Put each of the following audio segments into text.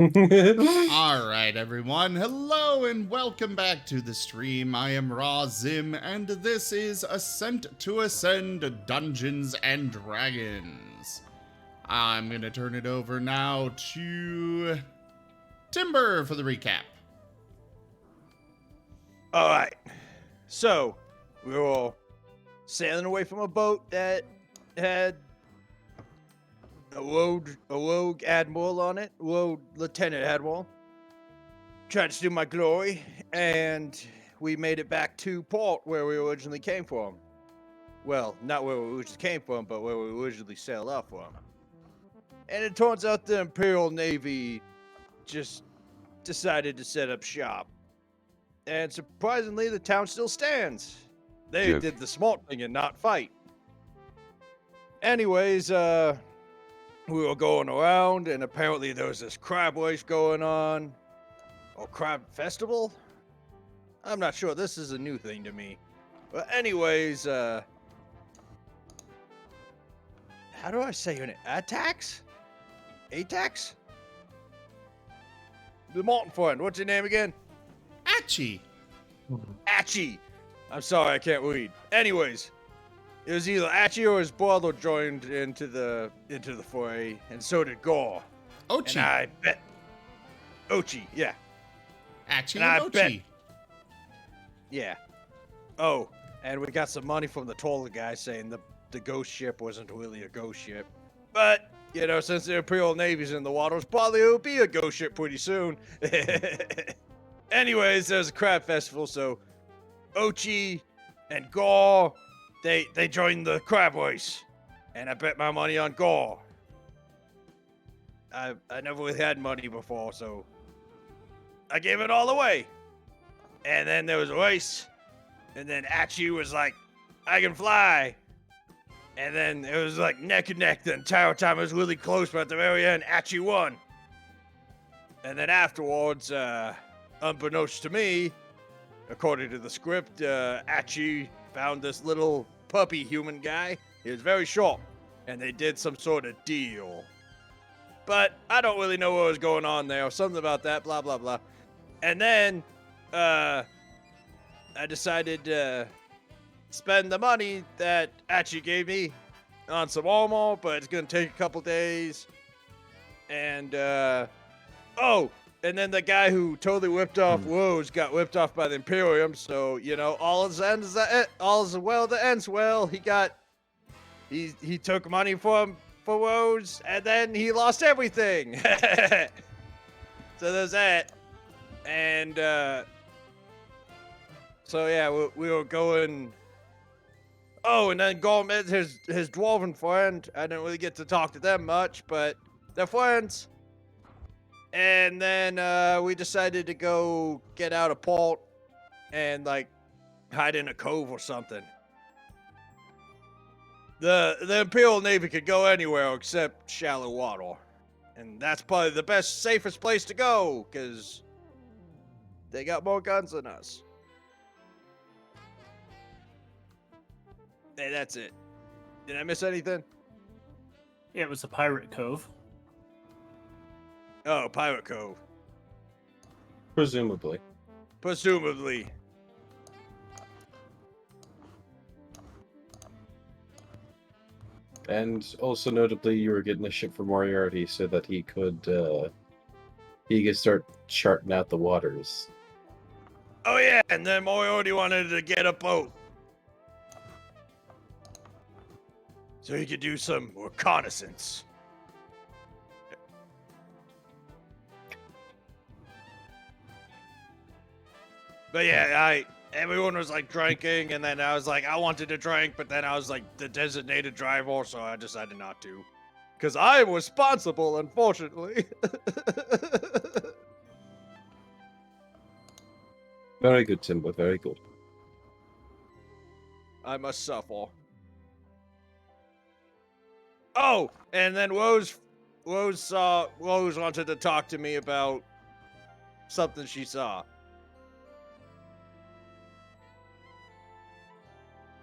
Alright, everyone. Hello and welcome back to the stream. I am Raw Zim, and this is Ascent to Ascend Dungeons and Dragons. I'm going to turn it over now to Timber for the recap. Alright, so we were all sailing away from a boat that had a rogue admiral on it, rogue lieutenant admiral. Tried to steal my glory, and we made it back to port where we originally came from. Well, not where we originally came from, but where we originally sailed off from. And it turns out the Imperial Navy just decided to set up shop. And surprisingly, the town still stands. They did the smart thing and not fight. Anyways, we were going around, and apparently there was this crab race going on. Or crab festival? I'm not sure. This is a new thing to me. But anyways, how do I say your name? Attacks? Atax? The Marten friend. What's your name again? Achi. Achi. I'm sorry, I can't read. Anyways, it was either Achi or his brother joined into the fray, and so did Gore. Ochi. And I bet Ochi, yeah. Achi and Ochi. Bet, yeah. Oh, and we got some money from the taller guy saying the ghost ship wasn't really a ghost ship. But, you know, since the Imperial Navy's in the waters, probably it'll be a ghost ship pretty soon. Anyways, there's a crab festival, so Ochi and Gore, they joined the crab race. And I bet my money on Gore. I never really had money before, so I gave it all away. And then there was a race. And then Achi was like, I can fly. And then it was like neck and neck the entire time. It was really close, but at the very end, Achi won. And then afterwards, unbeknownst to me, according to the script, Achi found this little puppy human guy. He was very short. And they did some sort of deal. But I don't really know what was going on there. Or something about that, blah, blah, blah. And then, I decided to spend the money that Achi gave me on some armor, but it's gonna take a couple days. And, oh, and then the guy who totally whipped off Rose got whipped off by the Imperium, so, you know, all is well that ends well. He took money for Rose, and then he lost everything. So there's that. And, so yeah, we were going. Oh, and then Gore met his dwarven friend. I didn't really get to talk to them much, but they're friends. And then we decided to go get out of port and like hide in a cove or something. The Imperial Navy could go anywhere except shallow water, and that's probably the best, safest place to go, because they got more guns than us. Hey, that's it. Did I miss anything? Yeah, it was a pirate cove. Oh, Pirate Cove. Presumably. And also notably, you were getting a ship for Moriarty so that he could start charting out the waters. Oh yeah, and then Moriarty wanted to get a boat. So he could do some reconnaissance. But yeah, everyone was like drinking, and then I was like, I wanted to drink, but then I was like the designated driver, so I decided not to. Because I am responsible, unfortunately. Very good, Timber, very good. I must suffer. Oh, and then Rose wanted to talk to me about something she saw.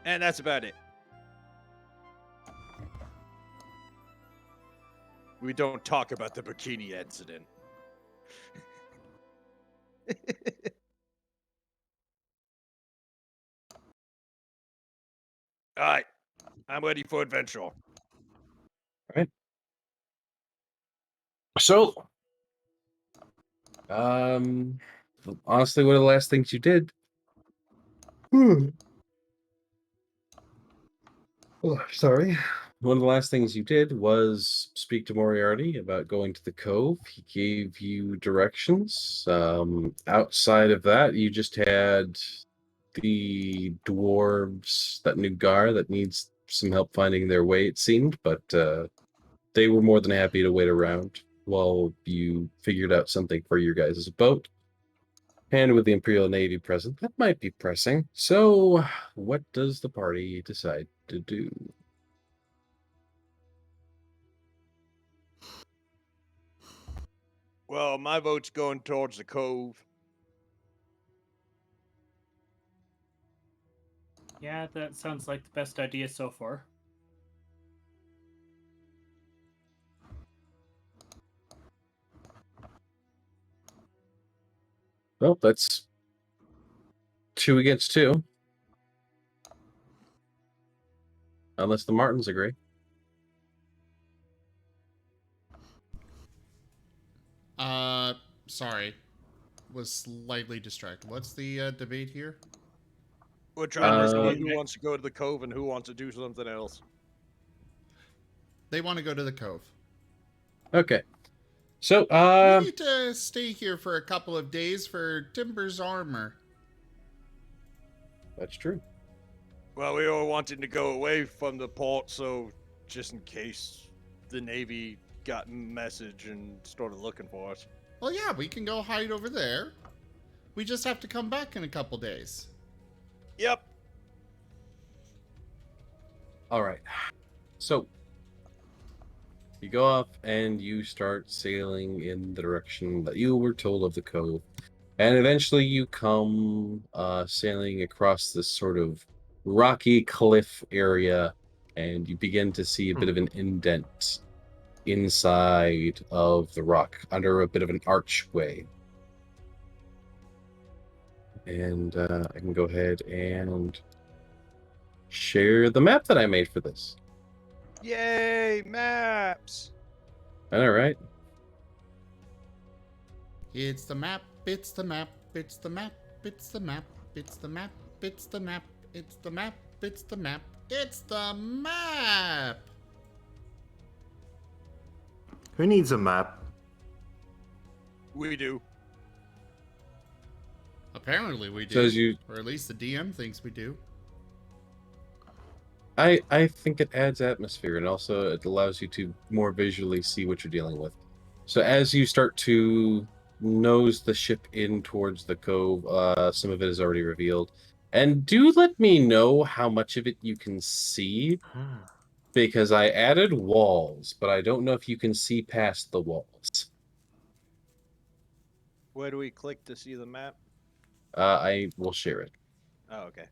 And that's about it. We don't talk about the bikini incident. All right, I'm ready for adventure. So, honestly, one of the last things you did. Oh, sorry. One of the last things you did was speak to Moriarty about going to the Cove. He gave you directions. Outside of that, you just had the dwarves, that new Gar that needs some help finding their way, it seemed, but they were more than happy to wait around while you figured out something for your guys' boat. And with the Imperial Navy present, that might be pressing. So, what does the party decide to do? Well, my vote's going towards the Cove. Yeah, that sounds like the best idea so far. Well, that's 2 against 2. Unless the Martens agree. Sorry. Was slightly distracted. What's the debate here? We're trying to Uh, see who wants to go to the Cove and who wants to do something else. They want to go to the Cove. Okay. So, We need to stay here for a couple of days for Timber's armor. that's true. Well, we were wanting to go away from the port, so just in case the Navy got a message and started looking for us. Well, yeah, we can go hide over there. We just have to come back in a couple days. Yep. All right. So, you go off and you start sailing in the direction that you were told of the Cove. And eventually you come sailing across this sort of rocky cliff area, and you begin to see a bit of an indent inside of the rock under a bit of an archway. And I can go ahead and share the map that I made for this. Yay, maps! All right. It's the map, it's the map, it's the map, it's the map, it's the map, it's the map, it's the map, it's the map, it's the map! Who needs a map? We do. Apparently we do. So as you, Or at least the DM thinks we do. I think it adds atmosphere, and also it allows you to more visually see what you're dealing with. So as you start to nose the ship in towards the Cove, some of it is already revealed. And do let me know how much of it you can see, because I added walls, but I don't know if you can see past the walls. Where do we click to see the map? I will share it. Oh, okay.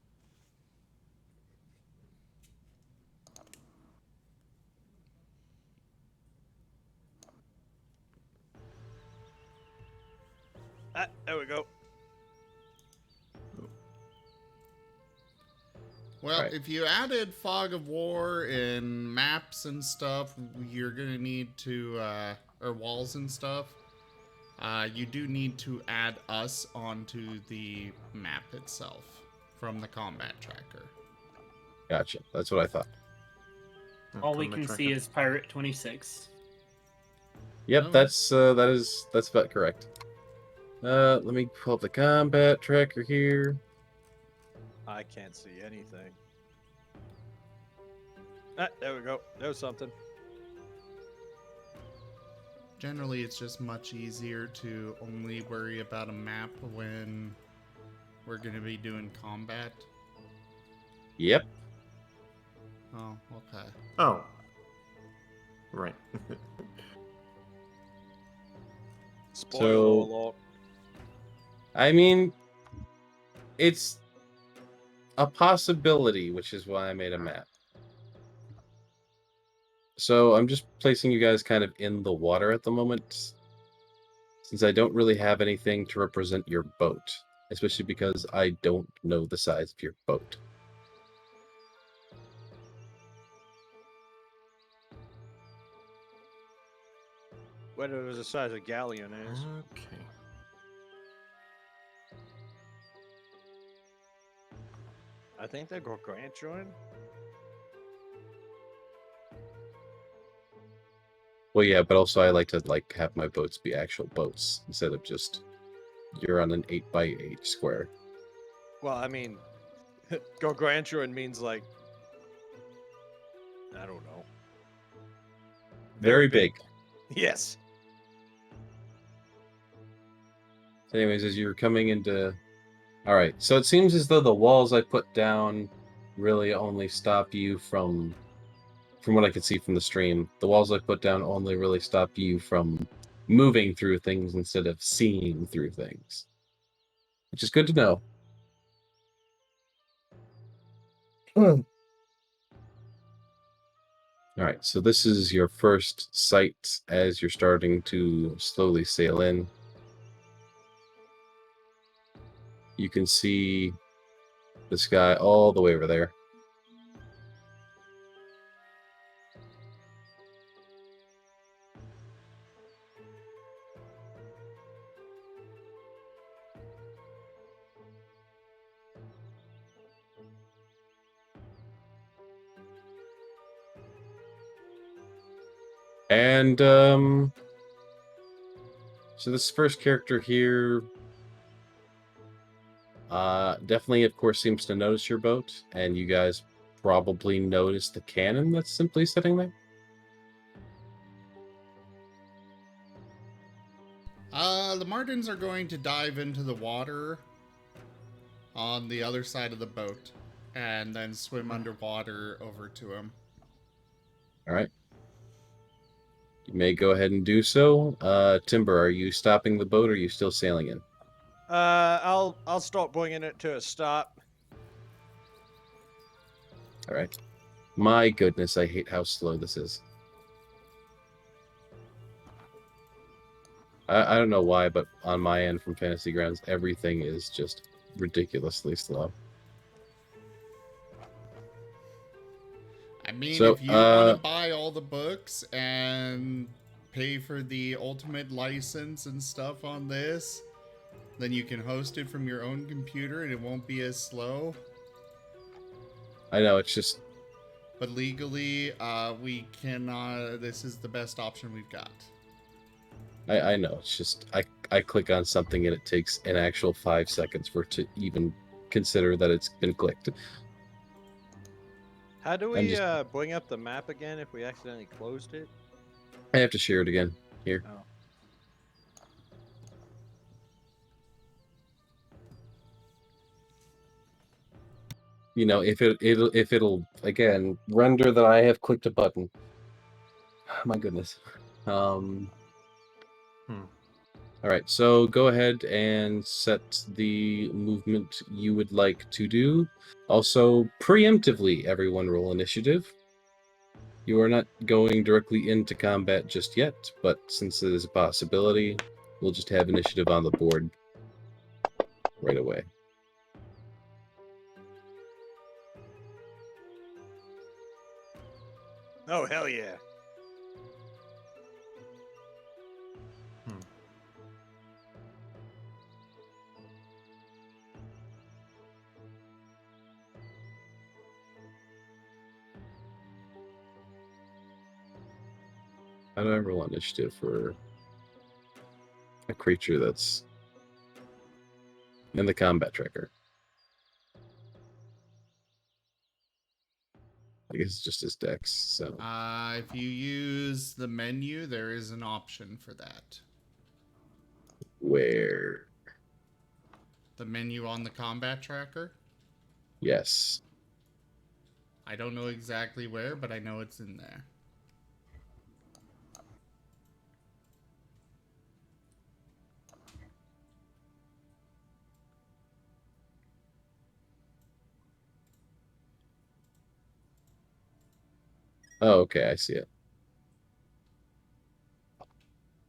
Ah, there we go. Well, Right. if you added Fog of War and maps and stuff, you're gonna need to, or walls and stuff, you do need to add us onto the map itself from the combat tracker. Gotcha. That's what I thought. All we can see is Pirate 26. Yep, Oh. that's about correct. Let me pull up the combat tracker here. I can't see anything. Ah, there we go. There's something. Generally, it's just much easier to only worry about a map when we're gonna be doing combat. Yep. Oh, okay. Oh. Right. Spoiler So- alert. I mean, it's a possibility, which is why I made a map. So I'm just placing you guys kind of in the water at the moment. since I don't really have anything to represent your boat, especially because I don't know the size of your boat. Whether it was the size of galleon is. Okay. I think they're gargantuan. Well, yeah, but also I like to have my boats be actual boats instead of just you're on an 8x8 square. Well, I mean, gargantuan means like, I don't know. Very big. Yes. So anyways, as you're coming into... Alright, so it seems as though the walls I put down really only stop you from what I could see from the stream, the walls I put down only really stop you from moving through things instead of seeing through things. Which is good to know. Alright, so this is your first sight as you're starting to slowly sail in. You can see the sky all the way over there. And, so this first character here, definitely, of course, seems to notice your boat, and you guys probably notice the cannon that's simply sitting there. The Martens are going to dive into the water on the other side of the boat and then swim underwater over to him. All right. You may go ahead and do so. Timber, are you stopping the boat or are you still sailing in? I'll start bringing it to a stop. All right. My goodness, I hate how slow this is. I don't know why, but on my end from Fantasy Grounds, everything is just ridiculously slow. I mean, So, if you want to buy all the books and pay for the ultimate license and stuff on this, then you can host it from your own computer and it won't be as slow. I know, it's just... But legally, we cannot... This is the best option we've got. I know, it's just... I click on something and it takes an actual 5 seconds for it to even consider that it's been clicked. How do we bring up the map again if we accidentally closed it? I have to share it again. Here. Oh. You know, if it'll again render that I have clicked a button. My goodness. All right, so go ahead and set the movement you would like to do. Also, preemptively, everyone roll initiative. You are not going directly into combat just yet, but since it is a possibility, we'll just have initiative on the board right away. Oh, hell yeah. How do I roll initiative for a creature that's in the combat tracker? I guess it's just his dex, so... If you use the menu, there is an option for that. Where? The menu on the combat tracker? Yes. I don't know exactly where, but I know it's in there. Oh, okay, I see it.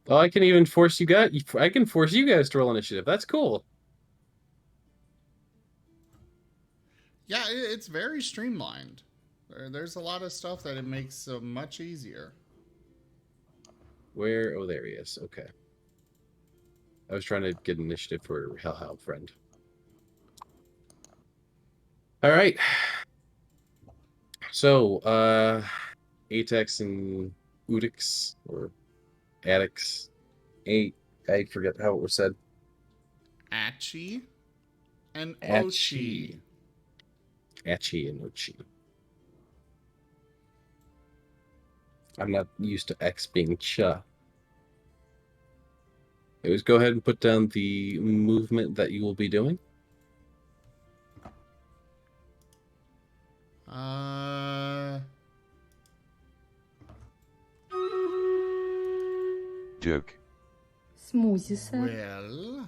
Oh, I can even force you guys. I can force you guys to roll initiative. That's cool. Yeah, it's very streamlined. There's a lot of stuff that it makes much easier. Where? Oh, there he is. Okay. I was trying to get initiative for Hellhound Friend. All right. So, Atex and Udix, or Addix. I forget how it was said. Achi and Achi. Ochi. Achi and Ochi. I'm not used to X being Cha. Anyways, go ahead and put down the movement that you will be doing. Joke. Smoothie, sir. Well,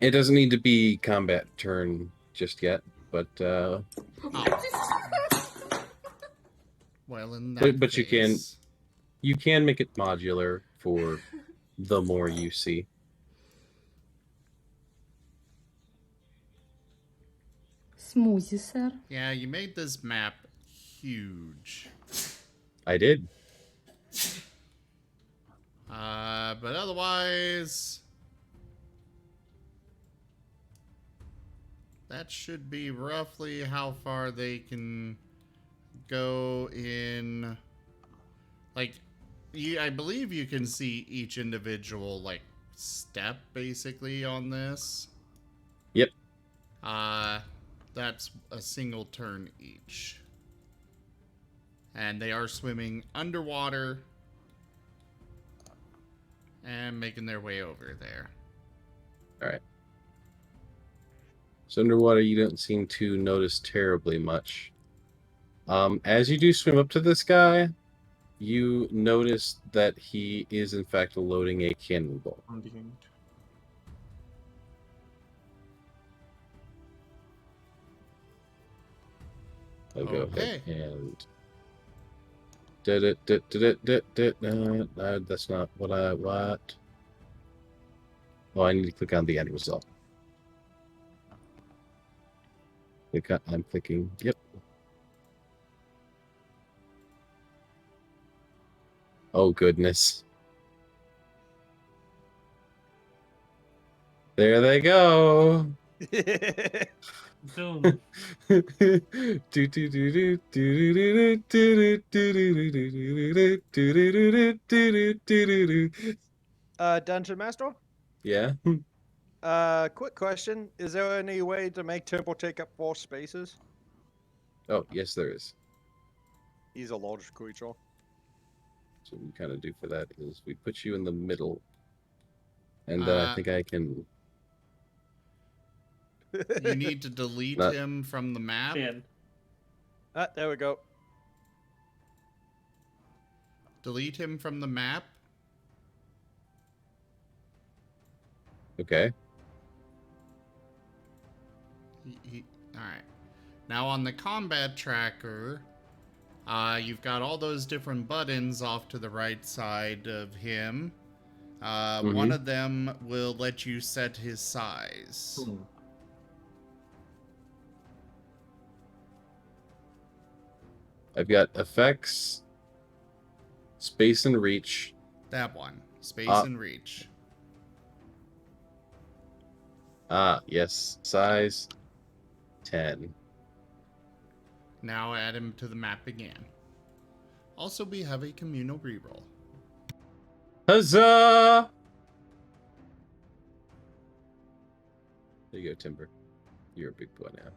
It doesn't need to be combat turn just yet, but oh. Well, in that but case, you can make it modular for the more you see. Smoothie, sir. Yeah, you made this map huge. I did. But otherwise, that should be roughly how far they can go in. Like, I believe you can see each individual, like, step, basically, on this. Yep. That's a single turn each. And they are swimming underwater and making their way over there. All right. So underwater, you don't seem to notice terribly much. As you do swim up to this guy, you notice that he is in fact loading a cannonball. On the end. I'll go Okay. ahead and that's not what I want. Oh, I need to click on the end result. I'm clicking. Yep. Oh goodness. There they go. Zoom. Dungeon Master? Yeah. Quick question. Is there any way to make Temple take up 4 spaces? Oh, yes, there is. He's a large creature. So what we kind of do for that is we put you in the middle, and then I think I can. You need to delete him from the map. There we go. Delete him from the map. Okay. Alright. Now on the combat tracker, you've got all those different buttons off to the right side of him. One of them will let you set his size. I've got effects, space and reach. That one. Space and reach. Yes. Size 10. Now add him to the map again. Also, we have a communal reroll. Huzzah! There you go, Timber. You're a big boy now.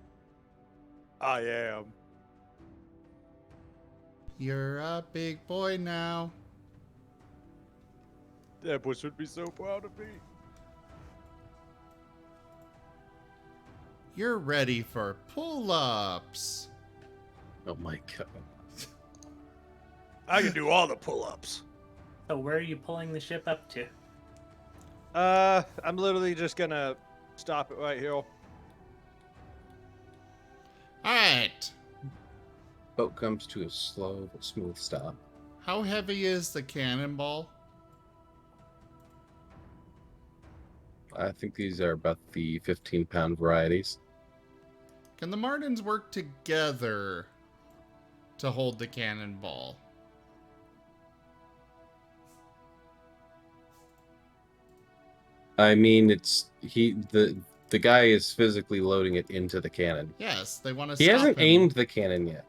I am. You're a big boy now. Deborah should be so proud of me. You're ready for pull-ups. Oh my god. I can do all the pull-ups. So where are you pulling the ship up to? I'm literally just gonna stop it right here. Alright. Boat comes to a slow but smooth stop. How heavy is the cannonball? I think these are about the 15-pound varieties. Can the Martens work together to hold the cannonball? I mean, the guy is physically loading it into the cannon. Yes, they want to He stop hasn't him. aimed the cannon yet.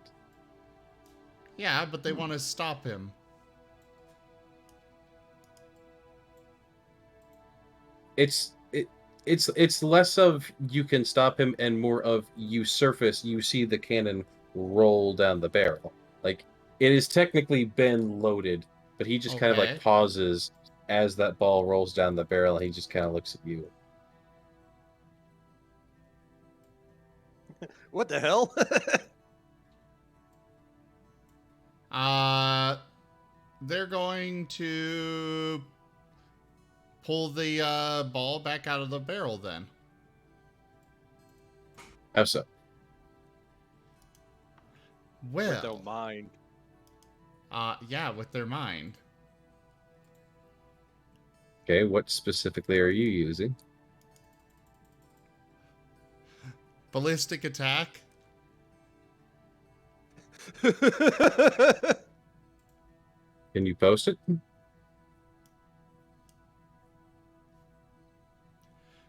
Yeah, but they want to stop him. It's less of you can stop him and more of you see the cannon roll down the barrel. Like, it has technically been loaded, but he just kind of Okay. like pauses as that ball rolls down the barrel, and he just kind of looks at you. What the hell? They're going to pull the ball back out of the barrel then. How so? With Well, no mind. yeah, with their mind. Okay, what specifically are you using? Ballistic Attack. Can you post it?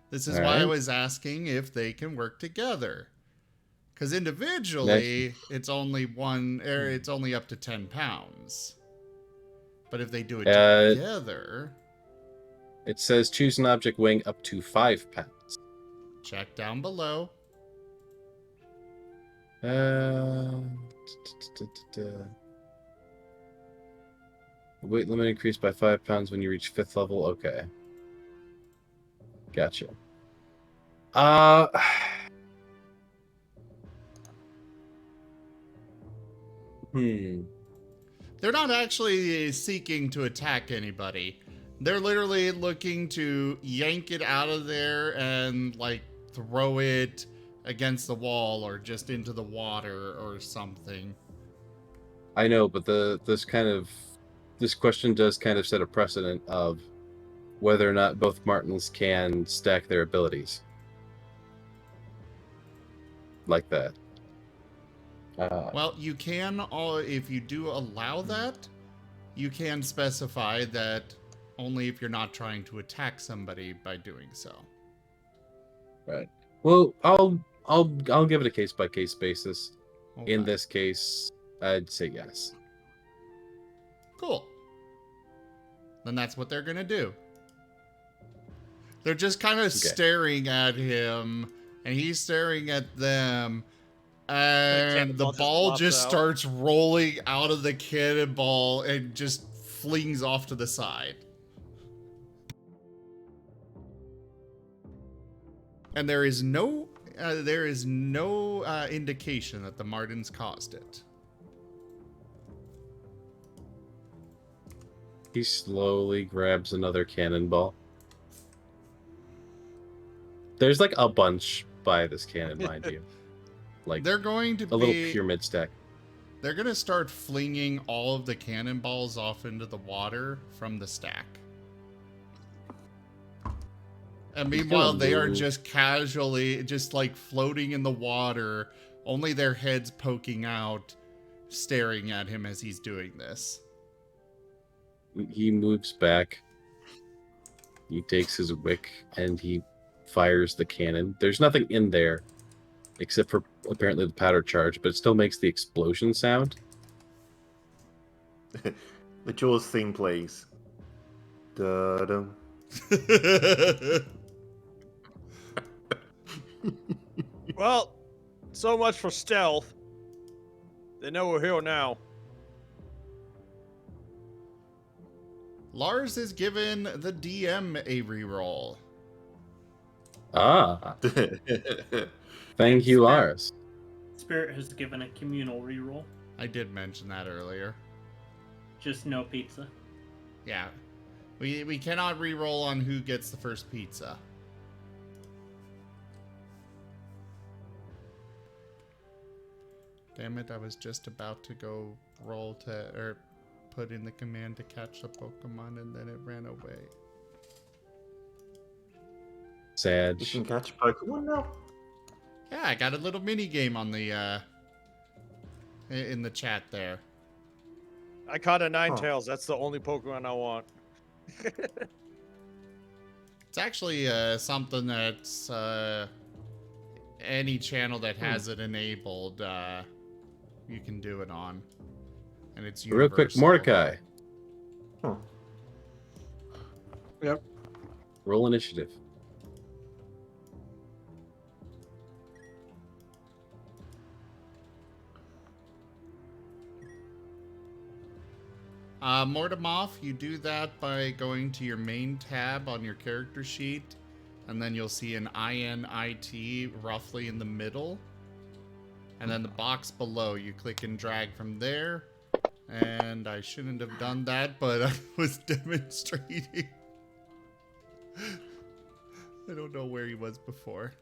This is All why I right. was asking if they can work together. Because individually, it's only it's only up to 10 pounds. But if they do it together, It says choose an object weighing up to 5 pounds. check down below. Weight limit increased by 5 pounds when you reach 5th level. Okay. Gotcha. They're not actually seeking to attack anybody. They're literally looking to yank it out of there and, like, throw it against the wall or just into the water or something. I know, but this question does kind of set a precedent of whether or not both Martens can stack their abilities like that. Well, you can, if you do allow that, you can specify that only if you're not trying to attack somebody by doing so. Right. Well, I'll give it a case by case basis. Okay. In this case, I'd say yes. Cool. Then that's what they're gonna do. They're just kind of staring at him, and he's staring at them, and the ball just starts rolling out of the cannonball and just flings off to the side. And there is no indication that the Martens caused it. He slowly grabs another cannonball. There's like a bunch by this cannon, mind you. Like, they're going to a little pyramid stack. They're going to start flinging all of the cannonballs off into the water from the stack. And meanwhile, they are just casually, just like floating in the water, only their heads poking out, staring at him as he's doing this. He moves back. He takes his wick and he fires the cannon. There's nothing in there except for apparently the powder charge, but it still makes the explosion sound. The Jaws theme plays. Da-dum. Well, so much for stealth. They know we're here now. Lars is given the DM a reroll. Ah. Thank you, Lars. Spirit has given a communal reroll. I did mention that earlier. Just no pizza. Yeah. We cannot reroll on who gets the first pizza. Damn it, I was just about to go roll to, or put in the command to catch the Pokemon and then it ran away. Sad. You can catch Pokemon now? Yeah, I got a little mini game on the, in the chat there. I caught a Ninetales. That's the only Pokemon I want. It's actually something that's any channel that has it enabled, you can do it on, and it's Real quick, universal. Mordecai. Hmm. Yep. Roll initiative. Mortemoff, you do that by going to your main tab on your character sheet, and then you'll see an INIT roughly in the middle. And then the box below, you click and drag from there. And I shouldn't have done that, but I was demonstrating. I don't know where he was before.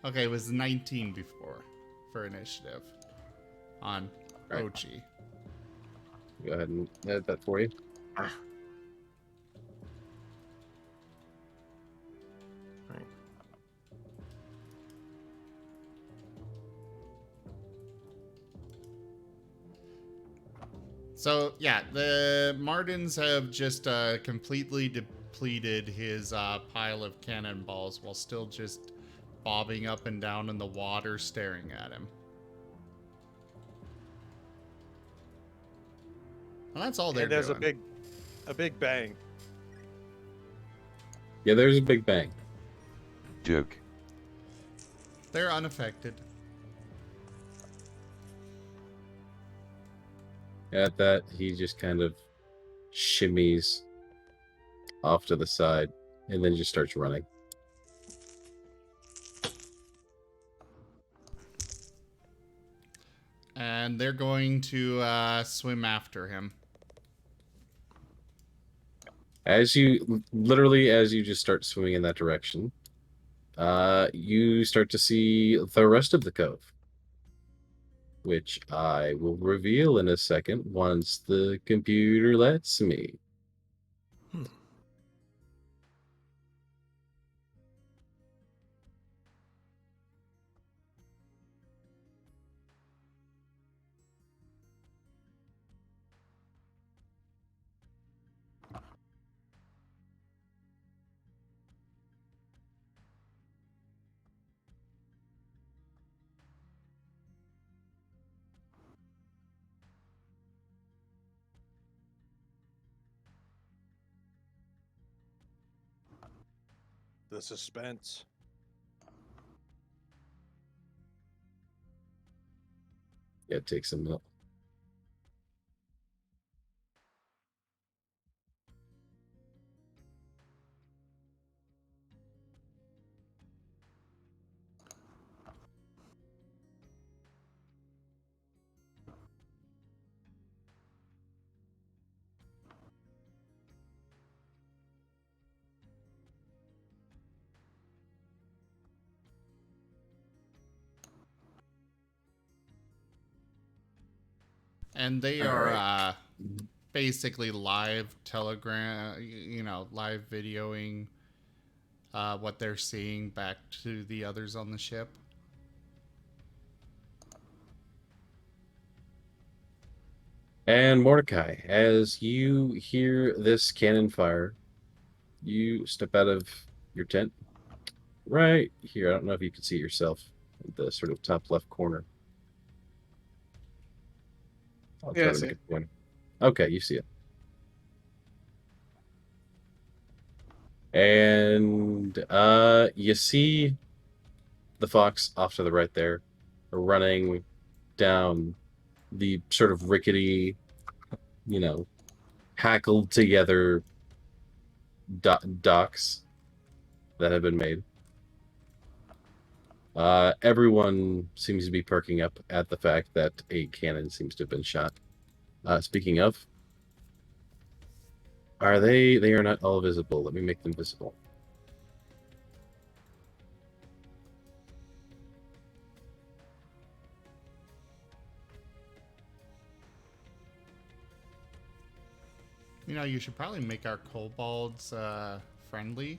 Okay, it was 19 before for initiative on Right. Ochi. Go ahead and edit that for you. Right. So, yeah, the Martens have just completely depleted his pile of cannonballs while still just bobbing up and down in the water staring at him. Well, that's all they're And there's doing. a big bang. Yeah, there's a big bang. Joke. They're unaffected. At that, he just kind of shimmies off to the side and then just starts running. And they're going to swim after him. As you just start swimming in that direction, you start to see the rest of the cove, which I will reveal in a second once the computer lets me. The suspense. Yeah, it takes a minute. And they All are right. basically live live videoing what they're seeing back to the others on the ship. And Mordecai, as you hear this cannon fire, you step out of your tent right here. I don't know if you can see it yourself at the sort of top left corner. I'll Yeah, try I to see make it point. Okay, you see it. And you see the fox off to the right there, running down the sort of rickety, hackled together docks that have been made. Everyone seems to be perking up at the fact that a cannon seems to have been shot. Speaking of, they are not all visible. Let me make them visible. You know, you should probably make our kobolds friendly.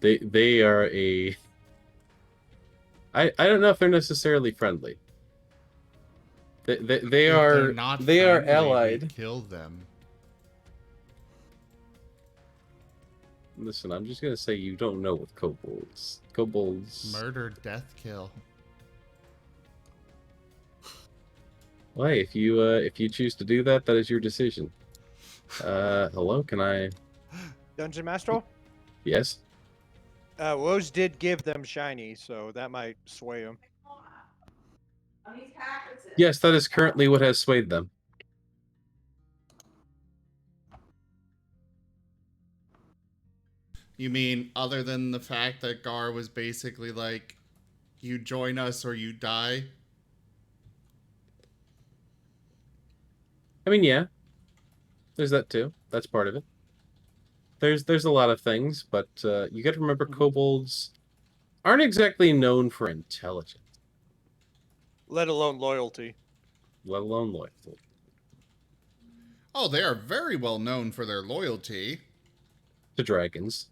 They are a. I don't know if they're necessarily friendly. They If they're are not they are friendly, we allied. kill them. Listen, I'm just gonna say you don't know with kobolds. Kobolds. Murder, death, kill. Well, hey, if you choose to do that, that is your decision. Hello, can I? Dungeon Master? Yes. Woes did give them shiny, so that might sway them. Yes, that is currently what has swayed them. You mean other than the fact that Gar was basically like, you join us or you die? I mean, yeah. There's that too. That's part of it. There's a lot of things, but you got to remember kobolds aren't exactly known for intelligence, Let alone loyalty. let alone loyalty. Oh, they are very well known for their loyalty. To dragons.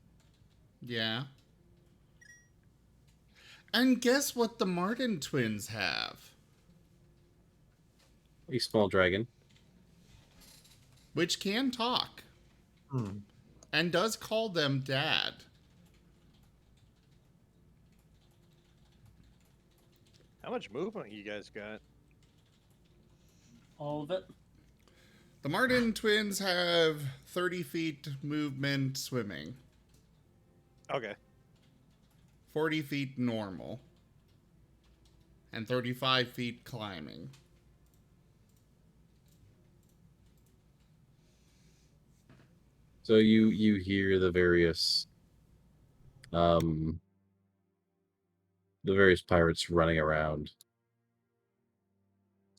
Yeah. And guess what the Marten twins have? A small dragon. Which can talk. Hmm. And does call them dad. How much movement you guys got? All of it. The Marten twins have 30 feet movement swimming. Okay. 40 feet normal. And 35 feet climbing. So you hear the various pirates running around.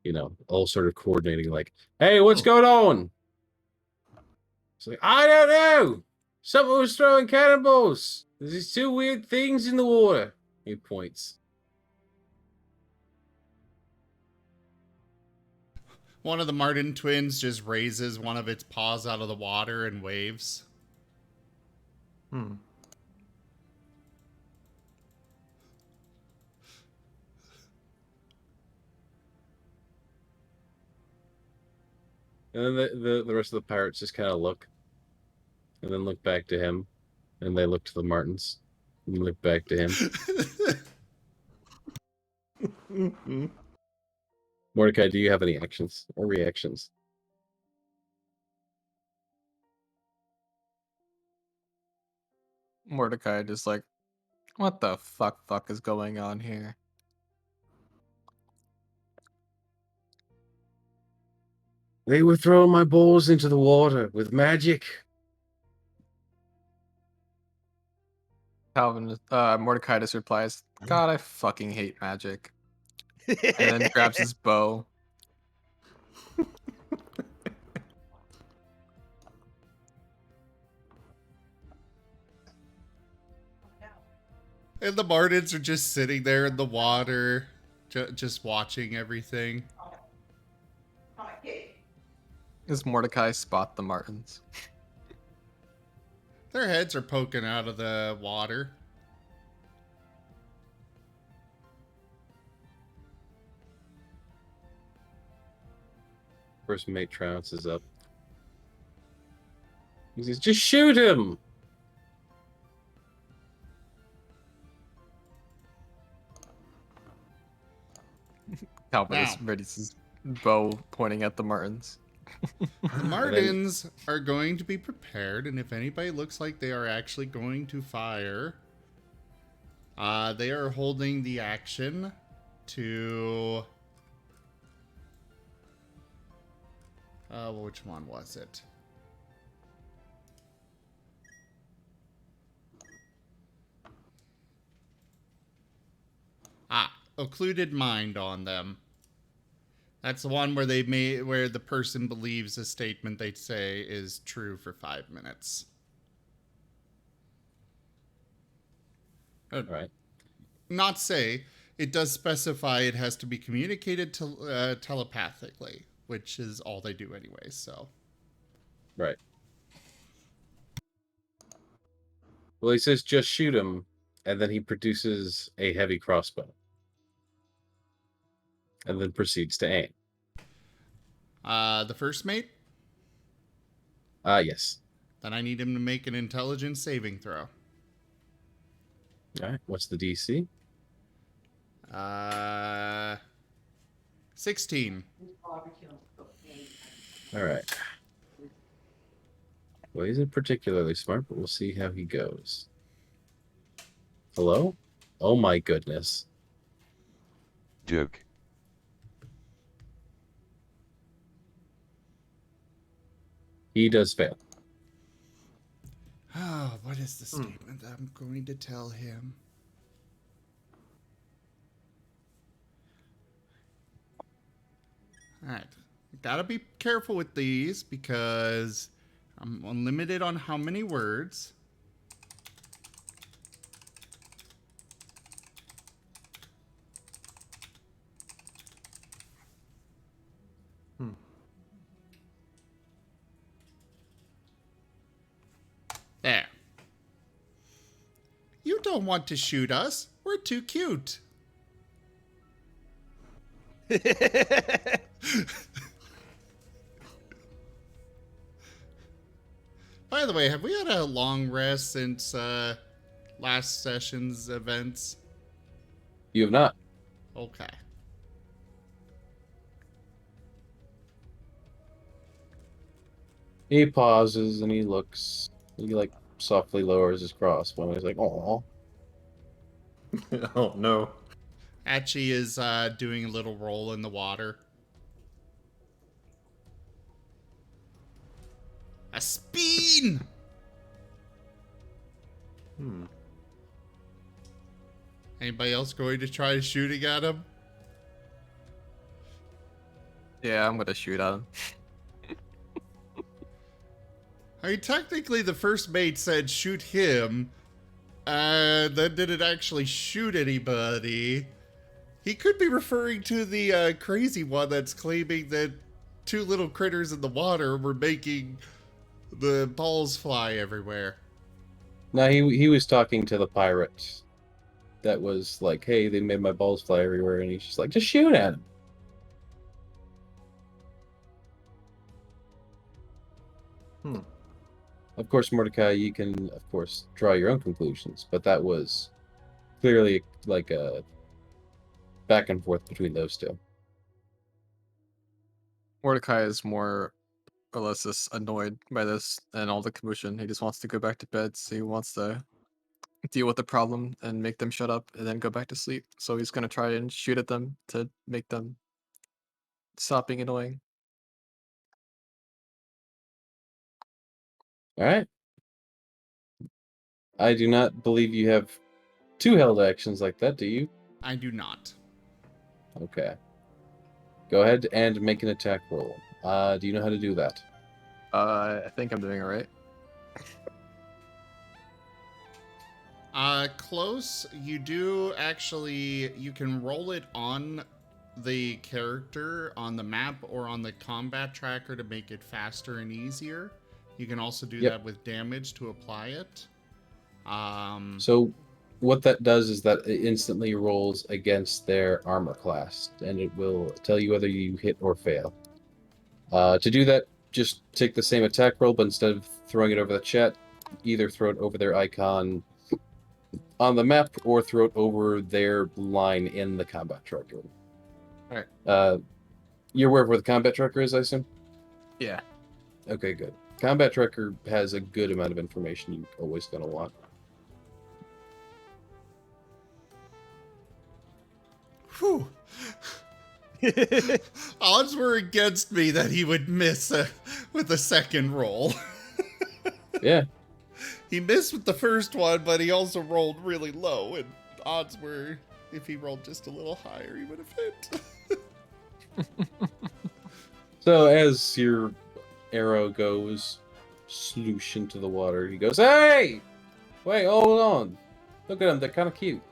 You know, all sort of coordinating like, "Hey, what's going on?" It's like, "I don't know. Someone was throwing cannonballs. There's these two weird things in the water." He points. One of the Marten twins just raises one of its paws out of the water and waves. Hmm. And then the rest of the pirates just kind of look. And then look back to him. And they look to the Martens. And look back to him. Mordecai, do you have any actions or reactions? Mordecai just like, what the fuck is going on here? They were throwing my balls into the water with magic. Mordecai just replies, God, I fucking hate magic. And then grabs his bow. And the Martens are just sitting there in the water, just watching everything. Does Mordecai spot the Martens? Their heads are poking out of the water. First mate trounces up. He says, "Just shoot him!" Calvin Now. is ready his bow pointing at the Martens. The Martens are going to be prepared, and if anybody looks like they are actually going to fire, they are holding the action to... which one was it? Occluded mind on them. That's the one where where the person believes a statement they say is true for 5 minutes. All right. Not say, it does specify it has to be communicated telepathically, which is all they do anyway, so. Right. Well, he says just shoot him, and then he produces a heavy crossbow. And then proceeds to aim. The first mate? Yes. Then I need him to make an intelligence saving throw. Alright, what's the DC? 16. Alright. Well, he isn't particularly smart, but we'll see how he goes. Hello? Oh my goodness. Joke. He does fail. Oh, what is the statement that I'm going to tell him? Alright. Gotta be careful with these because I'm unlimited on how many words. There. You don't want to shoot us. We're too cute. By the way, have we had a long rest since last session's events? You have not. Okay. He pauses and he looks. He like softly lowers his crossbow. He's like, "Aw." Oh no. Achi is doing a little roll in the water. A spin! Anybody else going to try shooting at him? Yeah, I'm gonna shoot at him. I mean, technically the first mate said shoot him, and then didn't actually shoot anybody. He could be referring to the crazy one that's claiming that two little critters in the water were making the balls fly everywhere. No, he was talking to the pirate. That was like, "Hey, they made my balls fly everywhere," and he's just like, "Just shoot at him." Of course, Mordecai, you can, of course, draw your own conclusions, but that was clearly like a back and forth between those two. Mordecai is more or less just annoyed by this and all the commotion. He just wants to go back to bed, so he wants to deal with the problem and make them shut up and then go back to sleep. So he's gonna try and shoot at them to make them stop being annoying. All right. I do not believe you have two held actions like that, do you? I do not. Okay. Go ahead and make an attack roll. Do you know how to do that? I think I'm doing it right. Close. You do actually, you can roll it on the character on the map or on the combat tracker to make it faster and easier. You can also do that with damage to apply it. So what that does is that it instantly rolls against their armor class, and it will tell you whether you hit or fail. To do that, just take the same attack roll, but instead of throwing it over the chat, either throw it over their icon on the map or throw it over their line in the combat tracker. All right. You're aware of where the combat tracker is, I assume? Yeah. Okay, good. Combat tracker has a good amount of information you're always going to want. Whew. Odds were against me that he would miss with the second roll. Yeah. He missed with the first one, but he also rolled really low, and odds were if he rolled just a little higher, he would have hit. So as your arrow goes sloosh into the water, he goes, "Hey! Wait, hold on. Look at them, they're kind of cute."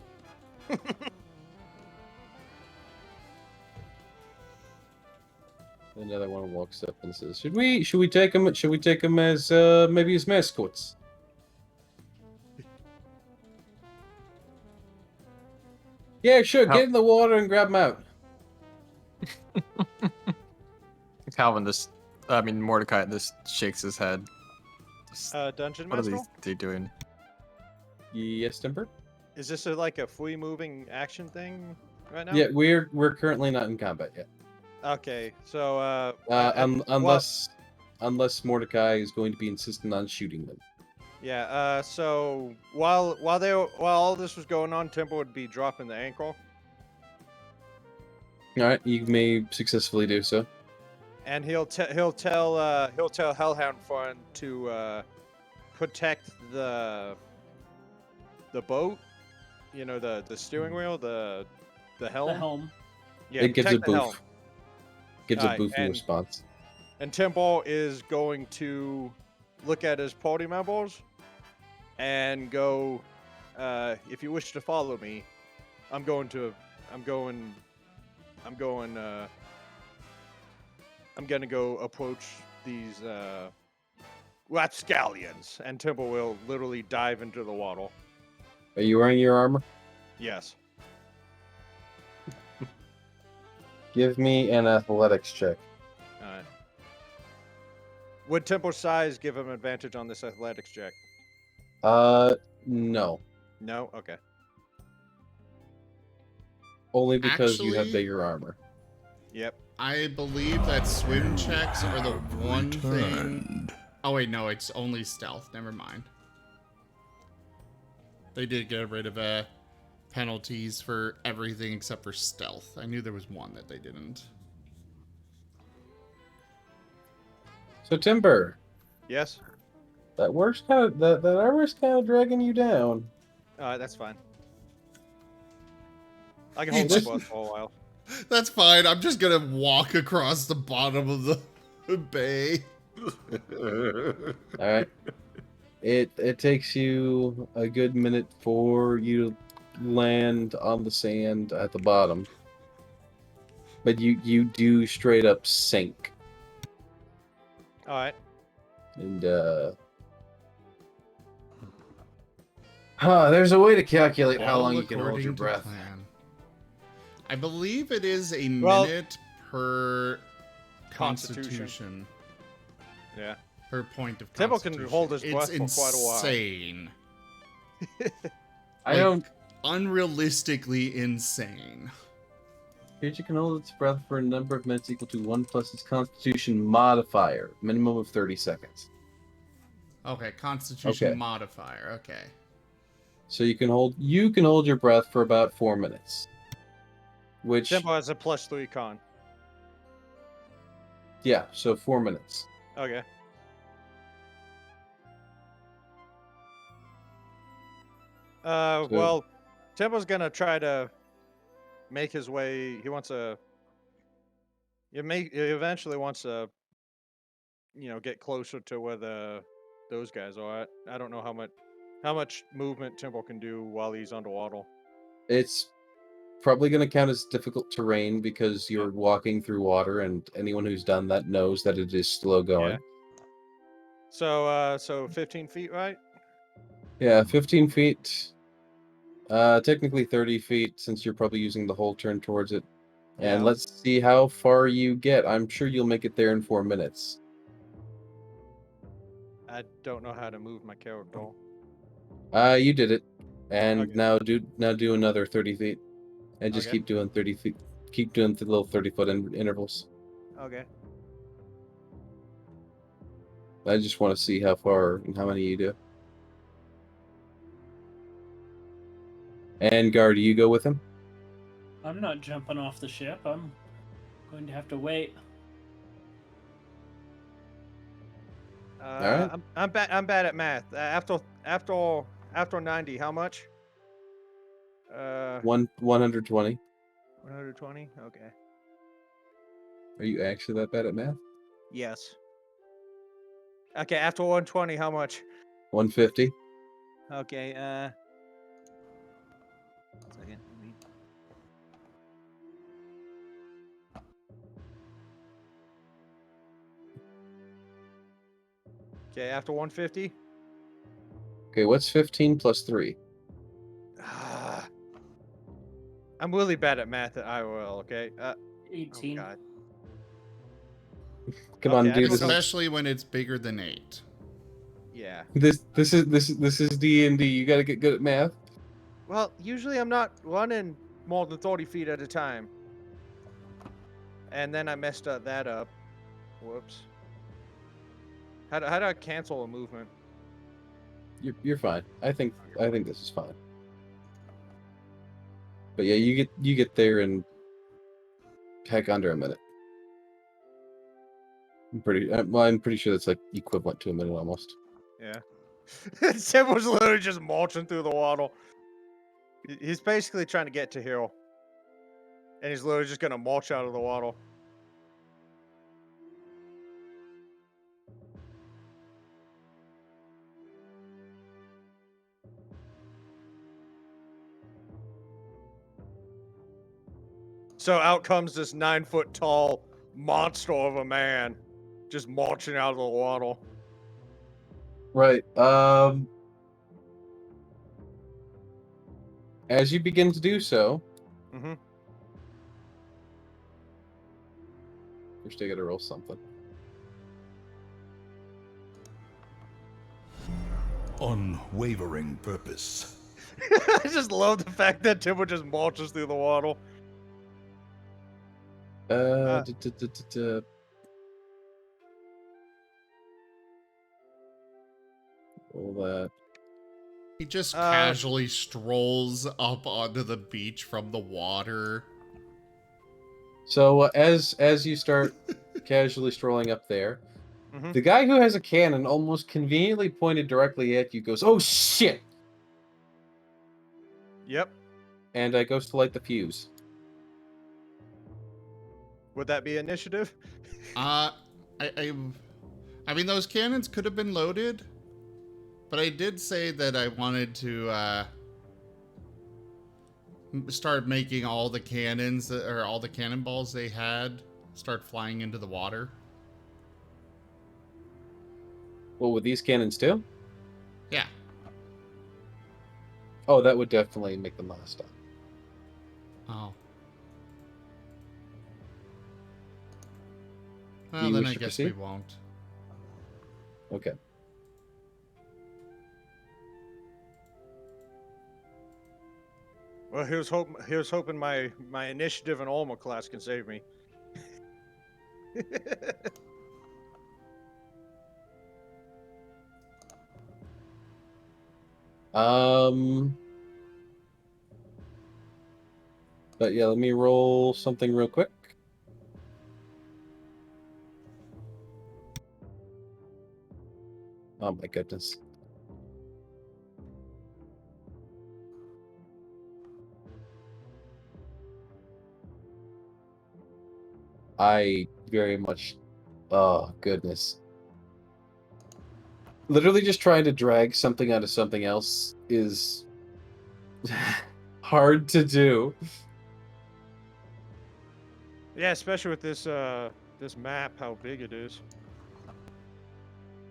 Another one walks up and says, "Should we take them? Should we take them as maybe as mascots?" Yeah, sure. How- Get in the water and grab them out. Calvin Mordecai just shakes his head. Just, Dungeon what are Master? they doing? Yes, Timber. Is this like a free moving action thing right now? Yeah, we're currently not in combat yet. Okay, so Unless Mordecai is going to be insistent on shooting them. yeah. So while all this was going on, Temple would be dropping the ankle, All right, you may successfully do so. and he'll tell Hellhound Fun to protect the boat. You know, the steering wheel, the helm. The helm. Yeah, It gives a protect the helm. boof. Gives a Alright, boof in and- response. And Temple is going to look at his party members and go, if you wish to follow me, I'm going to go approach these rapscallions, and Temple will literally dive into the water. Are you wearing your armor? Yes. Give me an athletics check. Alright. Would Temple's size give him advantage on this athletics check? No. No? Okay. Only because you have Actually- bigger armor. Yep. I believe that swim checks are the one thing. Returned. Oh wait, no, it's only stealth. Never mind. They did get rid of penalties for everything except for stealth. I knew there was one that they didn't. So Timber, Yes? that armor's kind of dragging you down. Alright, that's fine. I can You hold my just- breath for a while. That's fine. I'm just gonna walk across the bottom of the bay. All right. It takes you a good minute for you to land on the sand at the bottom, but you do straight up sink, Alright. and there's a way to calculate how All long you can hold according your to breath. plan. I believe it is a Well- minute per Constitution. constitution. Yeah. Per point of Temple can constitution. hold his It's breath for quite a while. insane. I Like, don't. Unrealistically insane. Creature can hold its breath for a number of minutes equal to 1 plus its Constitution modifier, minimum of 30 seconds. Okay, constitution Okay. modifier. Okay. So you can hold your breath for about 4 minutes. Which Temple has a +3 con. yeah, so 4 minutes. Okay. Well, Temple's gonna try to make his way. He wants to. He eventually wants to, get closer to where those guys are. I don't know how much movement Temple can do while he's underwater. It's probably going to count as difficult terrain because you're walking through water, and anyone who's done that knows that it is slow going. So 15 feet, right? Yeah, 15 feet. Technically 30 feet since you're probably using the whole turn towards it. And Yeah. let's see how far you get. I'm sure you'll make it there in 4 minutes. I don't know how to move my character. You did it. And Okay. now do another 30 feet. And just Okay. keep doing 30 feet. Keep doing the little 30-foot intervals. Okay. I just want to see how far and how many you do. And Gar, do you go with him? I'm not jumping off the ship. I'm going to have to wait. Alright. I'm bad at math. After 90, how much? 120. 120. Okay. Are you actually that bad at math? Yes. Okay, after 120, how much? 150. Okay. Second. Let me- Okay, after 150. Okay, what's 15 plus 3? I'm really bad at math at IOL, okay? 18. Oh God. Come Okay, on, I dude. don't This know. is Especially when it's bigger than 8. Yeah. this is D&D. You gotta get good at math. Well, usually I'm not running more than 30 feet at a time. And then I messed that up. Whoops. How do I cancel a movement? You're fine. I think this is fine. But yeah, you get there in heck under a minute. I'm pretty sure that's like equivalent to a minute almost. Yeah. Tim was literally just marching through the water. He's basically trying to get to hill. And he's literally just gonna march out of the water. So out comes this 9-foot tall monster of a man, just marching out of the water. Right. As you begin to do so, Mm-hmm. first I gotta roll something. Unwavering purpose. I just love the fact that Timber just marches through the water. Roll that. He just casually strolls up onto the beach from the water. So as you start casually strolling up there, Mhm. the guy who has a cannon almost conveniently pointed directly at you goes, "Oh shit!" Yep. And goes to light the fuse. Would that be initiative? I mean, those cannons could have been loaded, but I did say that I wanted to start making all the cannons or all the cannonballs they had start flying into the water. Well, with these cannons too? Yeah. Oh, that would definitely make them last stop. Oh. Do Well, you then wish I to guess proceed? we won't. Okay. Well, he was hoping my initiative and armor class can save me. But yeah, let me roll something real quick. Oh my goodness. I very much, oh goodness. Literally just trying to drag something out of something else is hard to do. Yeah, especially with this this map, how big it is.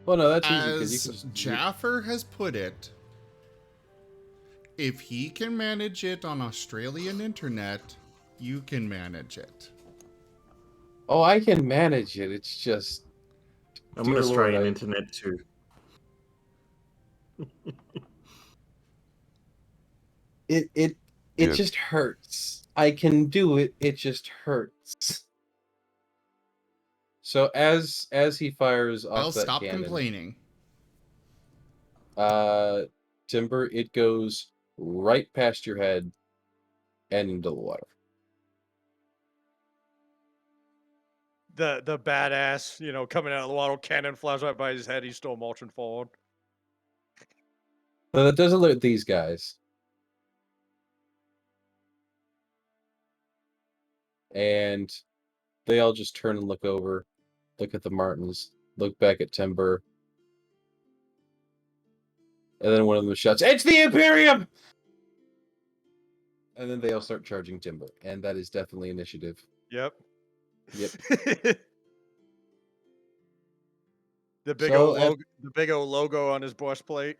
Well, no, that's easy because you As can just Jaffer has put it, if he can manage it on Australian internet, you can manage it. Oh, I can manage it. It's just I'm dear on Australian Lord, internet too. it Dude. just hurts. I can do it. It just hurts. So as he fires off I'll that stop cannon, complaining. Timber, it goes right past your head and into the water. The badass, coming out of the water, cannon flies right by his head. He's still marching forward. But that does alert these guys. And they all just turn and look over, look at the Martens, look back at Timber. And then one of them shouts, "It's the Imperium!" And then they all start charging Timber. And that is definitely initiative. Yep. Yep. The big So old at- logo, the big old logo on his breastplate.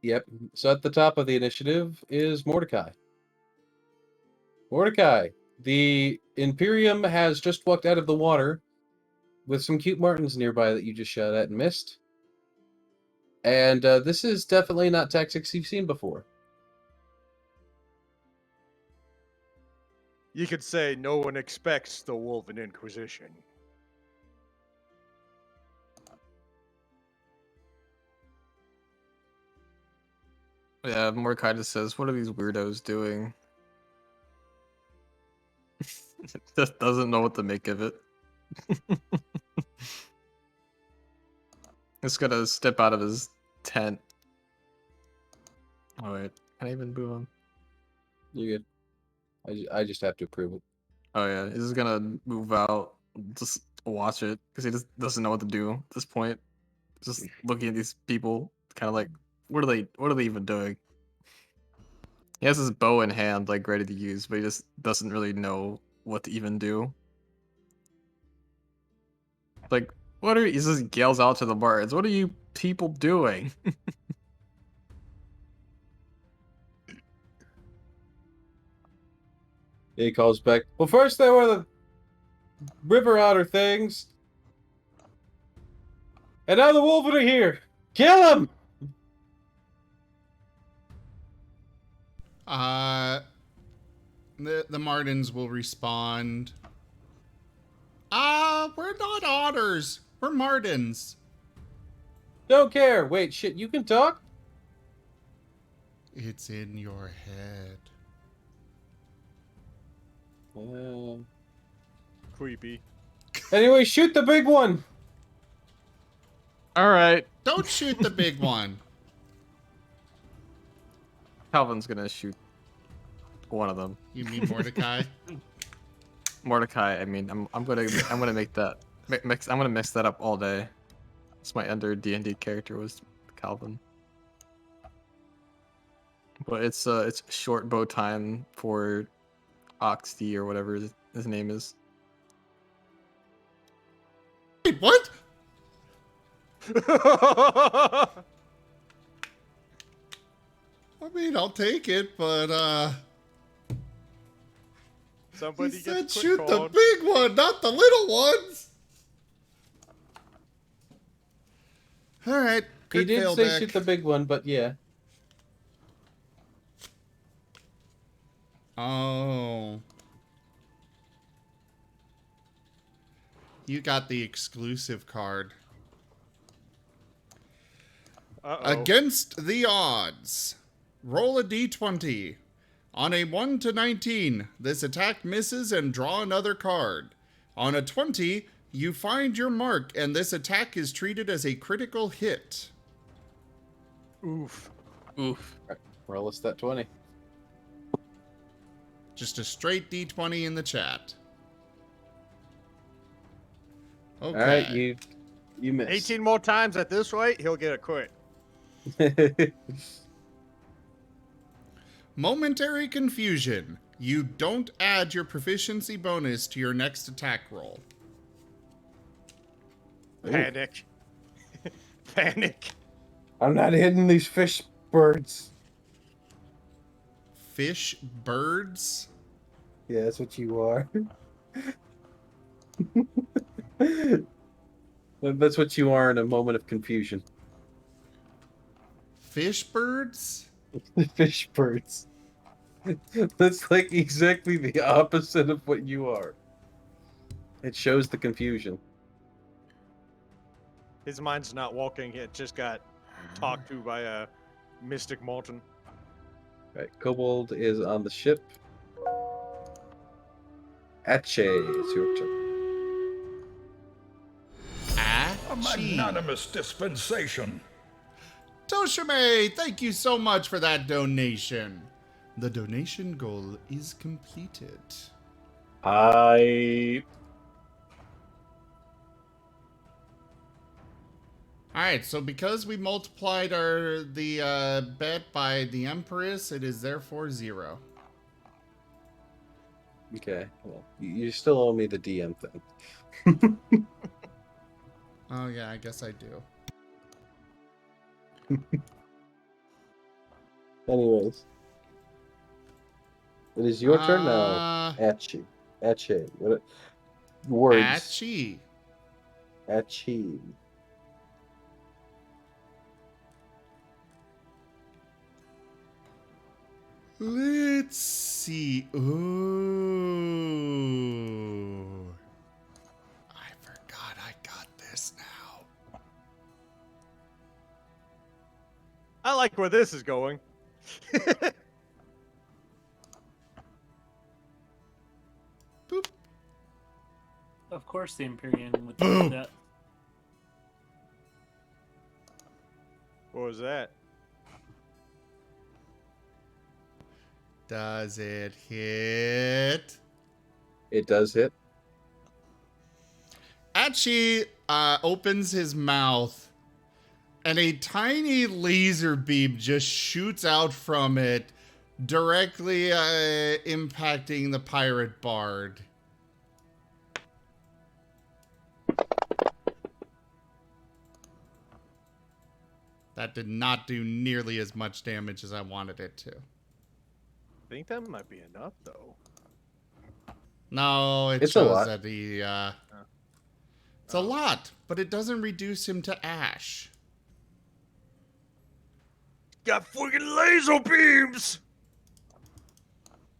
Yep. So at the top of the initiative is Mordecai. Mordecai, the Imperium has just walked out of the water with some cute Martens nearby that you just shot at and missed. And this is definitely not tactics you've seen before. You could say no one expects the Wulvin Inquisition. Yeah, Mordecai just says, "What are these weirdos doing?" Just doesn't know what to make of it. He's gonna step out of his tent. Oh wait, can I even move him? You're good. I just have to approve it. Oh yeah, he's just gonna move out, just watch it, because he just doesn't know what to do at this point. Just looking at these people, kind of like, what are they even doing? He has his bow in hand, like ready to use, but he just doesn't really know what to even do. Like, he just yells out to the birds, "What are you people doing?" He calls back, well, first there were the river otter things. And now the Wulvin are here. Kill them! The Martens will respond. We're not otters. We're Martens. Don't care. Wait, shit, you can talk? It's in your head. Creepy. Anyway, shoot the big one. All right, Don't shoot the big one. Calvin's gonna shoot one of them. You mean Mordecai? Mordecai. I mean, I'm gonna make that mix. I'm gonna mix that up all day. That's my under D&D character was Calvin. But it's short bow time for Oxty or whatever his name is. Wait, what? I mean, I'll take it, but he Somebody said gets shoot quick the called. big one, not the little ones. All right. He Crit did fail say deck. shoot the big one, but yeah. Oh. You got the exclusive card. Uh-oh. Against the odds. Roll a d20. On a 1 to 19, this attack misses and draw another card. On a 20, you find your mark and this attack is treated as a critical hit. Oof. Oof. Roll us that 20. Just a straight d20 in the chat. Okay. All right, you missed. 18 more times at this rate, he'll get a crit. Momentary confusion. You don't add your proficiency bonus to your next attack roll. Panic. Panic. I'm not hitting these fish birds. Fish birds? Yeah, that's what you are. That's what you are in a moment of confusion. Fish birds? Fish birds. That's like exactly the opposite of what you are. It shows the confusion. His mind's not walking. It just got talked to by a mystic Marten. Right, Kobold is on the ship. Atche, it's your turn. A magnanimous dispensation. Toshime, thank you so much for that donation. The donation goal is completed. Alright, so because we multiplied the bet by the Empress, it is therefore 0. Okay, well, you still owe me the DM thing. Oh yeah, I guess I do. Anyways. It is your turn now. Achi. Achi. What words? Achi. Achi. Let's see. Ooh. I forgot I got this now. I like where this is going. Boop. Of course, the Empyrean would do Boom. that. What was that? Does it hit? It does hit. Achi opens his mouth, and a tiny laser beam just shoots out from it, directly impacting the pirate bard. That did not do nearly as much damage as I wanted it to. I think that might be enough, though. No, it It's a shows lot. that he, it's a lot, but it doesn't reduce him to ash. Got freaking laser beams!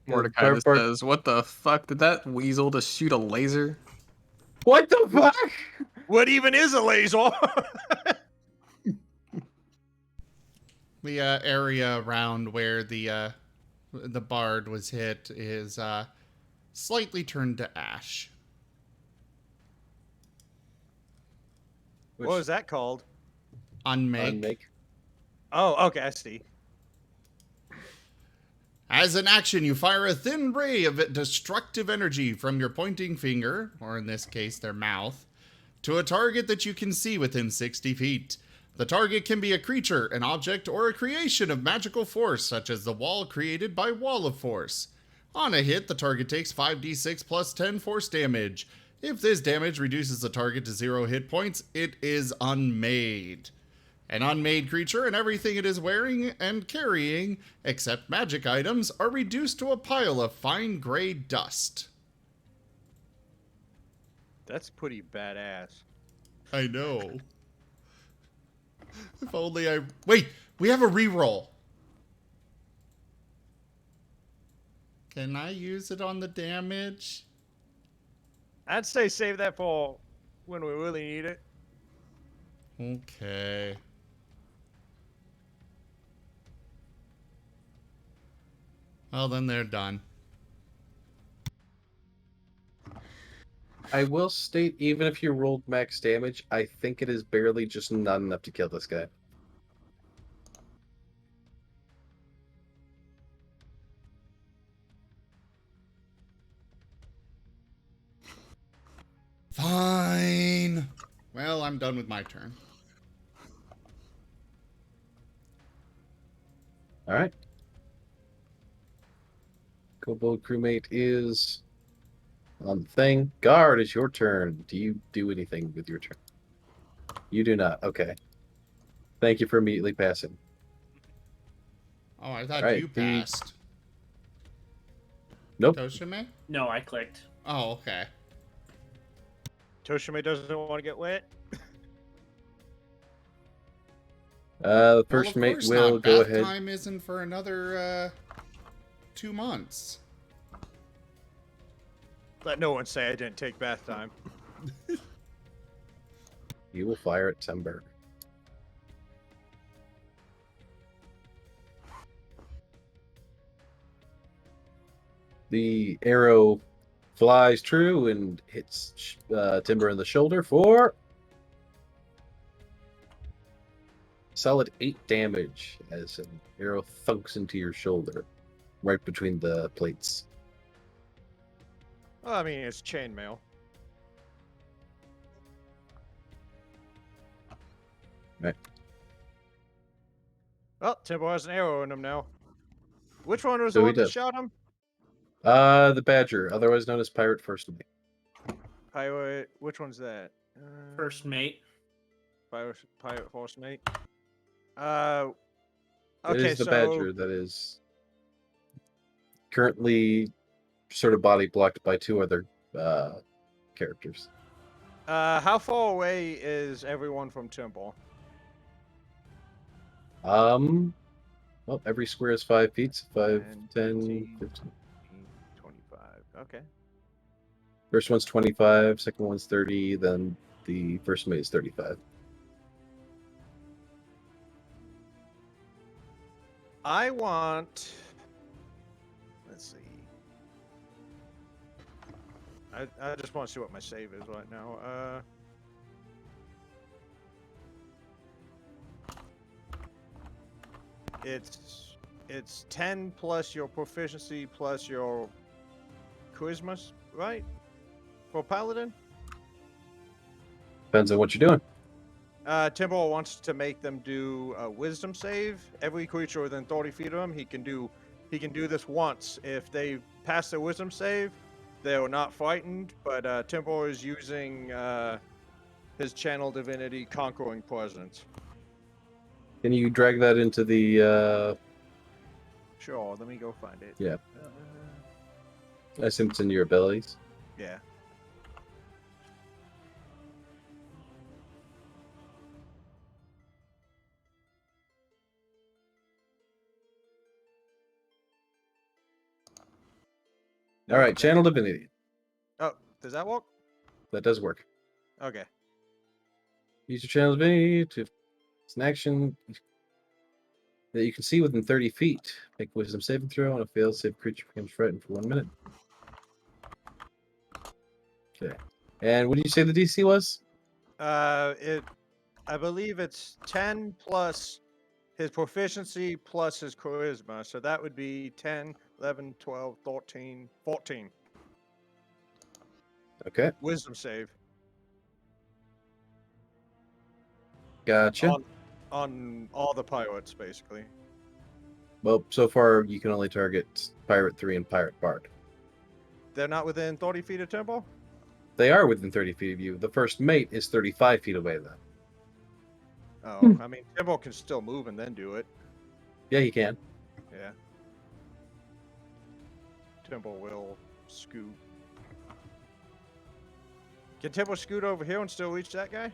Mordecai just Bart- says, "What the fuck? Did that weasel just shoot a laser?" What the fuck? What even is a laser? The area around where the bard was hit is slightly turned to ash. What was that called? Unmake. Unmake. Oh, okay, I see. As an action, you fire a thin ray of destructive energy from your pointing finger, or in this case, their mouth, to a target that you can see within 60 feet. The target can be a creature, an object, or a creation of magical force, such as the wall created by Wall of Force. On a hit, the target takes 5d6 plus 10 force damage. If this damage reduces the target to 0 hit points, it is unmade. An unmade creature and everything it is wearing and carrying, except magic items, are reduced to a pile of fine gray dust. That's pretty badass. I know. If only I... Wait! We have a reroll! Can I use it on the damage? I'd say save that for when we really need it. Okay. Well, then they're done. I will state, even if you rolled max damage, I think it is barely just not enough to kill this guy. Fine. Well, I'm done with my turn. All right. Kobold crewmate is on the thing. Guard, it's your turn. Do you do anything with your turn? You do not. Okay. Thank you for immediately passing. Oh, I thought Right, you passed. Nope. Toshime? No, I clicked. Oh, okay. Toshime doesn't want to get wet. The first well, mate course will not. go Bath ahead. time isn't for another 2 months. Let no one say I didn't take bath time. You will fire at Timber. The arrow flies true and hits Timber in the shoulder for solid 8 damage as an arrow thunks into your shoulder, right between the plates. Well, I mean, it's chainmail. Right. Well, Timbo has an arrow in him now. Which one was So the he one that does. shot him? The Badger, otherwise known as Pirate First Mate. Pirate. Which one's that? First mate. pirate horse mate. It Okay, is the so badger that is currently sort of body blocked by two other characters. how far away is everyone from Temple? Well, every square is 5 feet, so 5, 10, 15, 15. 25. Okay. First one's 25, second one's 30, then the first mate is 35. I want. Let's see. I just want to see what my save is right now. It's 10 plus your proficiency plus your charisma, right? For Paladin? Depends on what you're doing. Timbo wants to make them do a wisdom save. Every creature within 30 feet of him, he can do this once. If they pass their wisdom save, they're not frightened. But Timbo is using his channel divinity, conquering presence. Can you drag that into the? Sure, let me go find it. Yeah. I assume it's in your abilities. Yeah. All right, channel divinity. Oh, does that work? That does work. Okay. Use your channel divinity to. It's an action that you can see within 30 feet. Make a wisdom saving throw. On a failed save, creature becomes frightened for 1 minute. Okay. And what did you say the DC was? I believe it's 10 plus his proficiency plus his charisma. So that would be 10, 11, 12, 13, 14. Okay. Wisdom save. Gotcha. On all the pirates, basically. Well, so far you can only target Pirate 3 and Pirate Bard. They're not within 30 feet of Temple? They are within 30 feet of you. The first mate is 35 feet away, though. Oh, I mean, Temple can still move and then do it. Yeah, he can. Yeah. Temple will scoot. Can Temple scoot over here and still reach that guy?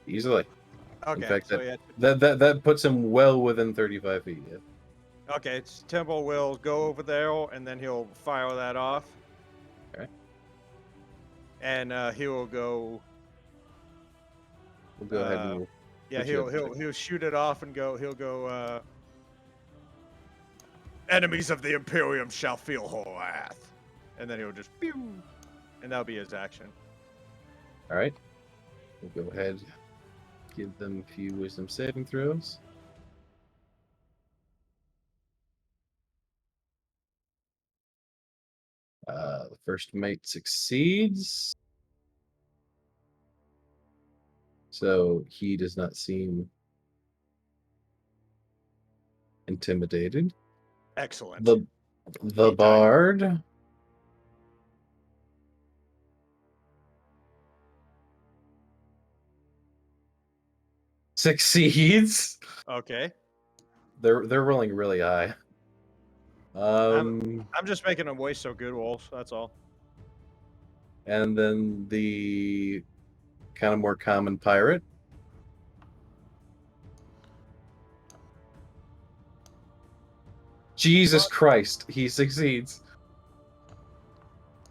Easily. Okay, In fact, so yeah. that puts him well within 35 feet. Yeah. Okay, Temple will go over there and then he'll fire that off. Okay. And he will go. We'll go ahead and we'll Yeah, put you he'll shoot it off and go. He'll go. Enemies of the Imperium shall feel her wrath, and then he'll just pew, and that'll be his action. All right. We'll go ahead. Give them a few wisdom saving throws. The first mate succeeds. So he does not seem intimidated. Excellent. The bard succeeds. Okay. They're rolling really high. I'm just making them waste so good rolls. That's all. And then the kind of more common pirate. Jesus Christ, he succeeds.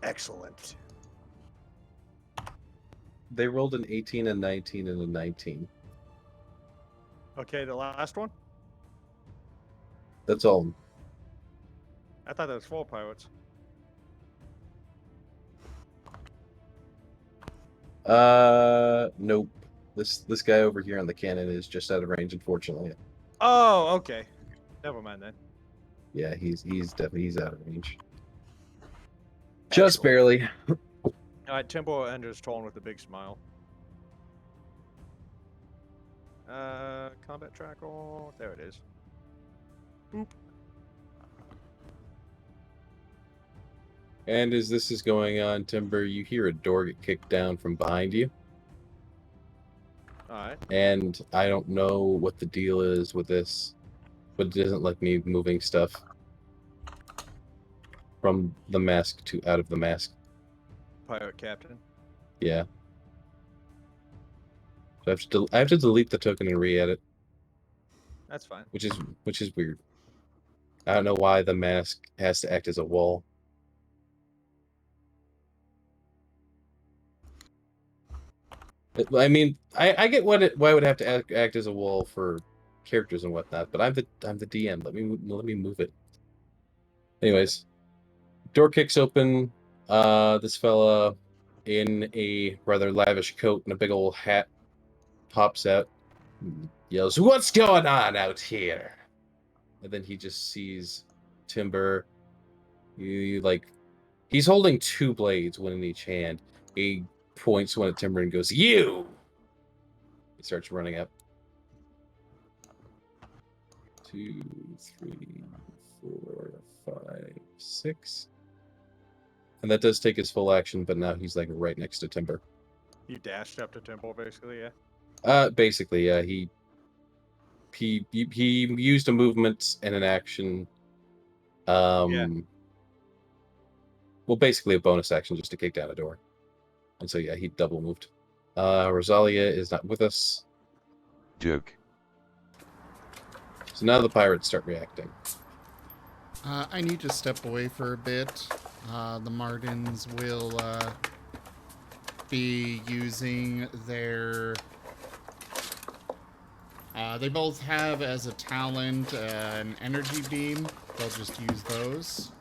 Excellent. They rolled an 18, a 19, and a 19. Okay, the last one? That's all. I thought that was 4 pirates. Nope. This guy over here on the cannon is just out of range, unfortunately. Oh, okay. Never mind then. Yeah, he's definitely out of range. Just barely. All right, Timbo enters Torn with a big smile. Combat tracker. There it is. Boop. And as this is going on, Timber, you hear a door get kicked down from behind you. Alright. And I don't know what the deal is with this, but it doesn't like me moving stuff from the mask to out of the mask. Pirate captain. Yeah. So I have to delete the token and re-edit, That's fine. which is weird. I don't know why the mask has to act as a wall. I mean, I get why it would have to act as a wall for characters and whatnot, but I'm the DM. Let me move it. Anyways, door kicks open. This fella in a rather lavish coat and a big old hat pops out, yells, "What's going on out here?" And then he just sees Timber. He's holding two blades, one in each hand. He points one at Timber and goes, "You!" He starts running up. 2, 3, 4, 5, 6. And that does take his full action, but now he's like right next to Timber. You dashed up to Temple, basically, yeah? Basically, yeah. He used a movement and an action. Yeah. Well, basically a bonus action just to kick down a door. And so, yeah, he double moved. Rosalia is not with us. Joke. So now the pirates start reacting. I need to step away for a bit. The Martens will be using their... they both have as a talent an energy beam. They'll just use those.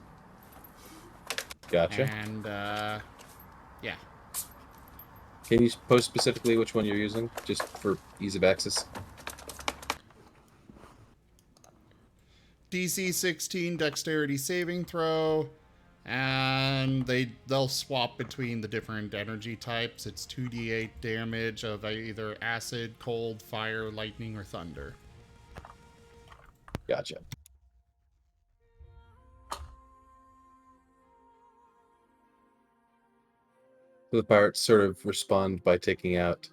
Gotcha. And, yeah. Can you post specifically which one you're using, just for ease of access? DC 16 dexterity saving throw, and they'll swap between the different energy types. It's 2d8 damage of either acid, cold, fire, lightning, or thunder. Gotcha. So the pirates sort of respond by taking out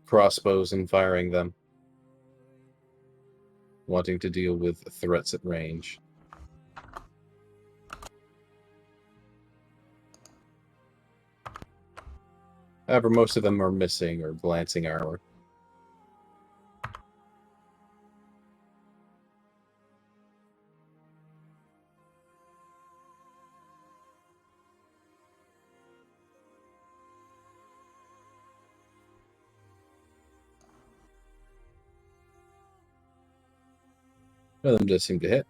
crossbows and firing them, wanting to deal with threats at range. However, most of them are missing or glancing armor. One of them does seem to hit.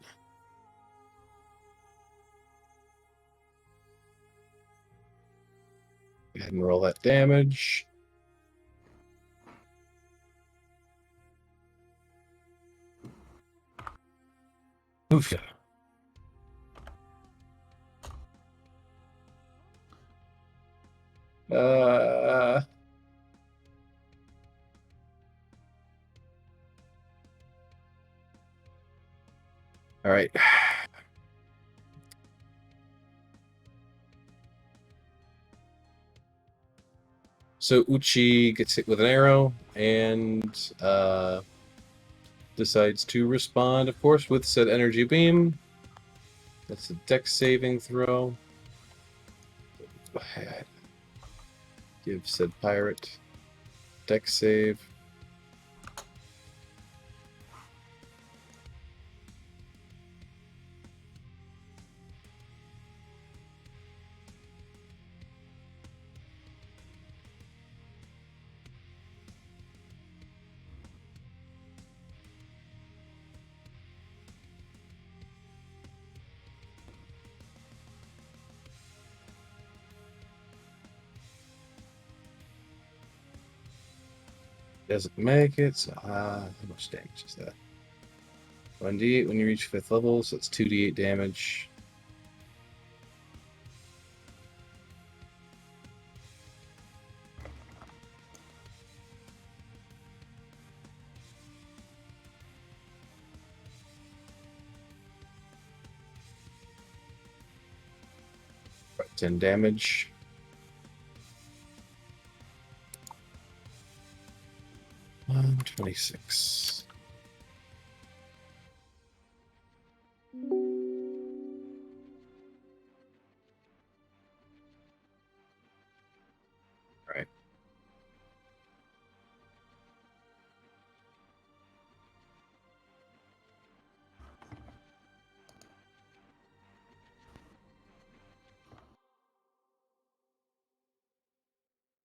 Go ahead and roll that damage. Oof. All right. So Uchi gets hit with an arrow and decides to respond, of course, with said energy beam. That's a dex saving throw. Go ahead. Give said pirate dex save. Doesn't make it, so how much damage is that? 1d8 when you reach 5th level, so it's 2d8 damage. Right, 10 damage. 126. All right.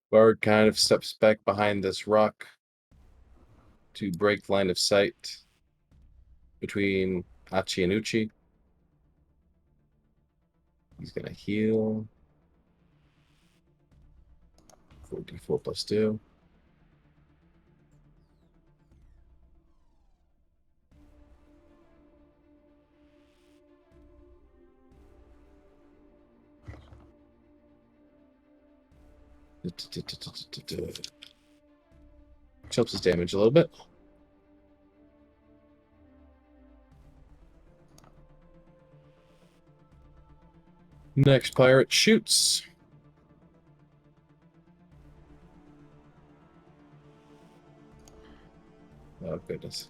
Bard kind of steps back behind this rock to break line of sight between Achi and Uchi. He's gonna heal. 4d4 plus 2. Chops his damage a little bit. Next pirate shoots. Oh, goodness.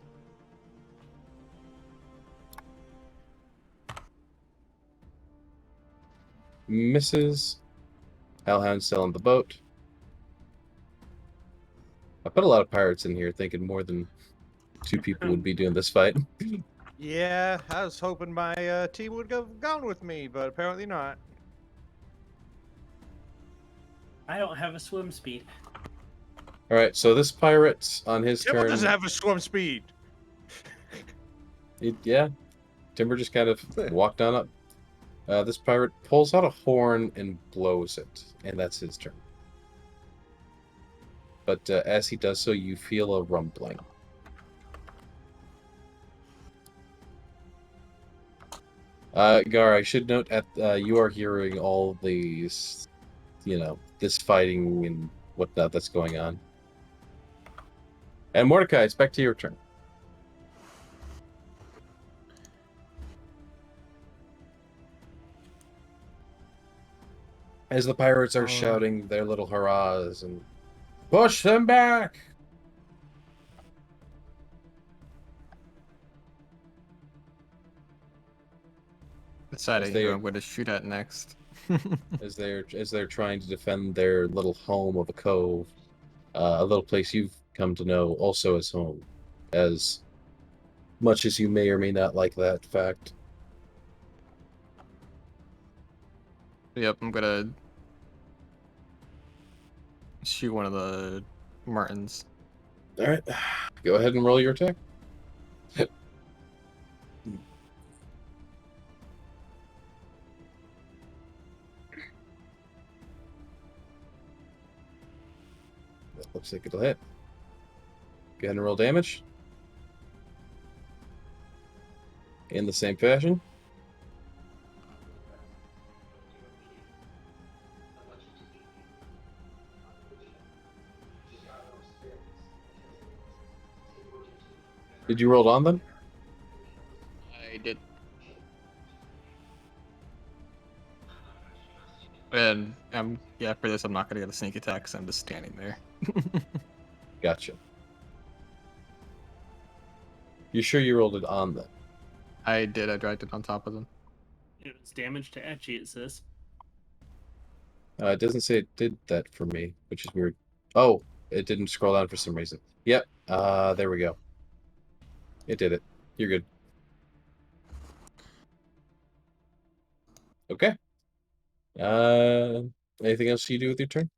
Misses. Hellhound still on the boat. I put a lot of pirates in here, thinking more than 2 people would be doing this fight. Yeah, I was hoping my team would have gone with me, but apparently not. I don't have a swim speed. All right, so this pirate on his Timber turn. doesn't have a swim speed. Yeah, Timber just kind of walked on up. This pirate pulls out a horn and blows it, and that's his turn. But as he does so, you feel a rumbling. Gar, I should note you are hearing all these, this fighting and whatnot that's going on. And Mordecai, it's back to your turn. As the pirates are shouting their little hurrahs and push them back. Deciding who I'm going to shoot at next. as they're trying to defend their little home of a cove, a little place you've come to know also as home, as much as you may or may not like that fact. Yep, I'm gonna shoot one of the Martens. All right, go ahead and roll your attack. That looks like it'll hit. Go ahead and roll damage. In the same fashion. Did you roll on them? I did. And for this I'm not gonna get a sneak attack because I'm just standing there. Gotcha. You sure you rolled it on them? I did. I dragged it on top of them. It was damage to Etchy, it says. It doesn't say it did that for me, which is weird. Oh, it didn't scroll down for some reason. Yep. There we go. It did it. You're good. Okay. Anything else you do with your turn?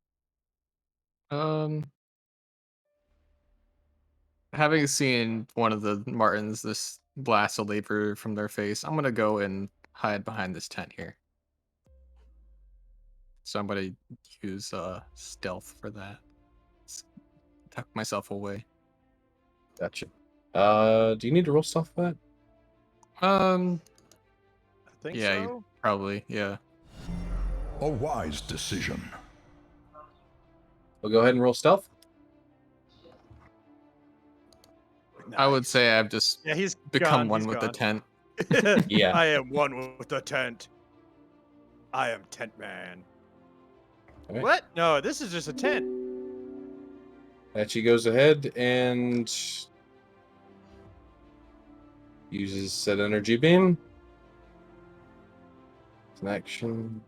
Having seen one of the Martens this blast a labor from their face, I'm gonna go and hide behind this tent here. So I'm gonna use stealth for that. Tuck myself away. Gotcha. Do you need to roll stuff for that? I think Yeah, so. probably. Yeah. A wise decision. We'll go ahead and roll stealth. I would say I've just He's become gone, one he's with the gone. tent. Yeah. I am one with the tent. I am Tent Man. All right. What? No, this is just a tent. Hachi goes ahead and uses said energy beam. It's an action.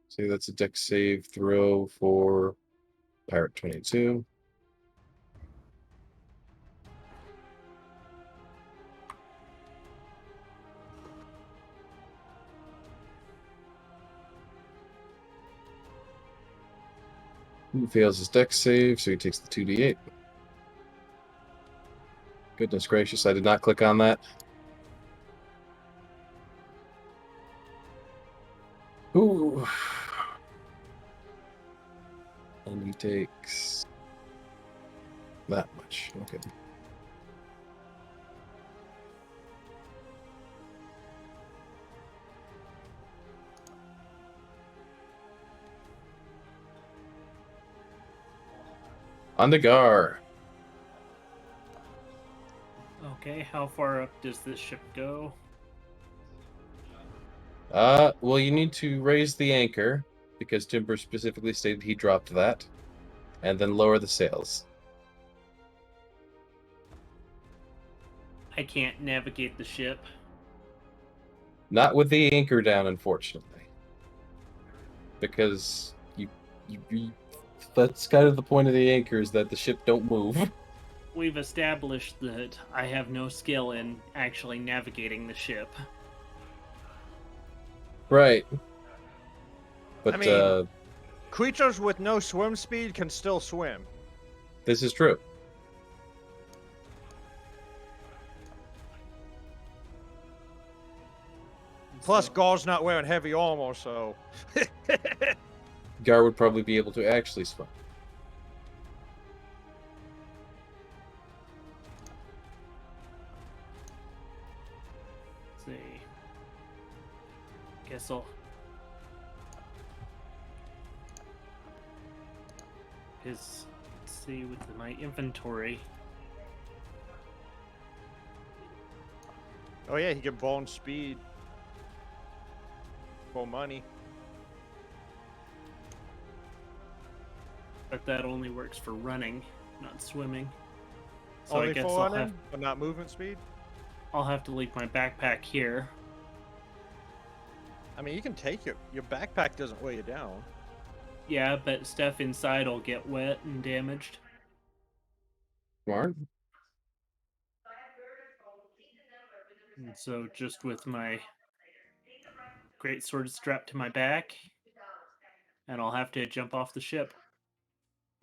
See, that's a dex save throw for Pirate 22. He fails his dex save, so he takes the 2d8. Goodness gracious, I did not click on that. Ooh. And he takes that much. Okay. On the Gar. Okay, how far up does this ship go? Well, you need to raise the anchor, because Timber specifically stated he dropped that, and then lower the sails. I can't navigate the ship. Not with the anchor down, unfortunately. Because you that's kind of the point of the anchor, is that the ship don't move. We've established that I have no skill in actually navigating the ship. Right. But I mean, creatures with no swim speed can still swim. this is true. Plus, Gar's not wearing heavy armor, so. Gar would probably be able to actually swim. Let's see. Guess I'll. Let's see with my inventory. Oh yeah, he can bone speed. For money. But that only works for running, not swimming. So Only I guess for running, but not movement speed? I'll have to leave my backpack here. I mean, you can take it. Your backpack doesn't weigh you down. Yeah, but stuff inside will get wet and damaged. Smart. And so just with my great sword strapped to my back, and I'll have to jump off the ship.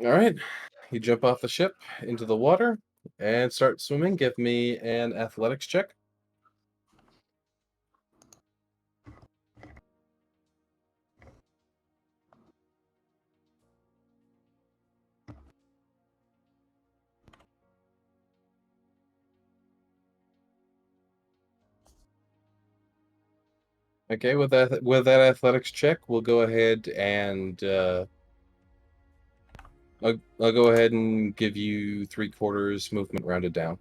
All right. You jump off the ship into the water and start swimming. Give me an athletics check. Okay, with that athletics check, we'll go ahead and I'll go ahead and give you 3/4 movement rounded down.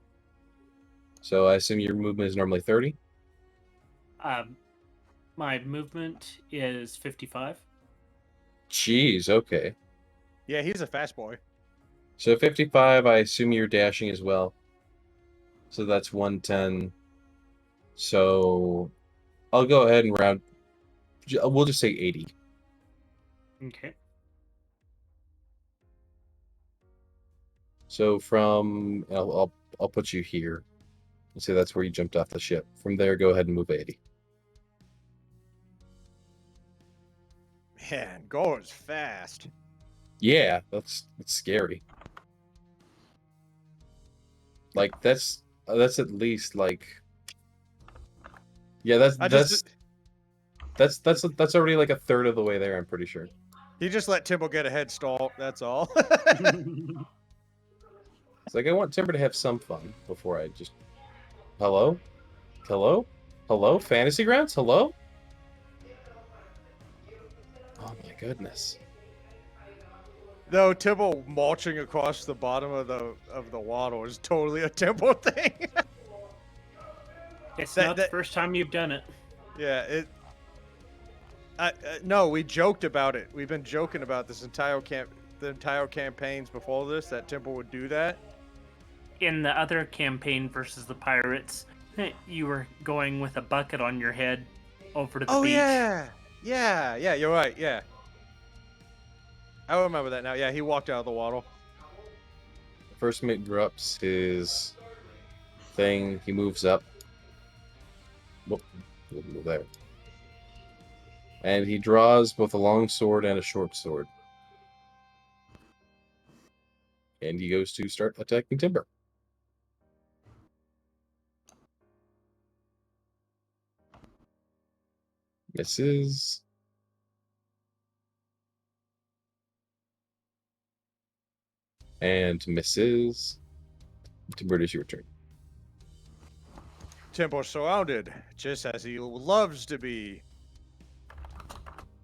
So I assume your movement is normally 30. My movement is 55. Jeez, okay. Yeah, he's a fast boy. So 55, I assume you're dashing as well. So that's 110. So I'll go ahead and round. We'll just say 80. Okay. So from I'll put you here. Let's say that's where you jumped off the ship. From there, go ahead and move 80. Man, Gar is fast. Yeah, that's scary. Like that's at least like. Yeah, that's already like a third of the way there. I'm pretty sure. He just let Timbo get a head start. That's all. It's like I want Timber to have some fun before I just. Hello, hello, hello, Fantasy Grounds. Hello. Oh my goodness. No, Timbo marching across the bottom of the water is totally a Timbo thing. It's not the first time you've done it. Yeah, No, we joked about it. We've been joking about this the entire campaigns before this, that Temple would do that. In the other campaign versus the pirates, you were going with a bucket on your head over to the beach. Yeah, you're right, yeah. I remember that now. Yeah, he walked out of the water. First mate drops his thing. He moves up. Whoop, move there. And he draws both a long sword and a short sword. And he goes to start attacking Timber. Misses. And misses. Timber, it is your turn. Temple's surrounded, just as he loves to be.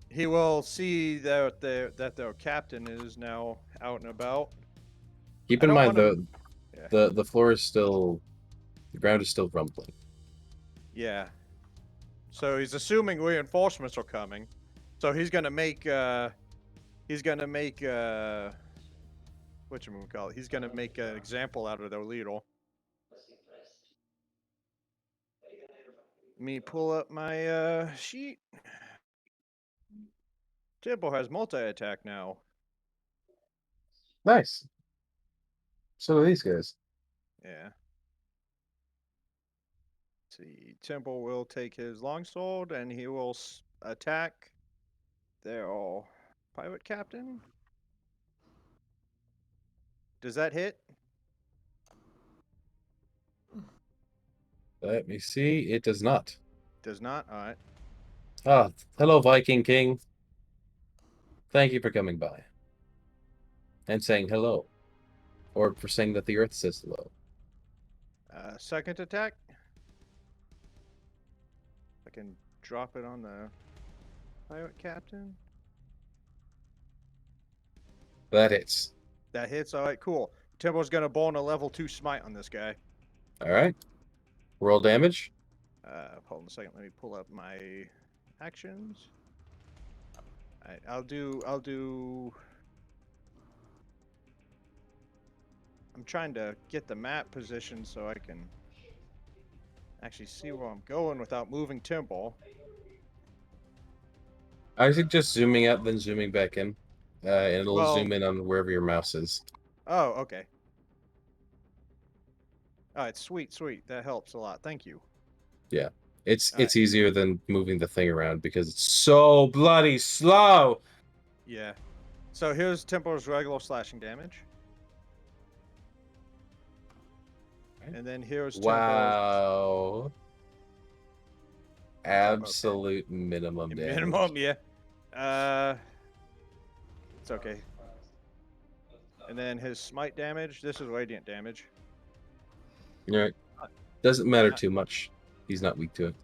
He will see that their captain is now out and about. Keep I in don't mind, wanna- the floor is still... The ground is still rumbling. Yeah. So he's assuming reinforcements are coming. So he's gonna make He's gonna make whatchamacallit, he's gonna make an example out of their leader. Let me pull up my sheet. Temple has multi-attack now. Nice. So are these guys. Yeah. Let's see, Temple will take his longsword and he will attack their pirate captain. Does that hit? Let me see. It does not. Does not? Alright. Ah, hello, Viking King. Thank you for coming by. And saying hello. Or for saying that the earth says hello. Second attack. I can drop it on the pirate captain. That hits. That hits. Alright, cool. Temple's gonna burn a level 2 smite on this guy. Alright. Roll damage. Hold on a second. Let me pull up my actions. Alright, I'll do. I'm trying to get the map position so I can actually see where I'm going without moving Temple. I suggest zooming out, then zooming back in. And it'll Well- zoom in on wherever your mouse is. Oh, okay. Alright, sweet. That helps a lot. Thank you. Yeah. It's Alright. easier than moving the thing around because it's so bloody slow. Yeah. So here's Temple's regular slashing damage. Right. And then here's Temple's Wow. Absolute minimum damage. minimum, yeah. It's okay. And then his smite damage. This is radiant damage. Right. Doesn't matter too much. He's not weak to it.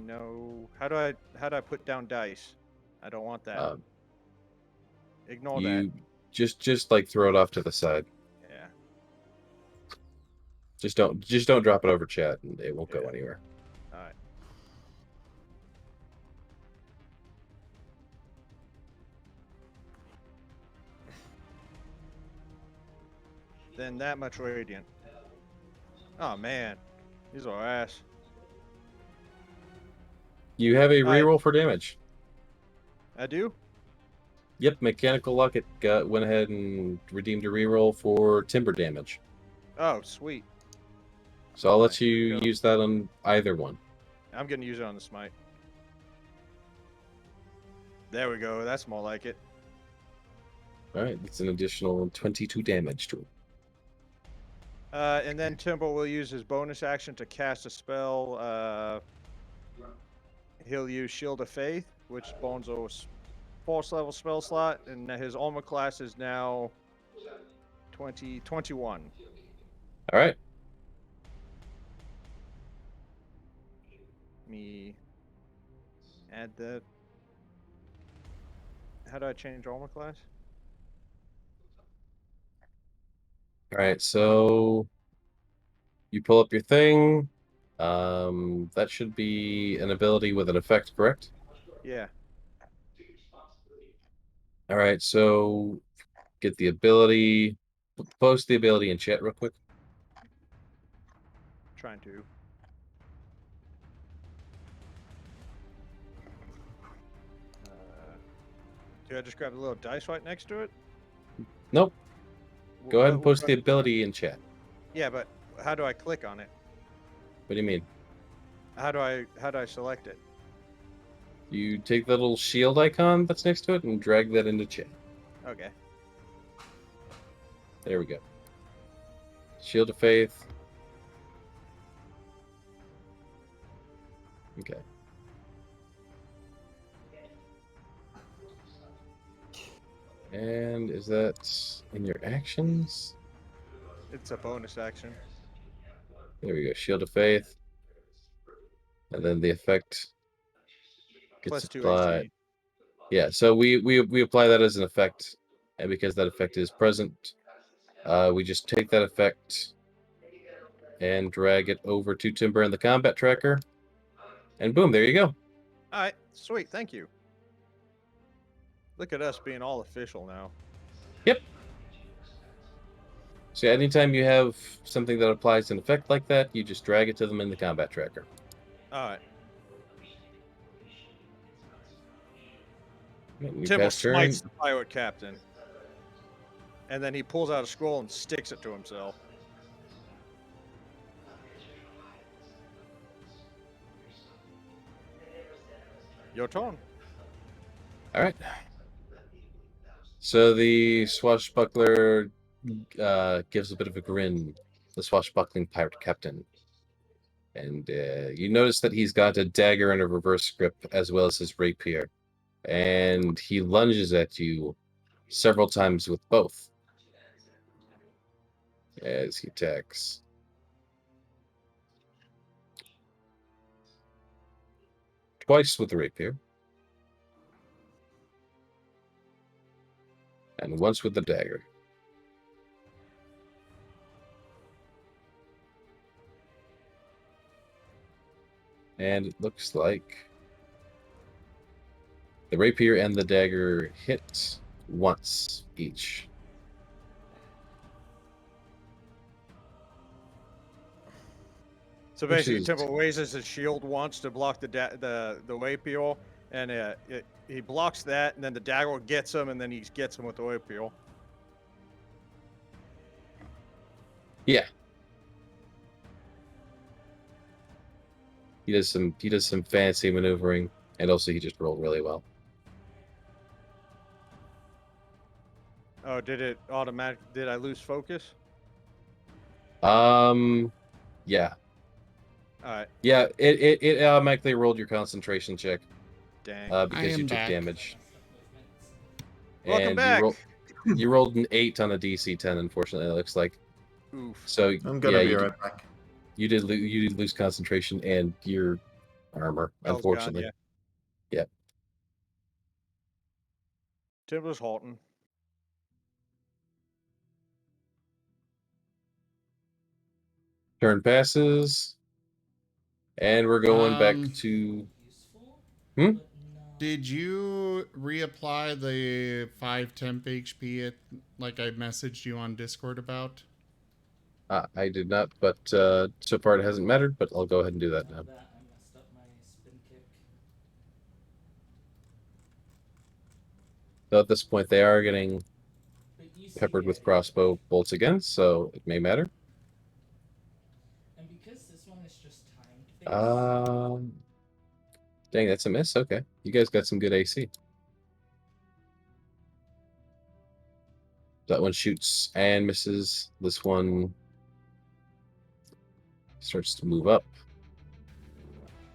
No. How do I put down dice? I don't want that. Ignore that. You just like throw it off to the side. Yeah. Just don't drop it over chat and it won't go anywhere. All right. Then that much radiant. Oh man, these are ass. You have a Alright. reroll for damage. I do? Yep, Mechanical Luck went ahead and redeemed a reroll for timber damage. Oh, sweet. So I'll let There you you go. use that on either one. I'm gonna use it on the smite. There we go. That's more like it. Alright, it's an additional 22 damage to it. And then Timber will use his bonus action to cast a spell. He'll use Shield of Faith, which spawns a force level spell slot, and his armor class is now 21. Alright. Me add that. How do I change armor class? Alright, so you pull up your thing. That should be an ability with an effect, correct? Yeah. All right, so get the ability. Post the ability in chat real quick. Trying to. Do I just grab the little dice right next to it? Nope. Go ahead and What post do the I- ability in chat. Yeah, but how do I click on it? What do you mean? How do I select it? You take the little shield icon that's next to it and drag that into chat. Okay. There we go. Shield of Faith. Okay. And is that in your actions? It's a bonus action. There we go. Shield of Faith. And then the effect gets Plus 2 applied. AC. Yeah, so we apply that as an effect, and because that effect is present, we just take that effect and drag it over to Timber in the combat tracker, and boom, there you go. All right, sweet, thank you. Look at us being all official now. Yep. So anytime you have something that applies an effect like that, you just drag it to them in the combat tracker. All right. You Tim will pass turn. smites the pirate captain, and then he pulls out a scroll and sticks it to himself. Your turn. All right. So the swashbuckler gives a bit of a grin, the swashbuckling pirate captain. And you notice that he's got a dagger and a reverse grip as well as his rapier. And he lunges at you several times with both as he attacks. Twice with the rapier. And once with the dagger. And it looks like the rapier and the dagger hit once each. So Which basically, is- Timber raises his shield once to block the rapier, and he blocks that, and then the dagger gets him, and then he gets him with the rapier. Yeah. He does some fancy maneuvering, and also he just rolled really well. Oh, did it automatic? Did I lose focus? Yeah. All right. Yeah, it automatically rolled your concentration check Dang. because you am took back. damage. Welcome And back. you rolled an 8 on a DC 10, unfortunately, it looks like. Oof. So I'm gonna yeah, be you right back. you did lose concentration and your armor, Hell's gone, unfortunately. yeah. Yep. Timber's halting. Turn passes. And we're going back Um, to Did you reapply the 5 temp HP like I messaged you on Discord about? I did not, but so far it hasn't mattered, but I'll go ahead and do that now. So at this point, they are getting peppered with crossbow bolts again, so it may matter. And because this one is just timed Dang, that's a miss. Okay, you guys got some good AC. That one shoots and misses. This one starts to move up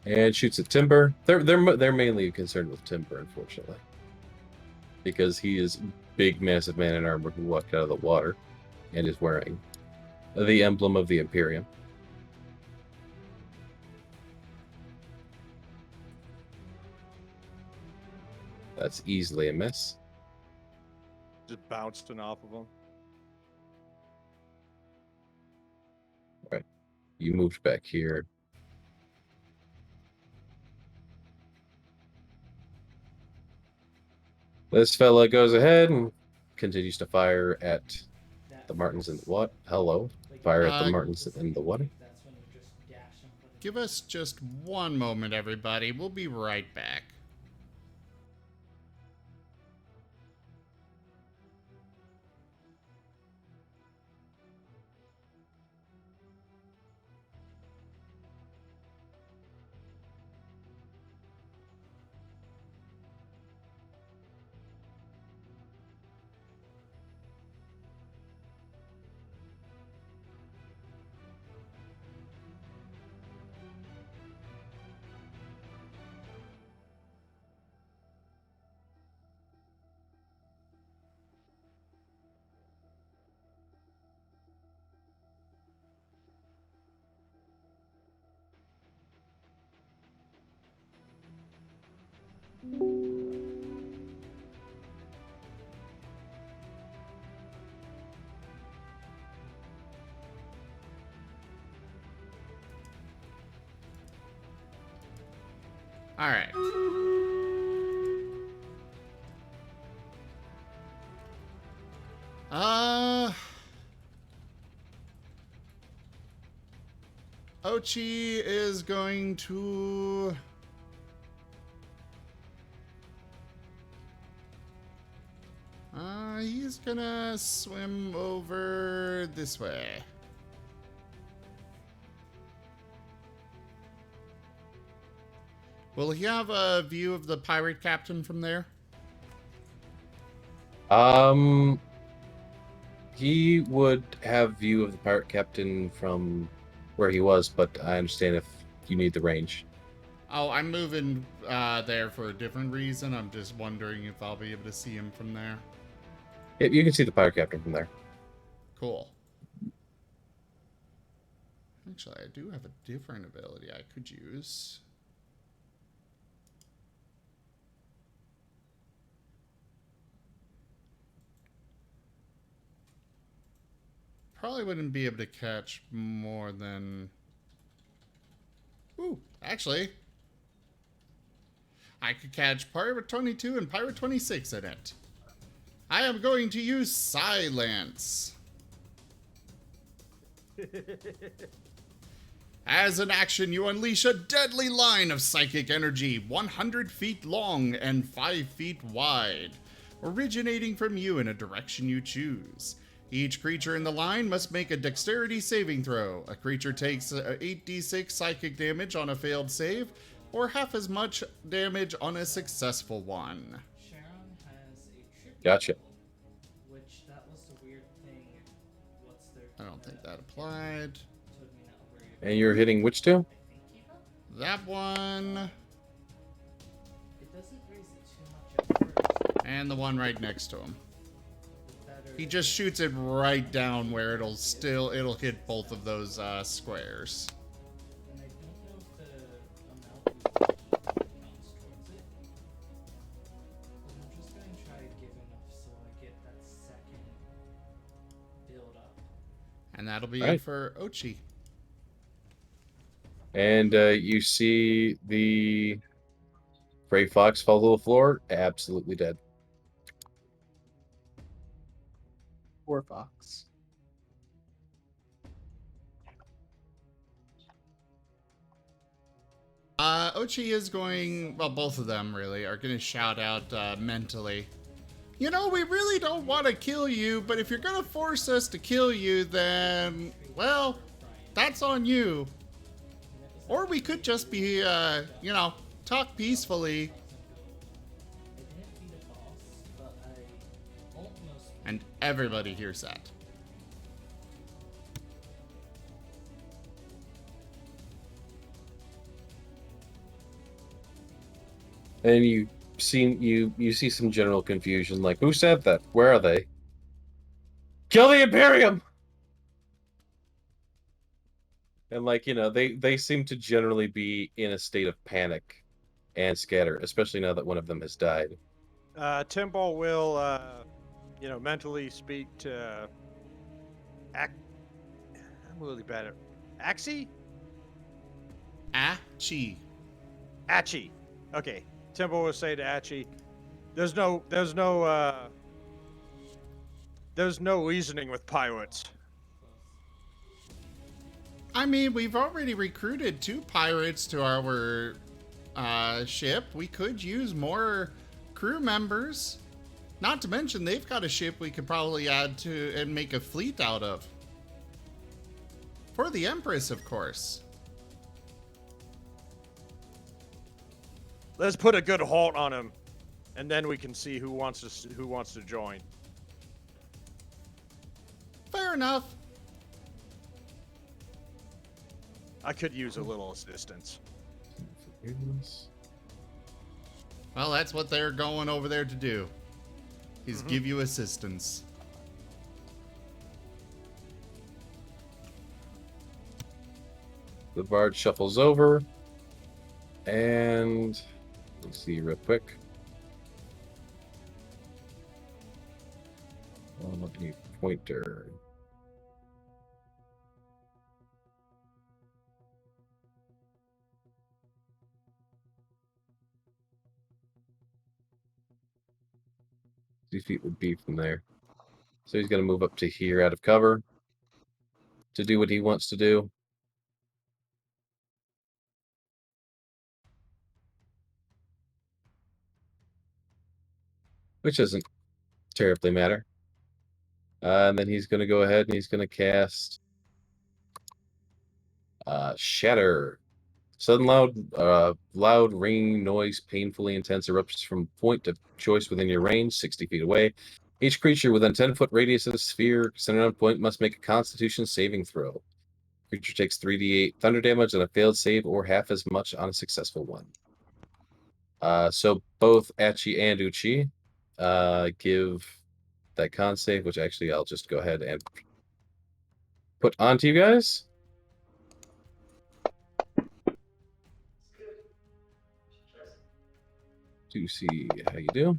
and shoots at Timber. They're mainly concerned with Timber, unfortunately, because he is big, massive man in armor who walked out of the water and is wearing the emblem of the Imperium. That's easily a miss. Just bouncing off of him. Right. You moved back here. This fella goes ahead and continues to fire at That the Martens and first, what? Hello. like, Fire at the Uh, Martens and the what? that's when you just dash and put it. Give us just one moment, everybody. We'll be right back. All right. Ochi is going to... he's gonna swim over this way. Will he have a view of the pirate captain from there? He would have view of the pirate captain from where he was, but I understand if you need the range. Oh, I'm moving there for a different reason. I'm just wondering if I'll be able to see him from there. Yep, you can see the pirate captain from there. Cool. Actually, I do have a different ability I could use. Probably wouldn't be able to catch more than... Ooh, actually, I could catch Pirate 22 and Pirate 26 in it. I am going to use Silence. As an action, you unleash a deadly line of psychic energy, 100 feet long and 5 feet wide, originating from you in a direction you choose. Each creature in the line must make a dexterity saving throw. A creature takes 8d6 psychic damage on a failed save, or half as much damage on a successful one. Sharon has a tribute Gotcha. level, which that was the weird thing. What's their? I don't think that applied. Told me not to worry about And you're hitting which two? I think he does. That one, It doesn't raise it too much at first. and the one right next to him. The better He it just is. shoots it right down where it'll hit both of those squares. And I don't know if the amount we counts towards it. But I'm just gonna try to give enough so I get that second build up. And that'll be Right. it for Ochi. And you see the gray fox fall to the floor, absolutely dead. Poor fox. Ochi is going, well, both of them really are going to shout out mentally. You know, we really don't want to kill you, but if you're going to force us to kill you, then, well, that's on you. Or we could just be, you know, talk peacefully. I didn't beat a boss, but I almost And everybody hears that. And you see some general confusion, like, who said that? Where are they? Kill the Imperium! And like, you know, they seem to generally be in a state of panic and scatter, especially now that one of them has died. Timbo will, mentally speak to. I'm really bad at. Axie? Achi. Achi. Okay. Timbo will say to Achi, There's no reasoning with pirates. I mean, we've already recruited 2 pirates to our ship. We could use more crew members. Not to mention, they've got a ship we could probably add to and make a fleet out of. For the Empress, of course. Let's put a good halt on him, and then we can see who wants to join. Fair enough. I could use a little assistance. Well, that's what they're going over there to do. Is give you assistance. The bard shuffles over, and let's see real quick. A pointer. Feet would be from there. So he's going to move up to here out of cover to do what he wants to do. Which doesn't terribly matter. And then he's going to go ahead and he's going to cast Shatter. Sudden loud ringing noise, painfully intense erupts from point of choice within your range, 60 feet away. Each creature within 10-foot radius of the sphere centered on point must make a Constitution saving throw. Creature takes 3d8 thunder damage on a failed save, or half as much on a successful one. So both Achi and Uchi give that con save, which actually I'll just go ahead and put onto you guys. To see how you do.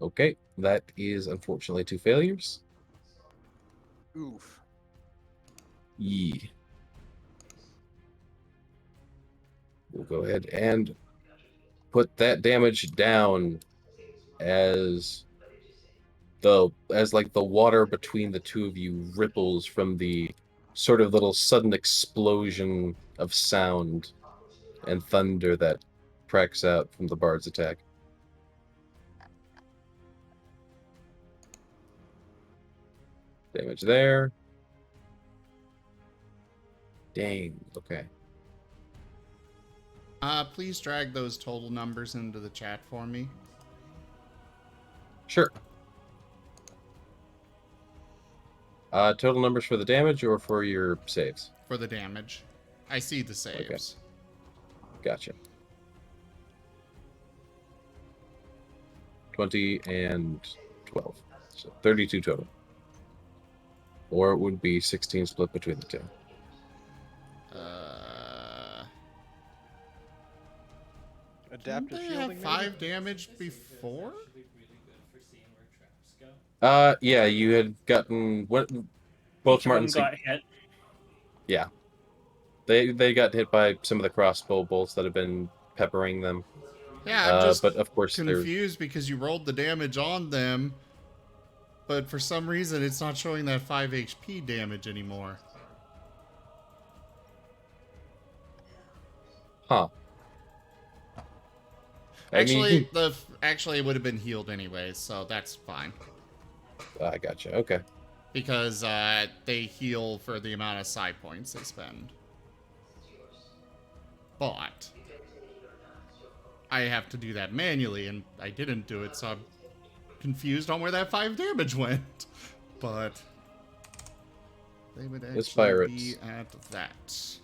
Okay, that is unfortunately 2 failures. Oof. Yee. We'll go ahead and put that damage down as like the water between the two of you ripples from the sort of little sudden explosion of sound and thunder that cracks out from the bard's attack. Damage there. Dang, okay. Please drag those total numbers into the chat for me. Sure. Total numbers for the damage or for your saves? For the damage. I see the saves. Okay. Gotcha. 20 and 12. So 32 total. Or it would be 16 split between the two. Adaptive Didn't they shielding. have 5 damage before? Yeah, you had gotten what? Both Each of them Martens got hit. Yeah, they got hit by some of the crossbow bolts that have been peppering them. Yeah, I'm just but of course confused because you rolled the damage on them, but for some reason it's not showing that 5 HP damage anymore. Huh. Actually, actually it would have been healed anyways, so that's fine. I gotcha. Okay. Because they heal for the amount of psi points they spend. But I have to do that manually, and I didn't do it, so I'm confused on where that 5 damage went. But they would actually be at that.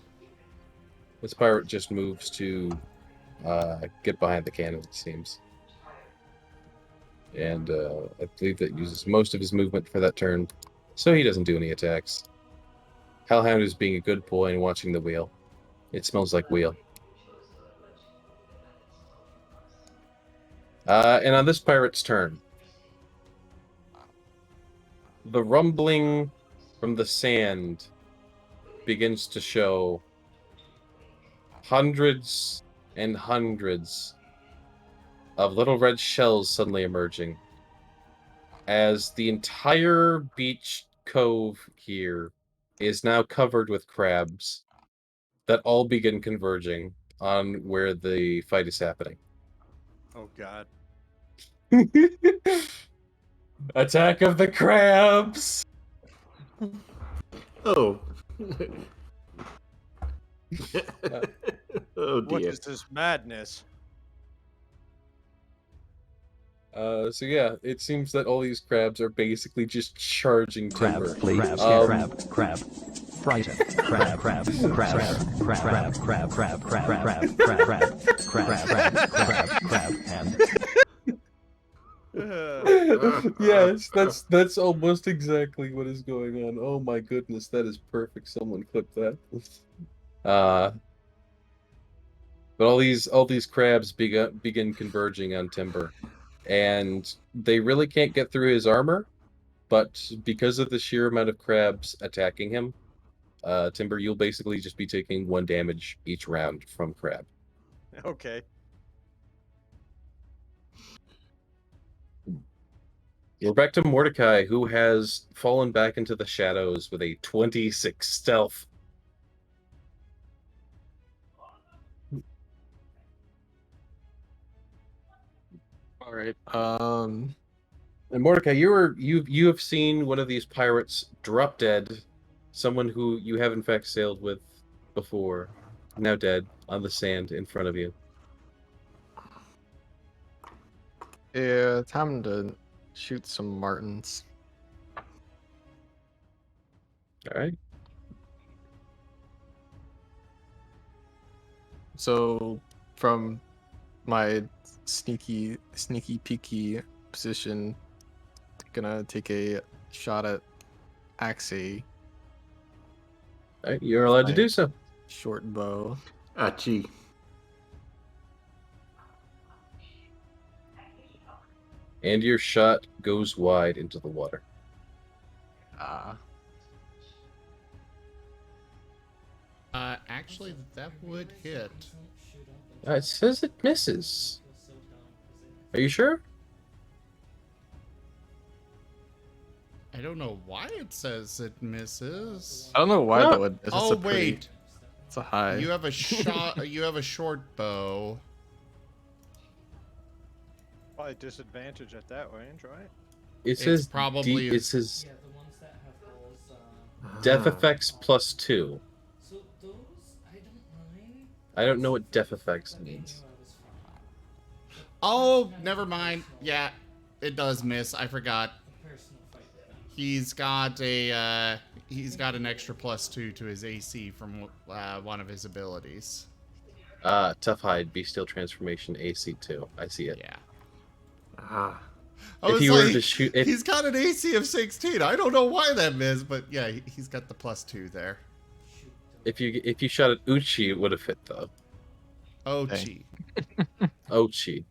This pirate just moves to get behind the cannon, it seems. And I believe that uses most of his movement for that turn, so he doesn't do any attacks. Hellhound is being a good boy and watching the wheel. It smells like wheel. And on this pirate's turn, the rumbling from the sand begins to show hundreds and hundreds of little red shells suddenly emerging as the entire beach cove here is now covered with crabs that all begin converging on where the fight is happening. Oh God. Attack of the crabs! Oh. Oh What dear. is this madness? So yeah, it seems that all these crabs are basically just charging timber. Crab. Frighten. Crab. And Yes, that's almost exactly what is going on. Oh my goodness, that is perfect. Someone clip that. But all these crabs begin converging on Timber, and they really can't get through his armor. But because of the sheer amount of crabs attacking him, Timber, you'll basically just be taking 1 damage each round from crab. Okay. We're back to Mordecai, who has fallen back into the shadows with a 26 stealth. All right. And Mordecai, you have seen one of these pirates drop dead, someone who you have in fact sailed with before, now dead on the sand in front of you. Yeah, time to shoot some Martens. All right. So, from my sneaky peeky position, gonna take a shot at Axie. All right, you're allowed to do so. Short bow. Gee. And your shot goes wide into the water. Actually, that would hit. It says it misses. Are you sure? I don't know why it says it misses. I don't know why though. It's Oh a pretty, wait, it's a high. you have a shot. You have a short bow. Probably disadvantage at that range, right? It It's says probably- it says Yeah, the ones that have holes. death effects +2. So those, I don't mind. I don't know what death effects But they means. knew I was fine. Oh, never mind. Yeah, it does miss. I forgot. A personal fight with them. He's got an extra +2 to his AC from one of his abilities. Tough hide, bestial transformation, AC2. I see it. Yeah. Ah. I If was he were like, to shoot, he's got an AC of 16. I don't know why that missed, but yeah, he's got the +2 there. Shoot them. if you shot at Uchi, it would have hit though. Oh, Dang. gee. Ochi.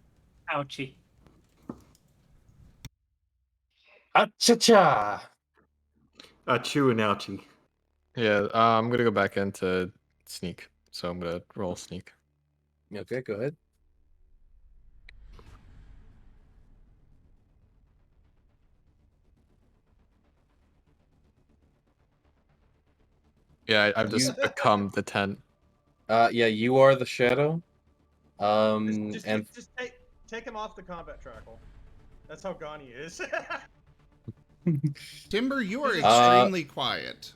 Ouchie. Acha-cha! Chew and ouchie. Yeah, I'm gonna go back into sneak. So I'm gonna roll sneak. Okay, go ahead. Yeah, I've just become the tent. Yeah, you are the shadow. Just And take him off the combat trackle. That's how gone he is. Timber, you are extremely quiet.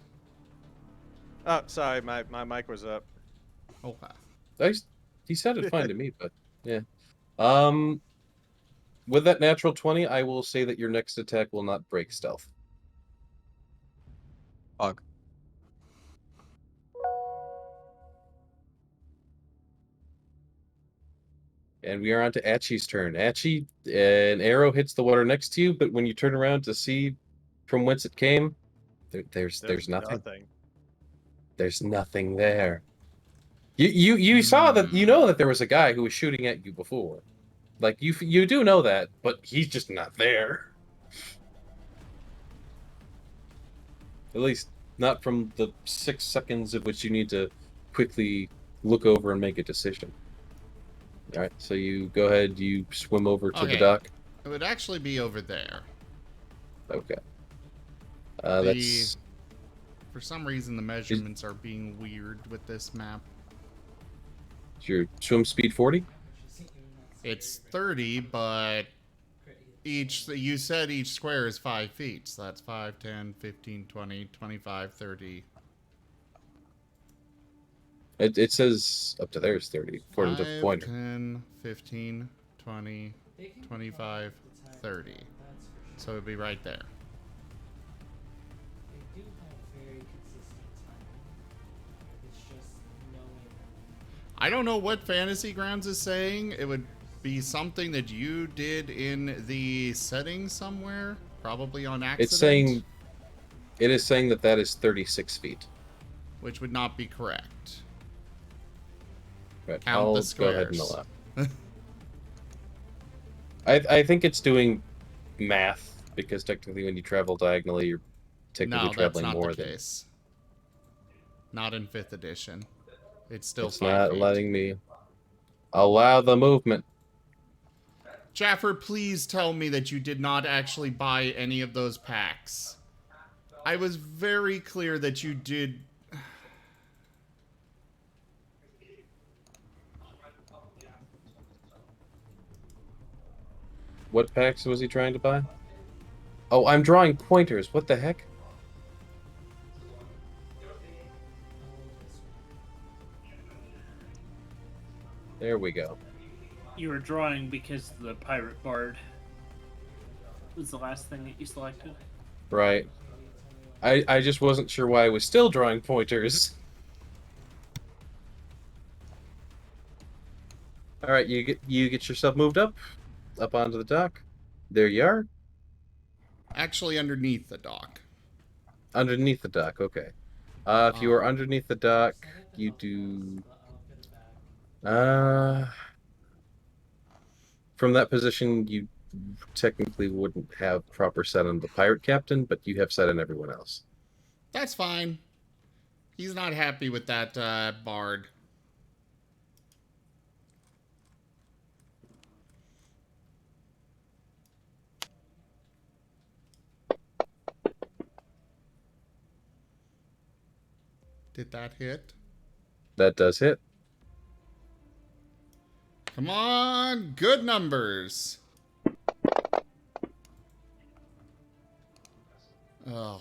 Oh, sorry, my mic was up. Oh, wow. he sounded fine to me, but yeah. With that natural 20, I will say that your next attack will not break stealth. Fuck. And we are on to Achi's turn. Achi, an arrow hits the water next to you, but when you turn around to see from whence it came, there's nothing. There's nothing there. You saw that, you know that there was a guy who was shooting at you before. Like you do know that, but he's just not there. At least not from the 6 seconds of which you need to quickly look over and make a decision. All right, so you go ahead. You swim over to the Okay. dock. It would actually be over there. Okay. The- That's For some reason, the measurements are being weird with this map. your swim speed 40. It's 30, but you said each square is 5 feet. So that's 5, 10, 15, 20, 25, 30. It says up to there is 30 according to the 5, pointer. 10, 15, 20, 25, 30. So it'd be right there. They do have very consistent timing. It's just knowing. I don't know what Fantasy Grounds is saying. It would be something that you did in the settings somewhere, probably on accident. It is saying that is 36 feet. Which would not be correct. Right, Count I'll the go ahead and squares. allow. I think it's doing math because technically when you travel diagonally, you're technically No, that's traveling not more the than. case. Not in 5th edition. It's still It's 5 not feet. letting me allow the movement. Jaffer, please tell me that you did not actually buy any of those packs. I was very clear that you did. What packs was he trying to buy? Oh, I'm drawing pointers. What the heck? There we go. You were drawing because the pirate bard was the last thing that you selected. Right. I just wasn't sure why I was still drawing pointers. All right, you get yourself moved up onto the dock. There you are. Actually, underneath the dock. Underneath the dock, okay. If you are underneath the dock, you do. From that position, you technically wouldn't have proper set on the pirate captain, but you have set on everyone else. That's fine. He's not happy with that bard. Did that hit? That does hit. Come on, good numbers. Oh.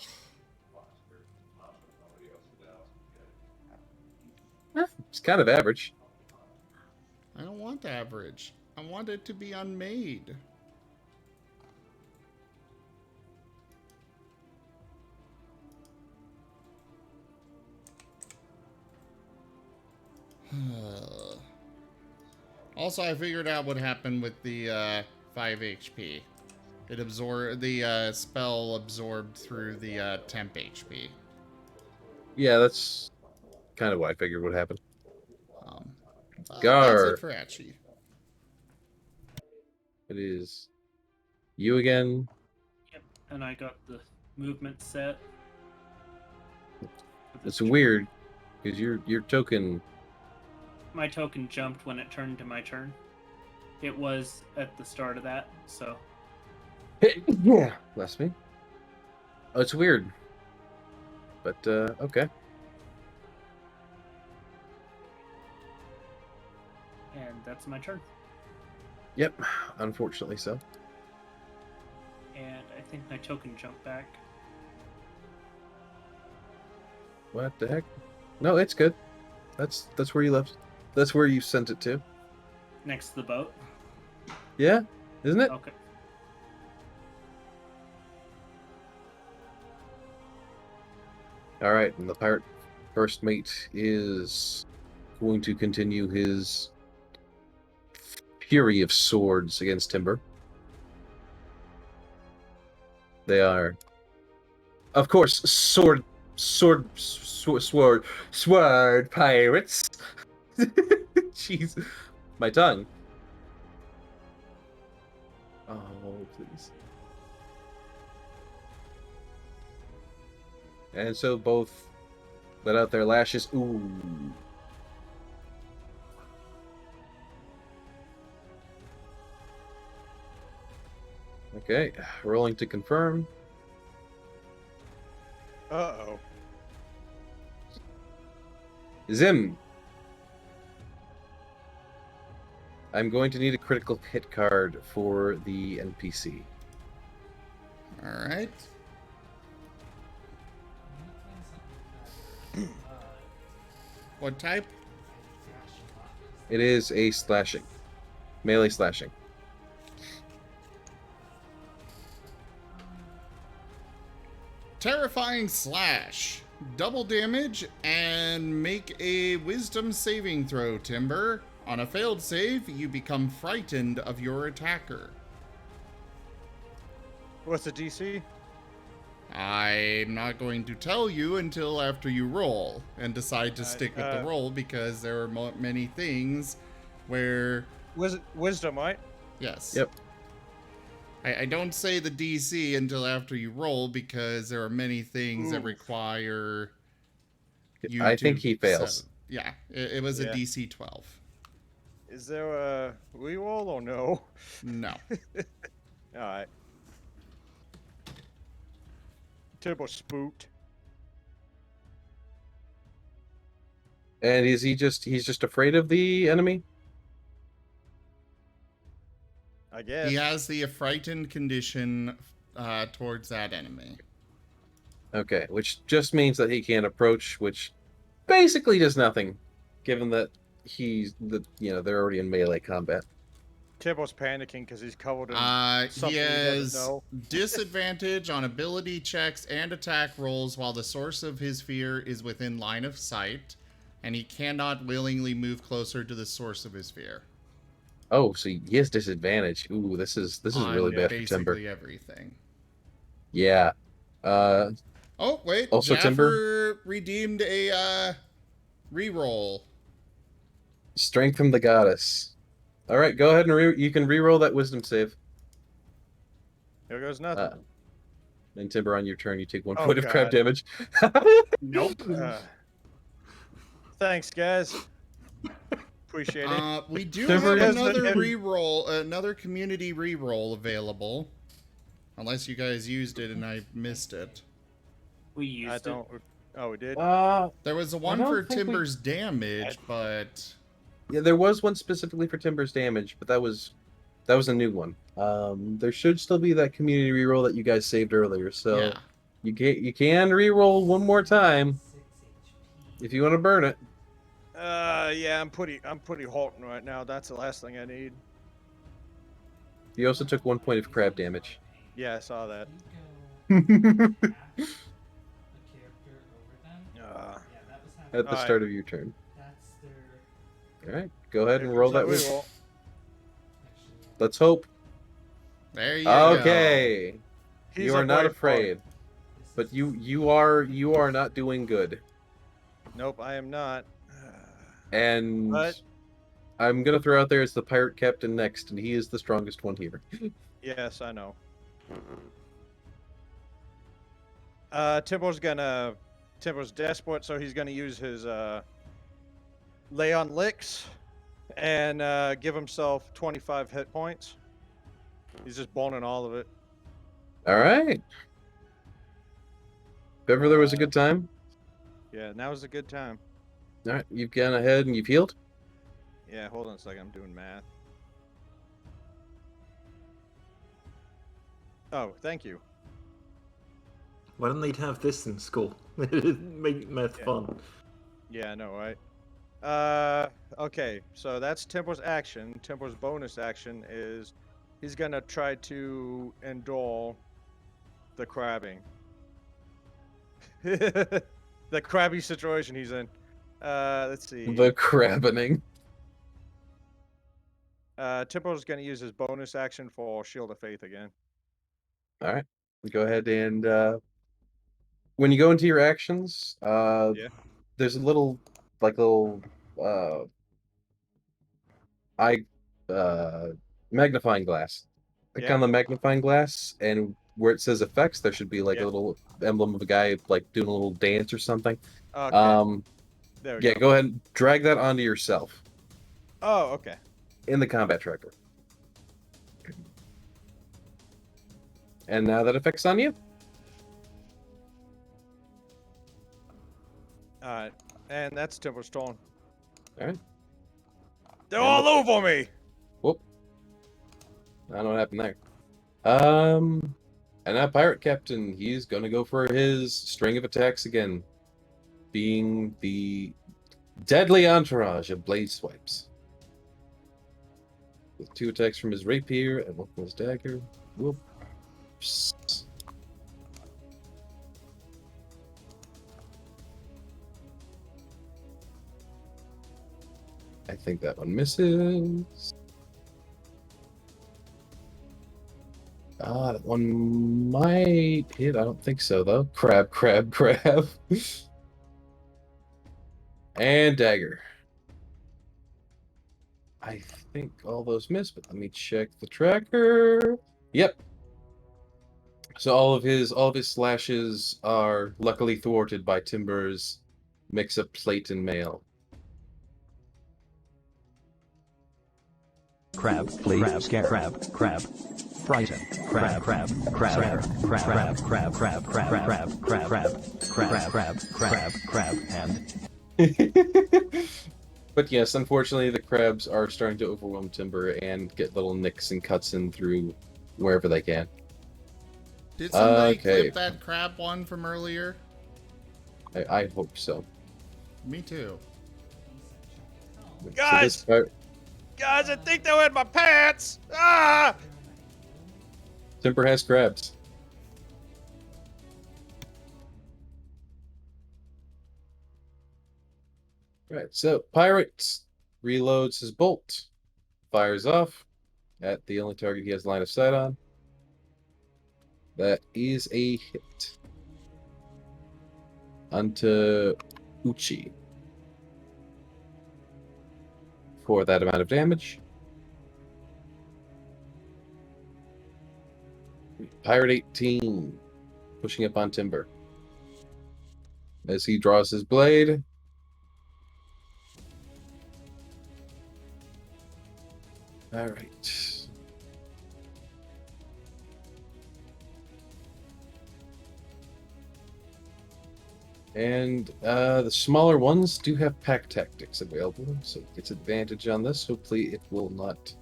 It's kind of average. I don't want average. I want it to be unmade. Also, I figured out what happened with the 5 HP. The spell absorbed through the temp HP. Yeah, that's kind of what I figured would happen. That's it for Atchi. It is you again. Yep, and I got the movement set. It's weird because your token. My token jumped when it turned to my turn. It was at the start of that, so. Yeah, bless me. Oh, it's weird. But okay. And that's my turn. Yep, unfortunately so. And I think my token jumped back. What the heck? No, it's good. That's where you left. That's where you sent it to. Next to the boat? Yeah, isn't it? Okay. All right, and the pirate first mate is going to continue his fury of swords against Timber. They are, of course, sword pirates. Jeez, my tongue. Oh, please. And so both let out their lashes. Ooh. Okay, rolling to confirm. Uh-oh. Zim. I'm going to need a critical hit card for the NPC. All right. What type? It is a slashing. Melee slashing. Terrifying slash. Double damage and make a wisdom saving throw, Timber. On a failed save, you become frightened of your attacker. What's the DC? I'm not going to tell you until after you roll and decide to stick with the roll, because there are many things where... Wisdom, right? Yes. Yep. I don't say the DC until after you roll, because there are many things that require you I to think he fails. set- Yeah, it was a DC 12. Is there a reroll or no? No. Alright. Turbo spooked. And is he's just afraid of the enemy? I guess. He has the frightened condition towards that enemy. Okay, which just means that he can't approach, which basically does nothing, given that they're already in melee combat. Turbo's panicking because he's covered in something He he doesn't has know. disadvantage on ability checks and attack rolls while the source of his fear is within line of sight, and he cannot willingly move closer to the source of his fear. Oh, so he has disadvantage. Ooh, this is really bad for Timber. Basically everything. Yeah. Oh wait, also Jaffer Timber redeemed a reroll. Strength from the goddess. All right, go ahead and you can re-roll that wisdom save. Here goes nothing. And Timber, on your turn, you take 1 Oh, point of crab God. damage. Nope. Thanks, guys. Appreciate it. We do Timber have has another been- reroll, another community reroll available. Unless you guys used it and I missed it. We used I it. don't. Oh, we did? There was a one don't for think we- Timber's damage, but Yeah, there was one specifically for Timber's damage, but that was a new one. There should still be that community reroll that you guys saved earlier, so yeah. you can reroll one more time if you want to burn it. Yeah, I'm pretty halting right now. That's the last thing I need. You also took 1 point of crab damage. Yeah, I saw that. At the Alright. start of your turn. That's their. All right, go ahead and roll that with. reroll. Let's hope. There you go. Okay, He's you a are not brave boy. afraid, but you are not doing good. Nope, I am not. And But- I'm gonna throw out there as the pirate captain next, and he is the strongest one here. Yes, I know. Timber's desperate, so he's gonna use his lay on licks and give himself 25 hit points. He's just boning all of it. All right. If ever there was a good time. Yeah, now's a good time. All right, you've gone ahead and you've healed. Yeah, hold on a second. I'm doing math. Oh, thank you. Why don't they have this in school? Make math fun. Yeah, I know, right? Okay, so that's Tempo's action. Tempo's bonus action is he's gonna try to endure the crabbing. The crabby situation he's in. Let's see. The crabbening. Tempo's gonna use his bonus action for Shield of Faith again. All right, go ahead and when you go into your actions, Yeah. there's a little magnifying glass. Click Yeah. on the magnifying glass, and where it says effects, there should be like Yeah. a little emblem of a guy like doing a little dance or something. Okay. There we Yeah, go ahead and drag that onto yourself Oh, okay. in the combat tracker. And now that affects on you. Alright. And that's Timberstone. Alright. They're And all over me. Whoop. I don't know what happened there. And now Pirate Captain, he's gonna go for his string of attacks again. Being the deadly entourage of blade swipes. With 2 attacks from his rapier and 1 from his dagger. Whoop. I think that one misses. That one might hit. I don't think so, though. Crab. And dagger. I think all those miss, but let me check the tracker. Yep. So all of his slashes are luckily thwarted by Timber's mix of plate and mail. Crab, plate, scare, crab, frighten, crab, and But yes, unfortunately, the crabs are starting to overwhelm Timber and get little nicks and cuts in through wherever they can. Did somebody Okay. clip that crab one from earlier? I hope so. Me too. Guys! So this Guys, I think they were in my pants. Ah! Timber has crabs. Right, so Pirate reloads his bolt, fires off at the only target he has line of sight on. That is a hit. Onto Uchi for that amount of damage. Pirate 18 pushing up on Timber as he draws his blade. All right. And the smaller ones do have pack tactics available, so it gets advantage on this. Hopefully it will not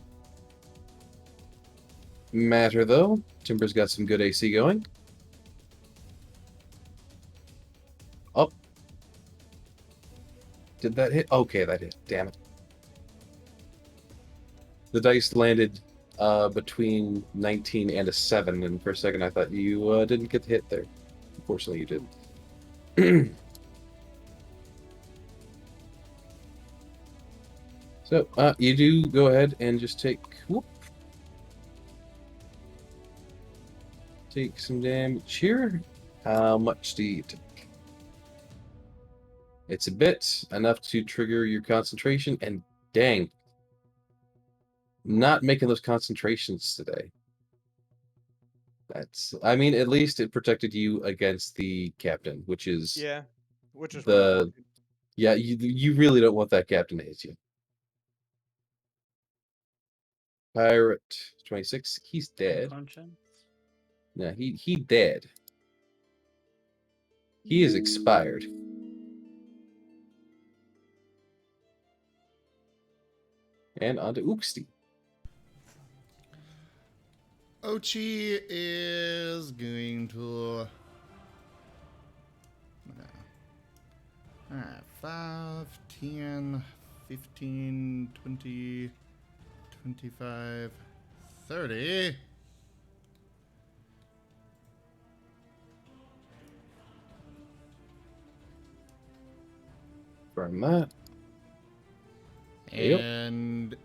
matter, though. Timber's got some good AC going. Oh. Did that hit? Okay, that hit. Damn it. The dice landed between 19 and a 7, and for a second I thought you didn't get the hit there. Unfortunately, you did. So, you do go ahead and just take some damage here. How much do you take? It's a bit, enough to trigger your concentration, and dang, not making those concentrations today. I mean, at least it protected you against the captain, which is which is yeah, you really don't want that captain to hit you. Pirate 26, he's dead. Yeah, he dead. He is expired. And on to Uxty. Ochi is going to... Alright, 5, 10, 15, 20, 25, 30. From that. And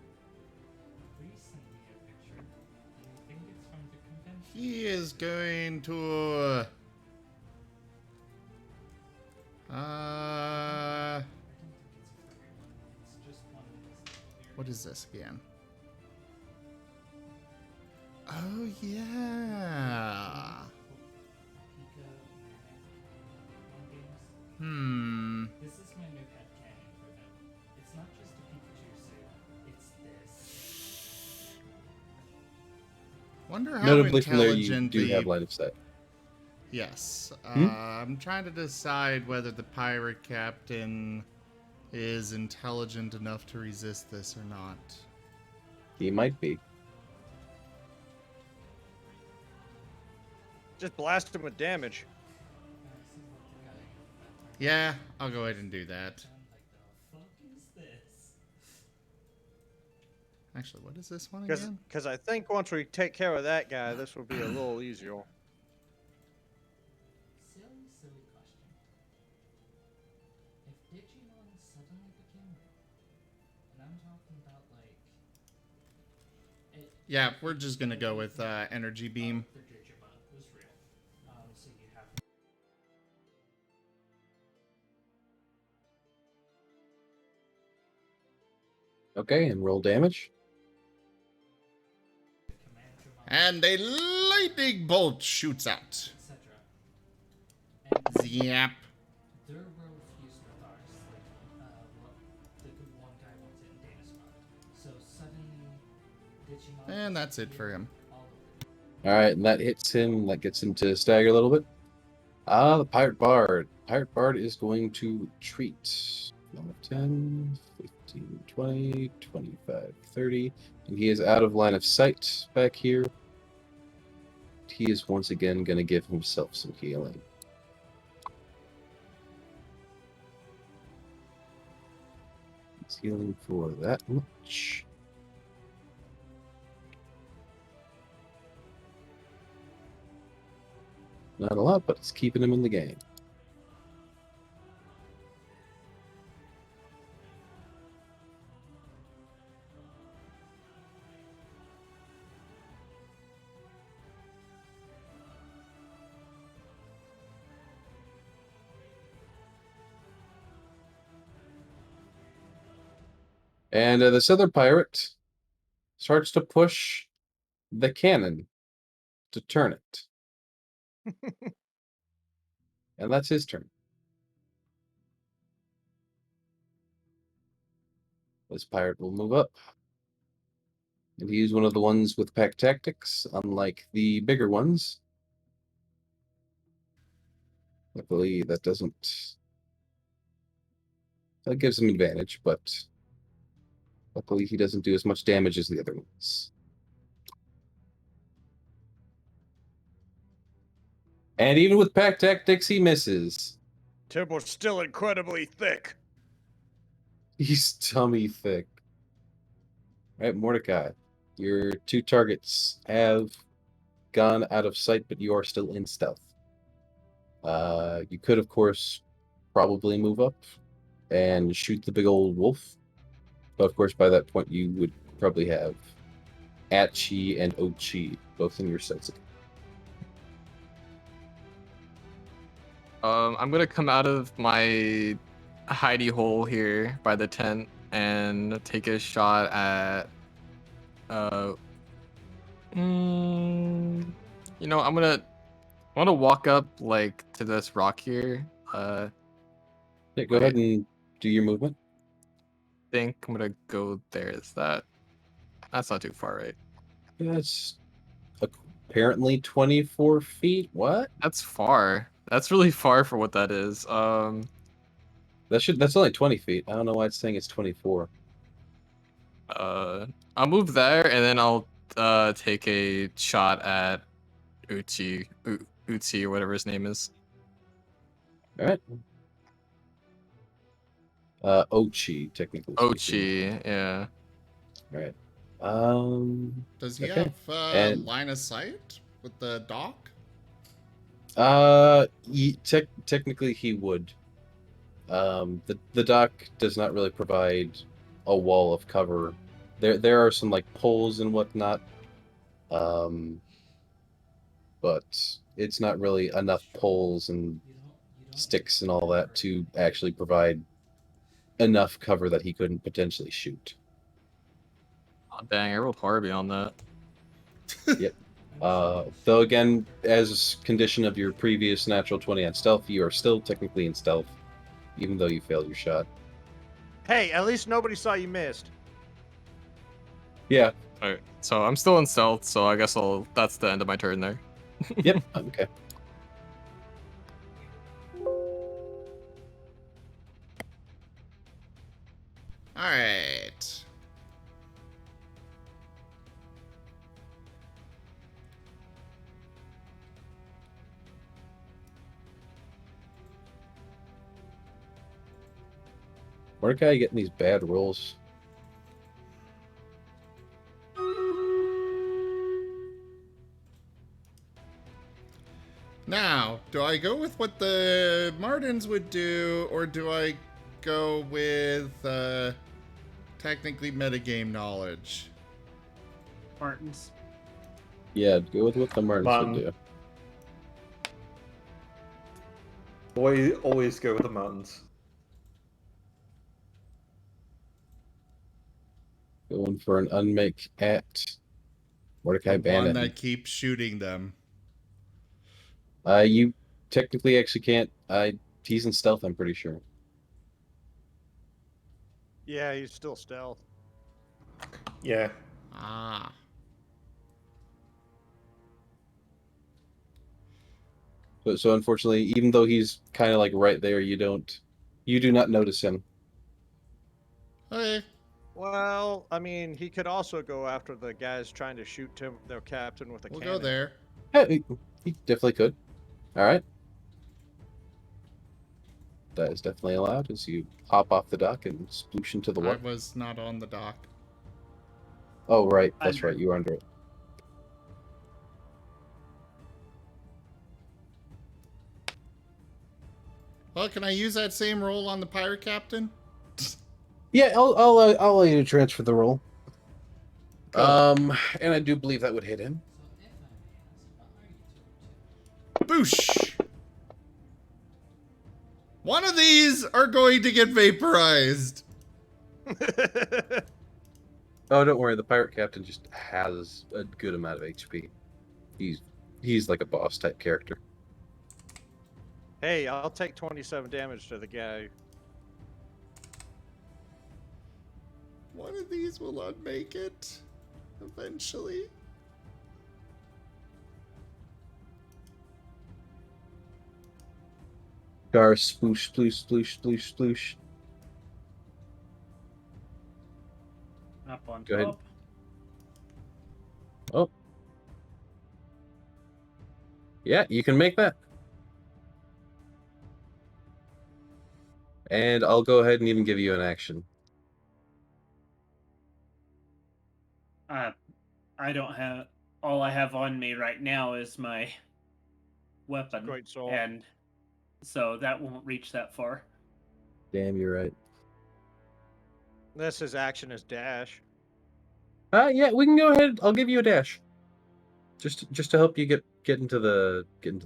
he is going to what is this again? Oh yeah. This is my new headcanon for them. It's not just a Pikachu suit, it's this. wonder how Notably from there, you intelligent do the... have line of sight. Yes. Hmm? I'm trying to decide whether the pirate captain is intelligent enough to resist this or not. He might be. Just blast him with damage. Yeah, I'll go ahead and do that. Actually, what is this one again? Because I think once we take care of that guy, this will be a little easier. Silly question. If Digimon suddenly became real, and I'm talking about like... Yeah, we're just gonna go with energy beam. The Digimon was real. So you have... Okay, and roll damage. And a lightning bolt shoots out. Zap. Their road fused with ours, like what the one guy wants it in Dana's spot. So suddenly, Digimon. And that's it for him. Alright, and that hits him. That gets him to stagger a little bit. The Pirate Bard. Pirate Bard is going to retreat. 10, 15, 20, 25, 30. And he is out of line of sight back here. He is once again going to give himself some healing. He's healing for that much. Not a lot, but it's keeping him in the game. And this other pirate starts to push the cannon to turn it. And that's his turn. This pirate will move up. And he's one of the ones with pack tactics, unlike the bigger ones. Luckily, that doesn't... That gives him advantage, but... Luckily, he doesn't do as much damage as the other ones. And even with pack tactics, he misses. Timble's still incredibly thick. He's tummy thick. Right, Mordecai. Your two targets have gone out of sight, but you are still in stealth. You could, of course, probably move up and shoot the big old wolf. But, of course, by that point, you would probably have Atchi and Ochi both in your sights again. I'm gonna come out of my hidey hole here by the tent and take a shot at you know, I want to walk up like to this rock here. Yeah, go ahead and do your movement. Think I'm gonna go there. Is that's not too far, right? That's apparently 24 feet. What? That's far. That's really far for what that is. That's only 20 feet. I don't know why it's saying it's 24. I'll move there and then I'll take a shot at Uchi or whatever his name is. All right. Ochi, technically speaking. Ochi, yeah. All right. Does he okay. have line of sight with the dock? Technically he would. The dock does not really provide a wall of cover. There are some like poles and whatnot. But it's not really enough poles and sticks and all that to actually provide enough cover that he couldn't potentially shoot. Oh, dang, I rolled horribly on that. Yep. Though again, as condition of your previous natural 20 on stealth, you are still technically in stealth, even though you failed your shot. Hey, at least nobody saw you missed. Yeah, Alright, so I'm still in stealth, so I guess that's the end of my turn there. Yep. Okay. Alright. Mordecai getting these bad rolls. Now, do I go with what the Martens would do, or do I go with technically metagame knowledge? Martens. Yeah, go with what the Martens would do. Always go with the mountains. Going for an unmake at Mordecai The one Bandit. that keeps shooting them. You technically actually can't. He's in stealth, I'm pretty sure. Yeah, he's still stealth. Yeah. Ah. So unfortunately, even though he's kind of like right there, you do not notice him. Okay. Well, I mean, he could also go after the guys trying to shoot their captain with a We'll cannon. go there. Yeah, he definitely could. All right. That is definitely allowed as you hop off the dock and sploosh into the I water. was not on the dock. Oh, right. That's Under. right. You were under it. Well, can I use that same roll on the pirate captain? Yeah, I'll allow you to transfer the roll. Cool. And I do believe that would hit him. Boosh! One of these are going to get vaporized. Oh, don't worry. The pirate captain just has a good amount of HP. He's like a boss type character. Hey, I'll take 27 damage to the guy. One of these will unmake it eventually. Gar sploosh, sploosh, sploosh, sploosh, sploosh. Up on Go ahead. top. Oh. Yeah, you can make that. And I'll go ahead and even give you an action. I don't have. All I have on me right now is my weapon, Great sword. and so that won't reach that far. Damn, you're right. Unless his action is dash. Yeah, we can go ahead. I'll give you a dash. Just to help you get into the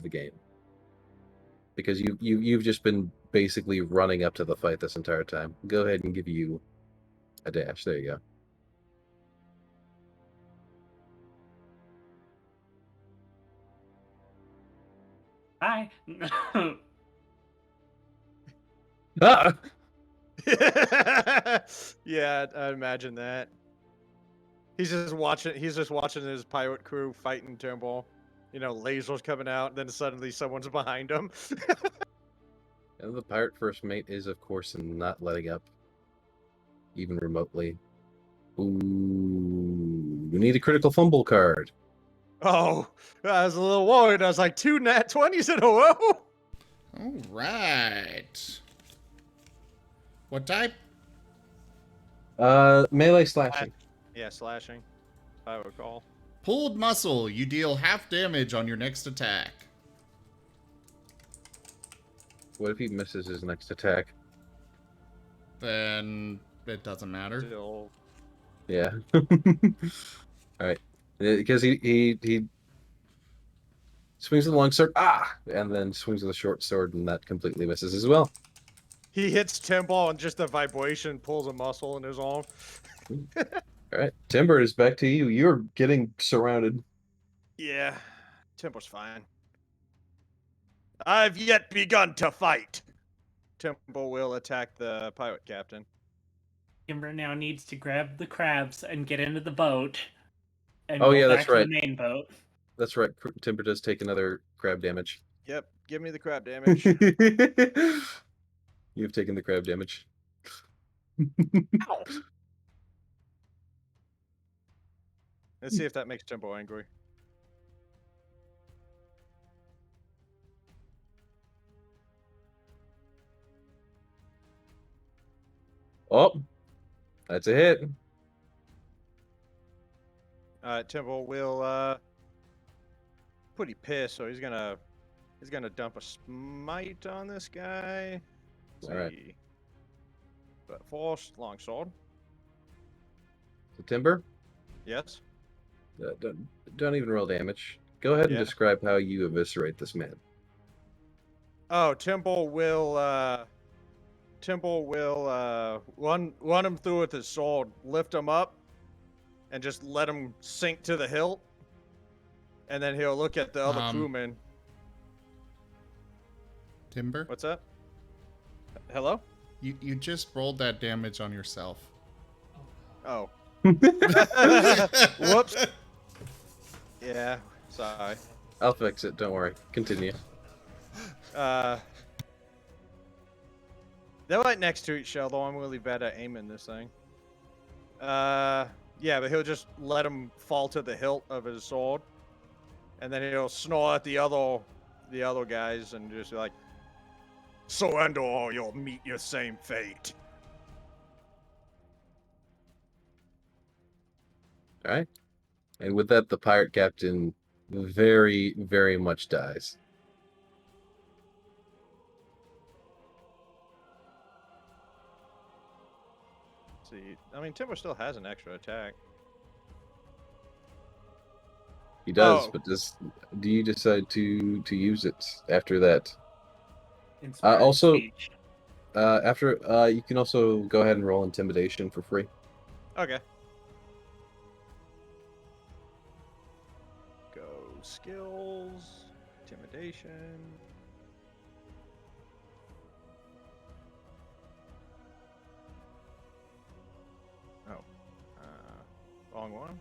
game. Because you've just been basically running up to the fight this entire time. Go ahead and give you a dash. There you go. Hi. Ah! Yeah, I imagine that. He's just watching his pirate crew fighting Turnbull. You know, lasers coming out, then suddenly someone's behind him. And the pirate first mate is, of course, not letting up, even remotely. Ooh, you need a critical fumble card. Oh, I was a little worried. I was like, 2 nat 20s in a row? All right. What type? Melee slashing. Yeah, slashing, if I recall. Pulled muscle. You deal half damage on your next attack. What if he misses his next attack? Then it doesn't matter. Still. Yeah. All right. Because he swings with the long sword, and then swings with a short sword, and that completely misses as well. He hits Turnbull and just the vibration pulls a muscle in his arm. All right, Timber is back to you. You're getting surrounded. Yeah, Timber's fine. I've yet begun to fight. Timber will attack the pirate captain. Kimber now needs to grab the crabs and get into the boat. And Oh, go yeah, back that's to right. the main boat. That's right. Timber does take another crab damage. Yep, give me the crab damage. You've taken the crab damage. Ow. Let's see if that makes Tempo angry. Oh, that's a hit. Tempo will pretty pissed, so he's gonna dump a smite on this guy. All right. See. But force longsword. So Timber, Yes. don't even roll damage. Go ahead and Yeah. describe how you eviscerate this man. Oh, Temple will run him through with his sword, lift him up, and just let him sink to the hilt. And then he'll look at the other crewman. Timber? What's that? Hello? You just rolled that damage on yourself. Oh. Whoops. Yeah, sorry. I'll fix it. Don't worry. Continue. They're right next to each other. I'm really bad at aiming this thing. Yeah, but he'll just let him fall to the hilt of his sword, and then he'll snore at the other guys and just be like, "Surrender or you'll meet your same fate." All right. And with that, the pirate captain very, very much dies. See, I mean, Timber still has an extra attack. He does, Oh. but do you decide to use it after that? Inspired Also, speech. after you can also go ahead and roll intimidation for free. Okay. Go skills, intimidation. Oh, wrong one.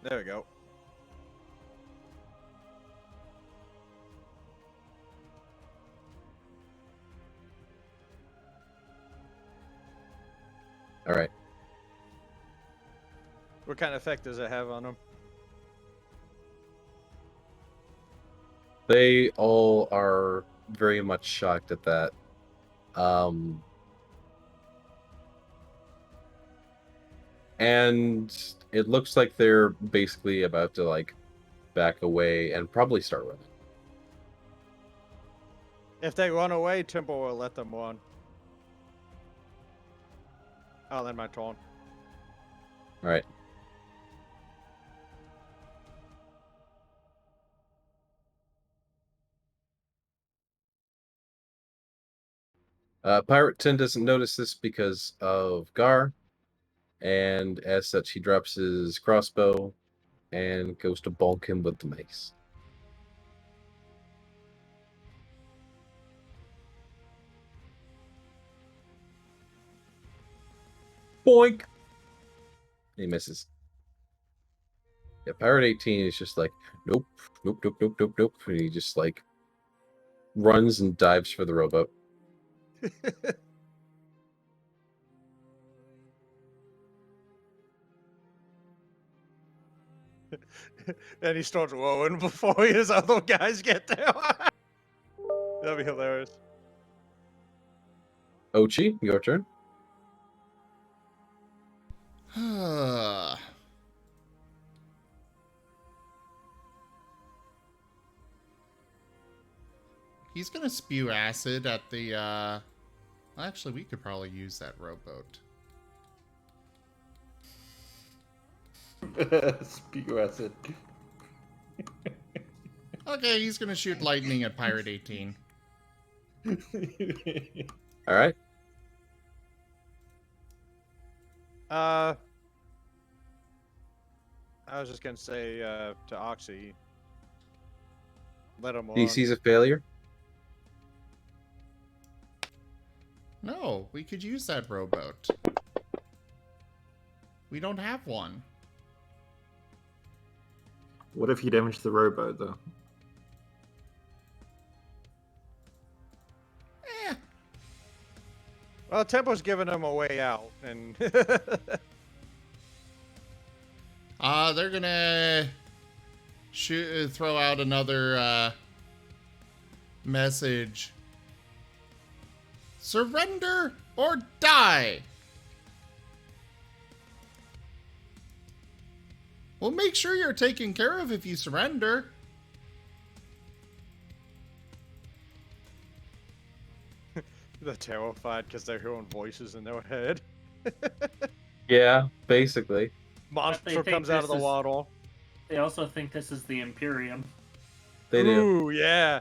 There we go. All right. What kind of effect does it have on them? They all are very much shocked at that. And it looks like they're basically about to like back away and probably start running. If they run away, Temple will let them run. I'll end my turn. All right. Pirate 10 doesn't notice this because of Gar, and as such, he drops his crossbow and goes to bonk him with the mace. Boink! He misses. Yeah, Pirate 18 is just like, nope, nope, nope, nope, nope, nope. And he just like runs and dives for the rowboat. Then he starts rowing before his other guys get there. That'd be hilarious. Ochi, your turn. He's gonna spew acid at the, well, actually, we could probably use that rowboat. Spew acid. Okay, he's gonna shoot lightning at Pirate 18. All right. I was just gonna say to Oxy, let him run. DC's a failure. No, we could use that rowboat. We don't have one. What if you damage the rowboat, though? Well, Tempo's giving him a way out, and they're gonna throw out another message. Surrender or die. Well, make sure you're taken care of if you surrender. they're terrified because they're hearing voices in their head. Yeah, basically. Monster think comes out of the this is- water. They also think this is the Imperium. They do. Ooh, yeah.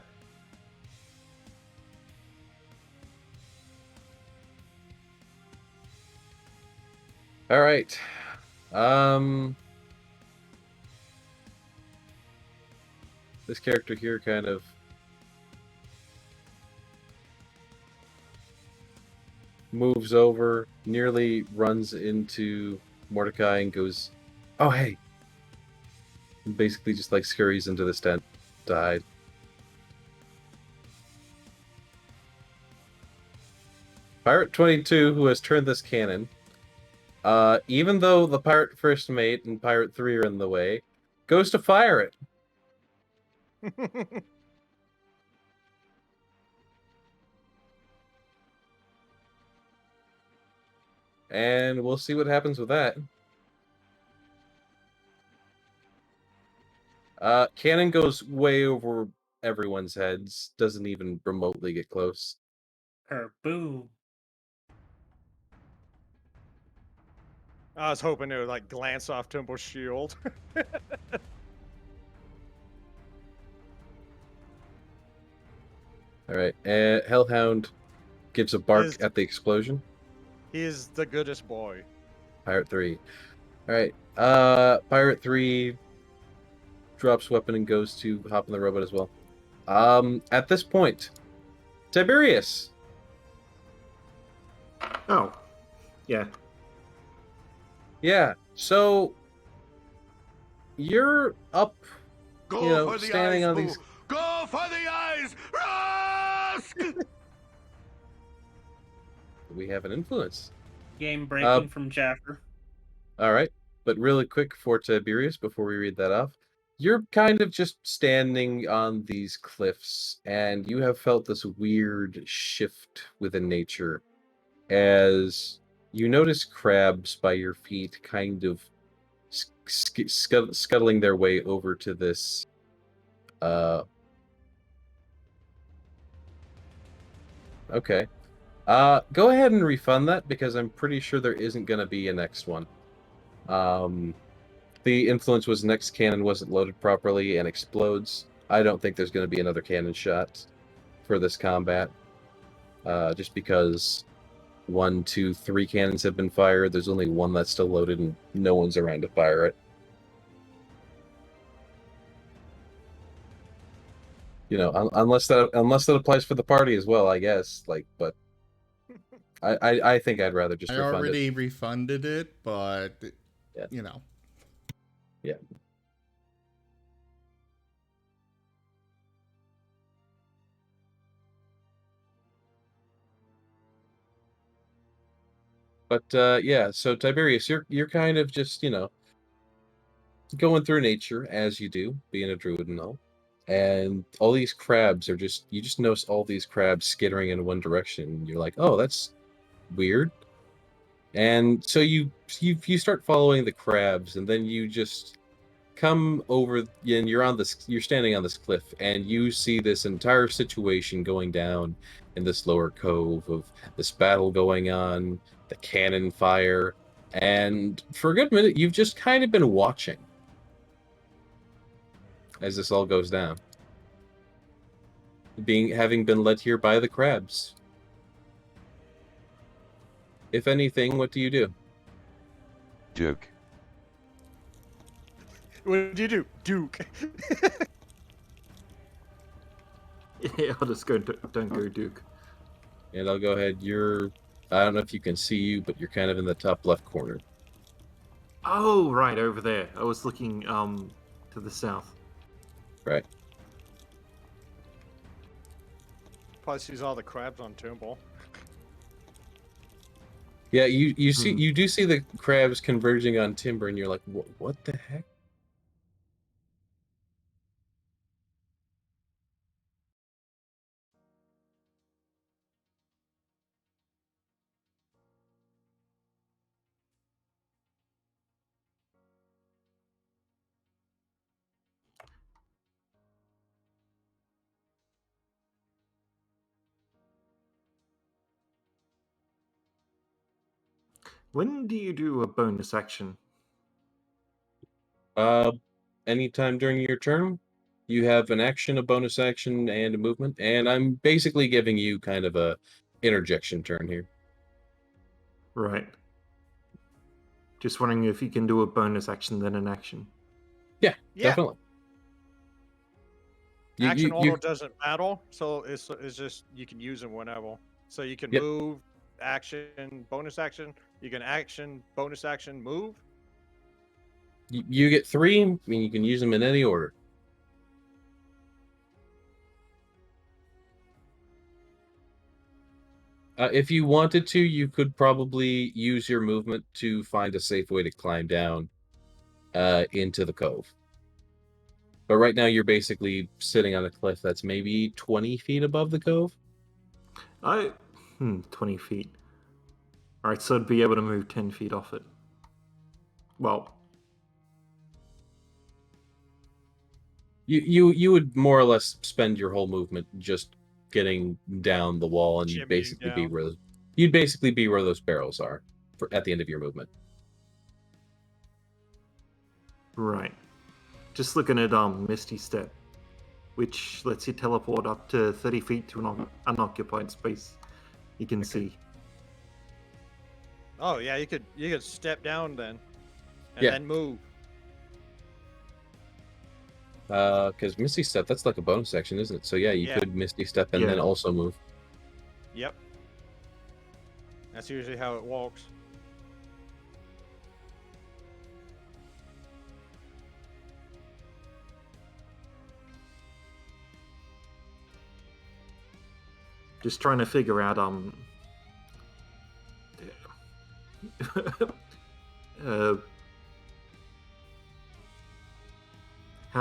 All right. This character here kind of moves over, nearly runs into Mordecai and goes, "Oh, hey." And basically just like scurries into this tent to hide. Pirate 22, who has turned this cannon, even though the Pirate First Mate and Pirate 3 are in the way, goes to fire it. And we'll see what happens with that. Cannon goes way over everyone's heads, doesn't even remotely get close. Boom. I was hoping it would like glance off Tempo's shield. Alright, Hellhound gives a bark Is- at the explosion. He is the goodest boy. Pirate 3. Alright, Pirate 3 drops weapon and goes to hop in the robot as well. At this point, Tiberius. Oh, yeah. Yeah, so you're up, standing on these. Go for the eyes! Rusk! We have an influence. Game breaking from Jaffer. All right, but really quick for Tiberius before we read that off. You're kind of just standing on these cliffs, and you have felt this weird shift within nature as you notice crabs by your feet kind of scuttling their way over to this okay. Go ahead and refund that because I'm pretty sure there isn't going to be a next one. The influence was next cannon wasn't loaded properly and explodes. I don't think there's going to be another cannon shot for this combat. Just because 1, 2, 3 cannons have been fired. There's only one that's still loaded and no one's around to fire it. You know, unless that applies for the party as well, I guess. Like, but I think I'd rather just refund it. I already refunded it, but Yeah. you know. Yeah. But yeah, so Tiberius, you're kind of just, going through nature as you do, being a druid and all. And all these crabs are you just notice all these crabs skittering in one direction. You're like, oh, that's weird. And so you start following the crabs, and then you just come over, and you're standing on this cliff, and you see this entire situation going down in this lower cove of this battle going on, the cannon fire, and for a good minute, you've just kind of been watching as this all goes down. Having been led here by the crabs. If anything, what do you do? Duke. What did you do, Duke? Yeah, I'll just go. Don't go, Duke. And I'll go ahead. I don't know if you can see you, but you're kind of in the top left corner. Oh, right over there. I was looking to the south. Right. Probably sees all the crabs on Turnbull. Yeah, you do see the crabs converging on timber, and you're like, what the heck? When do you do a bonus action? Anytime during your turn, you have an action, a bonus action, and a movement. And I'm basically giving you kind of a interjection turn here. Right. Just wondering if you can do a bonus action then an action. Yeah. Definitely. Action auto doesn't matter, so it's just you can use them whenever. So you can move, action, bonus action. You can action, bonus action, move. You get 3. I mean, you can use them in any order. If you wanted to, you could probably use your movement to find a safe way to climb down into the cove. But right now, you're basically sitting on a cliff that's maybe 20 feet above the cove. 20 feet. Alright, so I'd be able to move 10 feet off it. Well, you would more or less spend your whole movement just getting down the wall, and you'd basically be where those barrels are at the end of your movement. right. Just looking at Misty Step, which lets you teleport up to 30 feet to an unoccupied space. You can see. Oh yeah, you could step down then, and Yeah. then move. Because Misty Step, that's like a bonus action, isn't it? So yeah, you could Misty Step and then also move. Yep. That's usually how it walks. Just trying to figure out how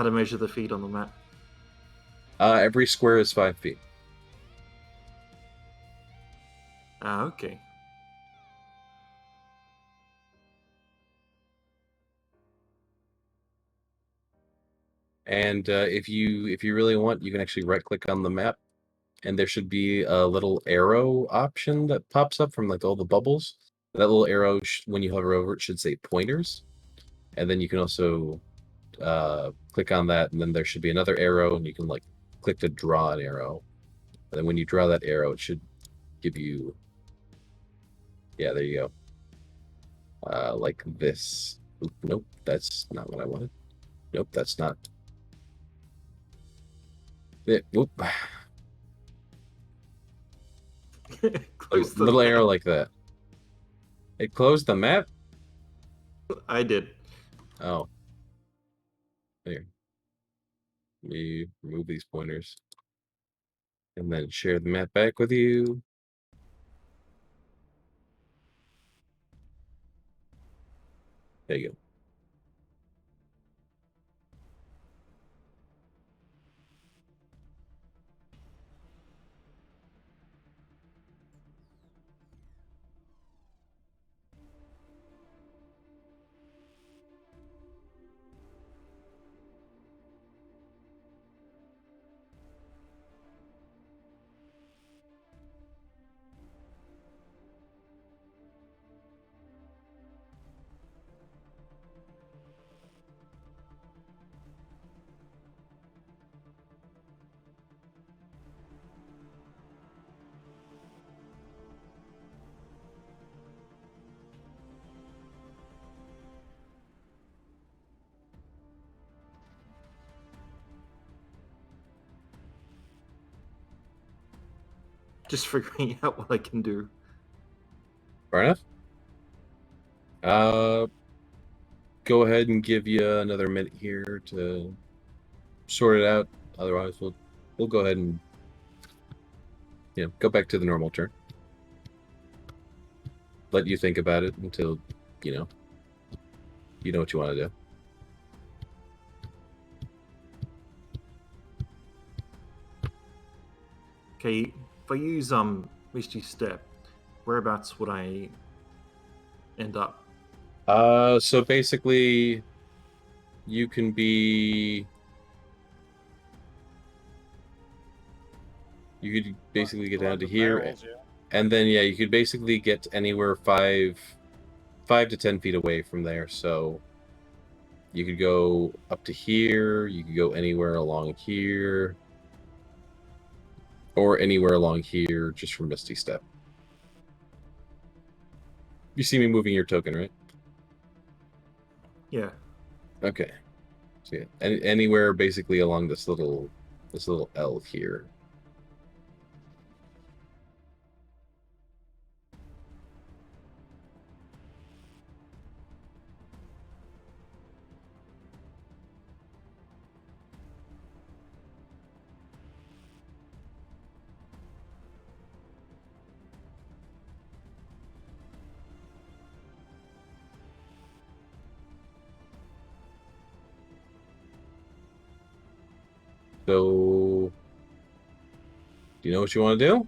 to measure the feet on the map. Every square is 5 feet. Okay. And if you really want, you can actually right-click on the map, and there should be a little arrow option that pops up from like all the bubbles. That little arrow, when you hover over it, should say pointers. And then you can also click on that, and then there should be another arrow, and you can like click to draw an arrow. And then when you draw that arrow, it should give you, there you go. Like this. Oop, nope, that's not what I wanted. Nope, that's not. Whoop. Little arrow like that. It closed the map? I did. Oh. Here. Let me remove these pointers. And then share the map back with you. There you go. Just figuring out what I can do. Fair enough. go ahead and give you another minute here to sort it out. Otherwise, we'll go ahead and go back to the normal turn. Let you think about it until you know what you want to do. Okay, if I use Misty Step, whereabouts would I end up? So basically, you can be. You could basically get down to here, barrels, yeah. and then you could basically get anywhere 5 to 10 feet away from there. So you could go up to here. You could go anywhere along here, or anywhere along here, just from Misty Step. You see me moving your token, right? Yeah. Okay. So anywhere basically along this little L here. So, do you know what you want to do?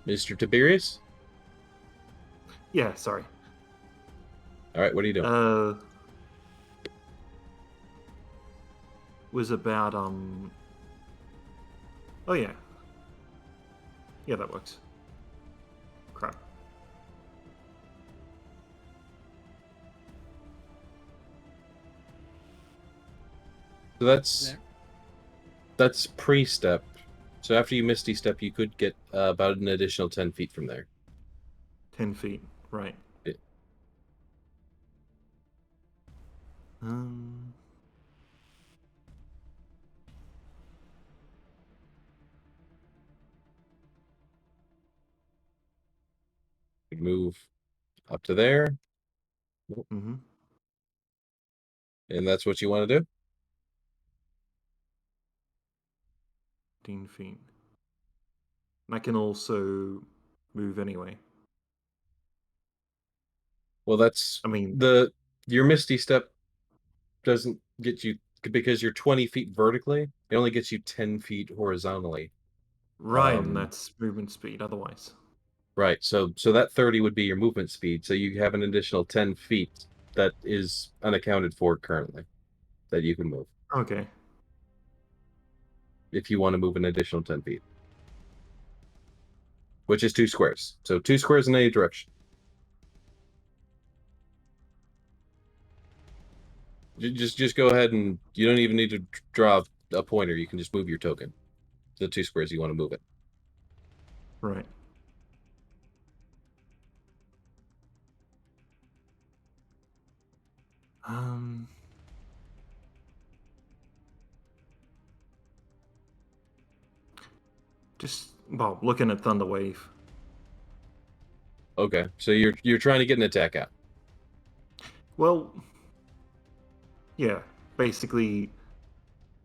Mr. Tiberius? Yeah, sorry. All right, what are you doing? Was about Oh yeah. Yeah, that works. Crap. So that's pre-step. So after you Misty Step, you could get about an additional 10 feet from there. 10 feet, right. Move up to there. Mm-hmm. And that's what you want to do? 15 feet. And I can also move anyway. Well, that's... I mean... Your Misty Step doesn't get you... Because you're 20 feet vertically, it only gets you 10 feet horizontally. Right, and that's movement speed otherwise. Right, so that 30 would be your movement speed, so you have an additional 10 feet that is unaccounted for currently that you can move. Okay. If you want to move an additional 10 feet. Which is 2 squares. So 2 squares in any direction. Just go ahead and you don't even need to draw a pointer. You can just move your token. The 2 squares you want to move it. Right. Just looking at Thunderwave. Okay, so you're trying to get an attack out. Well, yeah. Basically,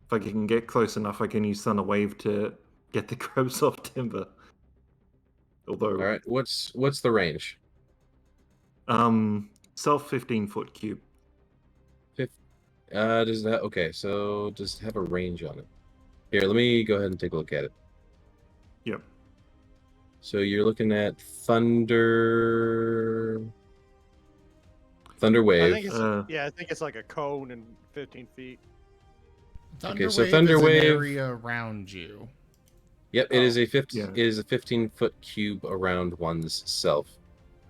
if I can get close enough, I can use Thunderwave to get the crabs off timber. Although, all right, what's the range? Self 15-foot cube. Does that okay? So does it have a range on it? Here, let me go ahead and take a look at it. Yep. So you're looking at Thunder Wave. I think it's, I think it's like a cone and 15 feet. Thunder so Wave Thunder is Wave an area around you. Yep, it is a 15-foot cube around one's self.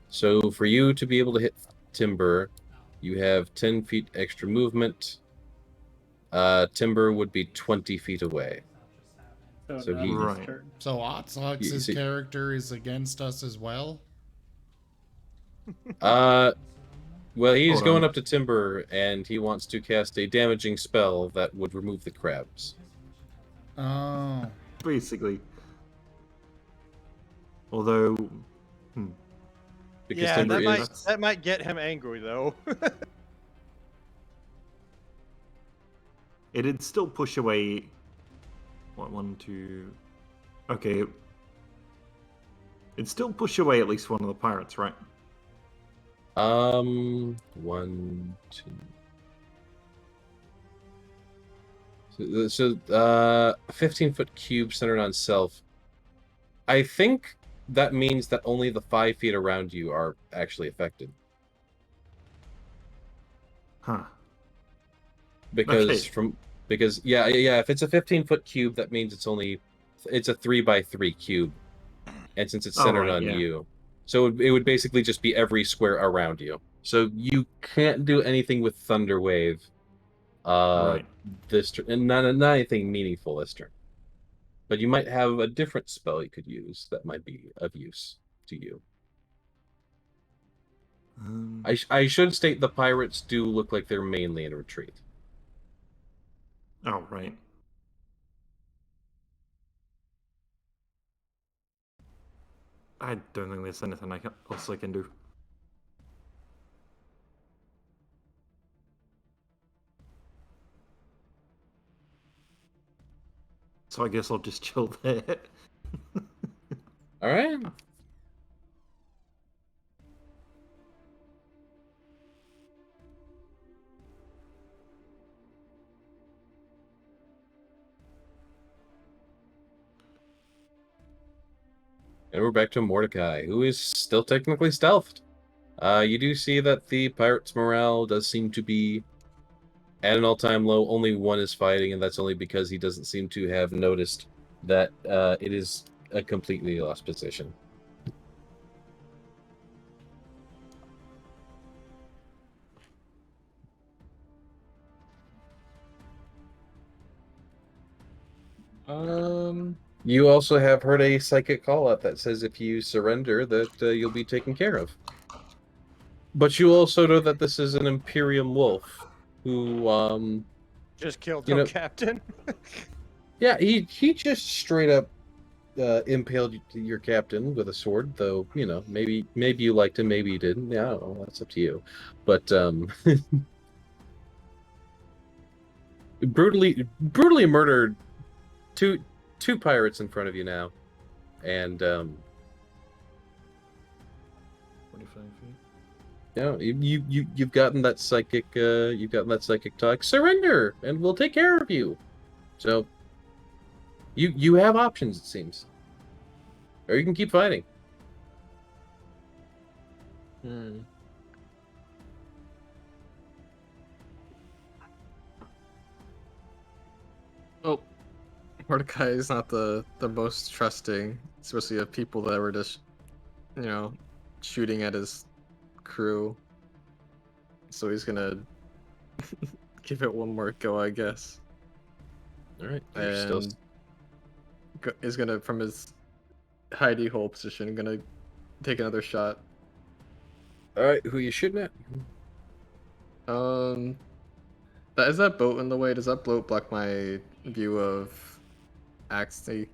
So for you to be able to hit timber, you have 10 feet extra movement. Timber would be 20 feet away. So he So Otsox's character is against us as well? Well, he's going up to timber, and he wants to cast a damaging spell that would remove the crabs. Oh. Basically. Although, Because Yeah, Timber is that might get him angry though. it'd still push away. What, 1, 2. Okay. It'd still push away at least one of the pirates, right? 1, 2. So 15-foot cube centered on self. I think that means that only the 5 feet around you are actually affected. Huh. Because Okay. yeah, if it's a 15-foot cube, that means it's a 3x3 cube, and since it's centered right, on yeah. you, so it would basically just be every square around you. So you can't do anything with Thunder Wave. Right. This turn, and not anything meaningful this turn. But you might have a different spell you could use that might be of use to you. I should state the pirates do look like they're mainly in retreat. Oh, right. I don't think there's anything else I can do. So I guess I'll just chill there. All right. And we're back to Mordecai, who is still technically stealthed. You do see that the pirates' morale does seem to be at an all-time low. Only one is fighting, and that's only because he doesn't seem to have noticed that it is a completely lost position. You also have heard a psychic call-out that says if you surrender, that you'll be taken care of. But you also know that this is an Imperium wolf who, Just killed you your know, captain. yeah, he just straight up impaled your captain with a sword. Though maybe you liked him, maybe you didn't. Yeah, I don't know, that's up to you. But brutally murdered two pirates in front of you now, and 25 feet. yeah, you've gotten that psychic talk. Surrender, and we'll take care of you. So you have options, it seems, or you can keep fighting. Oh, Mordecai is not the most trusting, especially of people that were just, shooting at his crew. So he's gonna give it one more go, I guess. All right, And is gonna, from his hidey hole position, gonna take another shot. All right, who are you shooting at? Is that boat in the way? Does that boat block my view of Axty?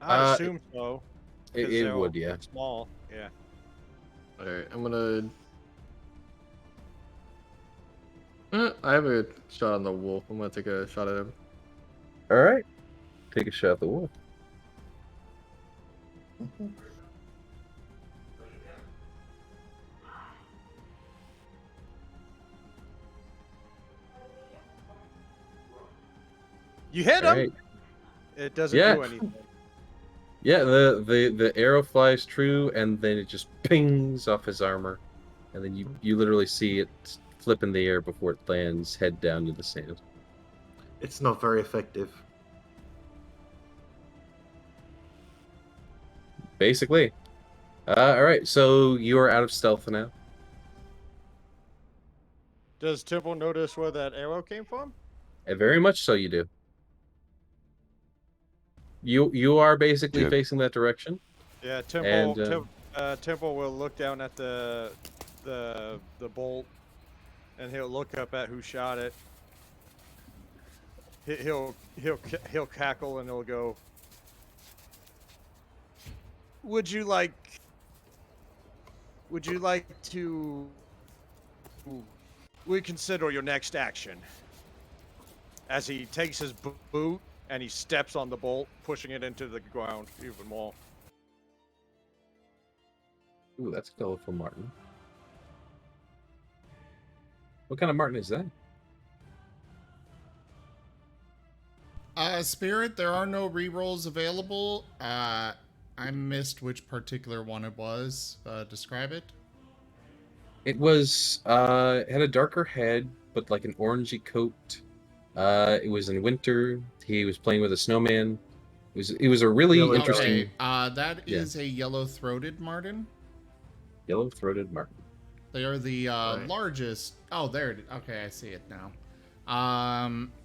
I assume so. It would, yeah. Small, yeah. Alright, I'm gonna... I have a shot on the wolf. I'm gonna take a shot at him. Alright. Take a shot at the wolf. You hit him! Right. It doesn't do anything. Yeah, the arrow flies true, and then it just pings off his armor, and then you literally see it flip in the air before it lands head down to the sand. It's not very effective. Basically. Alright, so you are out of stealth now. Does Temple notice where that arrow came from? Very much so you do. You are basically facing that direction. Yeah, Temple will look down at the bolt, and he'll look up at who shot it. He'll cackle and he'll go, would you like to reconsider your next action? As he takes his boot and he steps on the bolt, pushing it into the ground even more. Ooh, that's colorful Marten. What kind of Marten is that? Spirit, there are no rerolls available. I missed which particular one it was. Describe it. It was had a darker head, but like an orangey coat. It was in winter. He was playing with a snowman. It was a really Yellow interesting Okay, that is a yellow-throated Marten. yellow-throated Marten. They are the Right. largest. Oh, there it is. Okay, I see it now.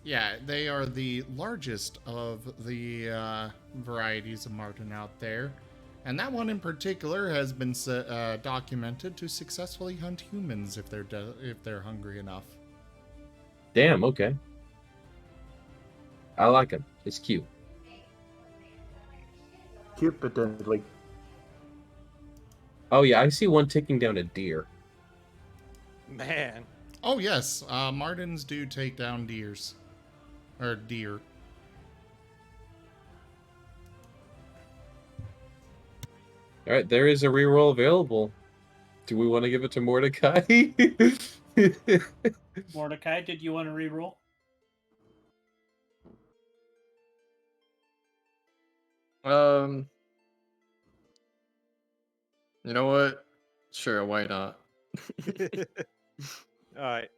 Yeah, they are the largest of the varieties of Marten out there. And that one in particular has been documented to successfully hunt humans if they're hungry enough. Damn, okay. I like him. It's cute. Cute but deadly. Oh yeah, I see one taking down a deer. Man. Oh yes, Martens do take down deers. Or deer. All right, there is a reroll available. Do we want to give it to Mordecai? Mordecai, did you want to reroll? You know what? Sure, why not? All right.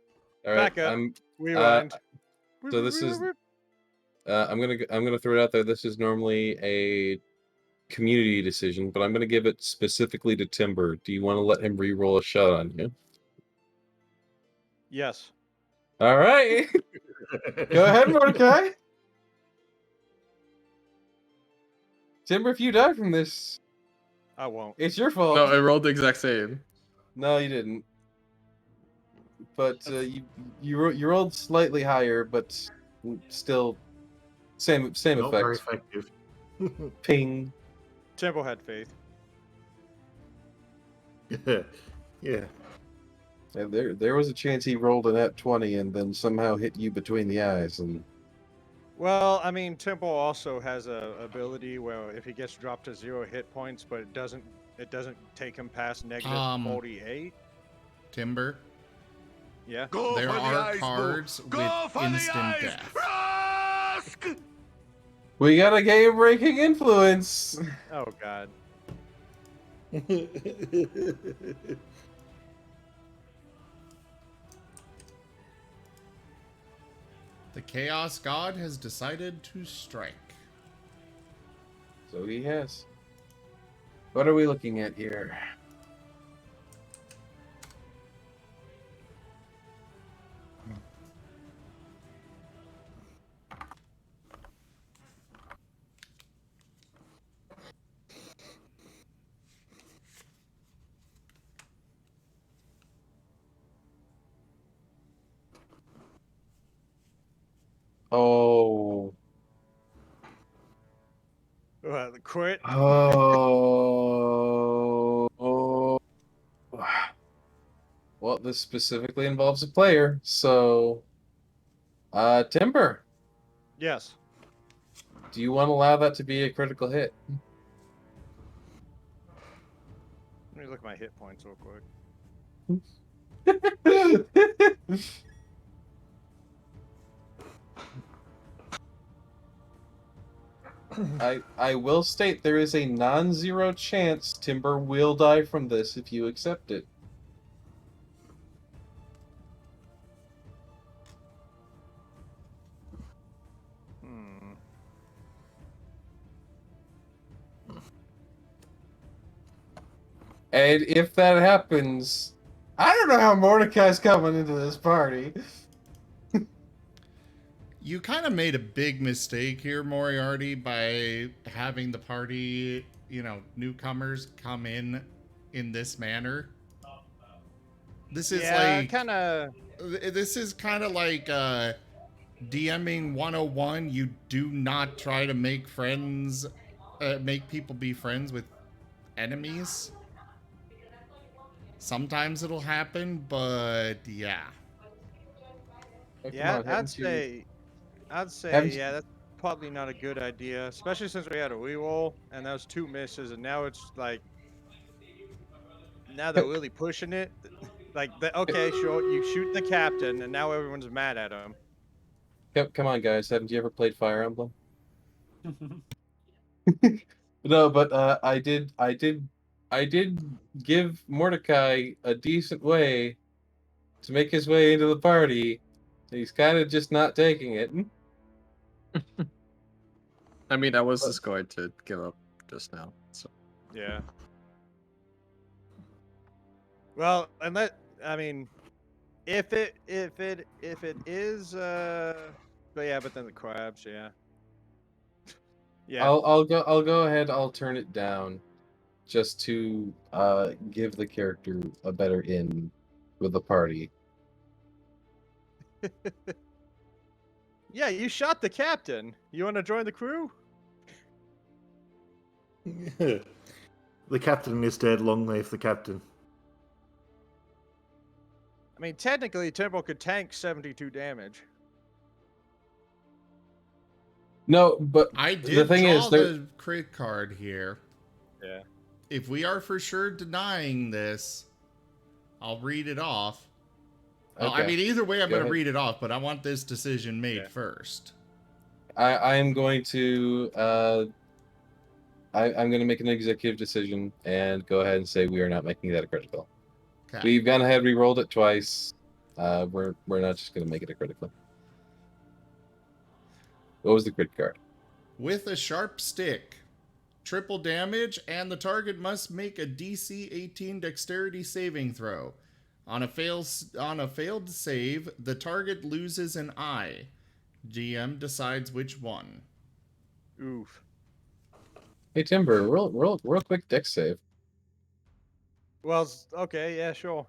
All right, Back up. I'm. Rewind. So this is. I'm gonna throw it out there. This is normally a community decision, but I'm gonna give it specifically to Timber. Do you want to let him re-roll a shot on you? Yes. All right. Go ahead, Mordecai. Timber, if you die from this, I won't. it's your fault. No, I rolled the exact same. No, you didn't. But you rolled slightly higher, but still same Not effect. very effective. Ping. Temple had faith. Yeah. Yeah, there was a chance he rolled an at 20 and then somehow hit you between the eyes, and Well, I mean, Temple also has a ability where if he gets dropped to 0 hit points, but it doesn't take him past negative 48. Timber. Yeah. Go There for the are eyes, cards Boo. Go with for the instant eyes. death. Rask! we got a game-breaking influence. Oh God. The Chaos God has decided to strike. So he has. What are we looking at here? Oh. The quit. Oh. Well, this specifically involves a player, so Timber, Yes. do you want to allow that to be a critical hit? Let me look at my hit points real quick. I will state there is a non-zero chance Timber will die from this if you accept it. And if that happens, I don't know how Mordecai's coming into this party. You kind of made a big mistake here, Moriarty, by having the party, newcomers come in this manner. This is This is kind of like DMing 101. You do not try to make friends, make people be friends with enemies. Sometimes it'll happen, but yeah. Oh, come Yeah, on, haven't you- I'd say, haven't you- yeah, that's probably not a good idea, especially since we had a reroll and that was 2 misses, and now it's like, now they're really pushing it. Like, okay, sure, you shoot the captain, and now everyone's mad at him. Come on, guys. Haven't you ever played Fire Emblem? No, but I did give Mordecai a decent way to make his way into the party. He's kind of just not taking it. I mean, I was just going to give up just now. So Yeah. Well, and I mean, if it is, but yeah, but then the crabs, yeah. Yeah. I'll go ahead. I'll turn it down, just to give the character a better in with the party. Yeah, you shot the captain. You want to join the crew? The captain is dead. Long live the captain. I mean, technically, Timber could tank 72 damage. No, but I the did thing draw is, there, the crit card here. Yeah. If we are for sure denying this, I'll read it off. Well, I Okay. mean, either way, I'm Go going to ahead. read it off, but I want this decision made Yeah. first. I am going to I'm going to make an executive decision and go ahead and say we are not making that a critical. Okay. We've gone ahead, re-rolled it twice. We're not just going to make it a critical. What was the crit card? With a sharp stick, triple damage, and the target must make a DC 18 dexterity saving throw. On a failed save, the target loses an eye. GM decides which one. Oof. Hey Timber, real quick dex save. Well, okay, yeah, sure.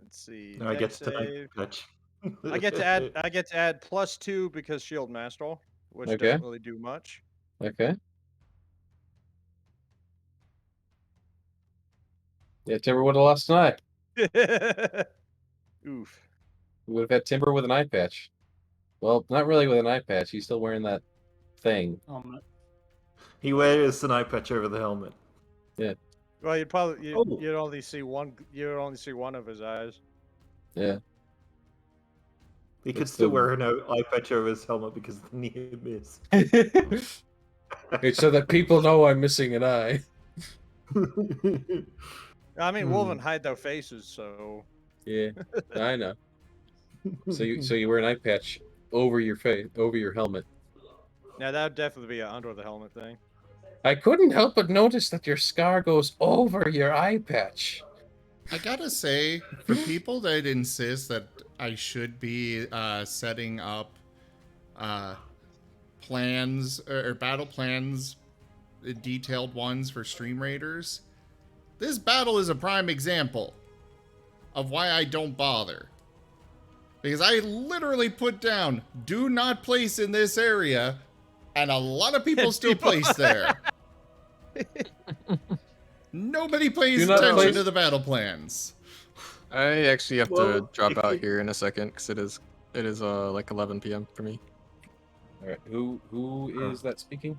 Let's see. No, I get dex to save. touch. I get to add +2 because Shield Master, which Okay. doesn't really do much. Okay. Yeah, Timber would have lost an eye. Oof. We would have had Timber with an eye patch. Well, not really with an eye patch. He's still wearing that thing. He wears an eye patch over the helmet. Yeah. Well, you'd probably Oh. you'd only see one. You'd only see one of his eyes. Yeah. He could It's still the- wear an eye patch over his helmet because of the near miss. It's so that people know I'm missing an eye. I mean, Hmm. Wulvin hide their faces, so. Yeah, I know. So you wear an eye patch over your face, over your helmet. Yeah, that would definitely be an under the helmet thing. I couldn't help but notice that your scar goes over your eye patch. I gotta say, for people that insist that I should be setting up plans or battle plans, detailed ones for stream raiders, this battle is a prime example of why I don't bother. Because I literally put down, do not place in this area, and a lot of people still place there. Nobody pays Do not attention place- to the battle plans. I actually have Well, to drop if out you- here in a second because it is like 11 p.m. for me. All right, who is that speaking?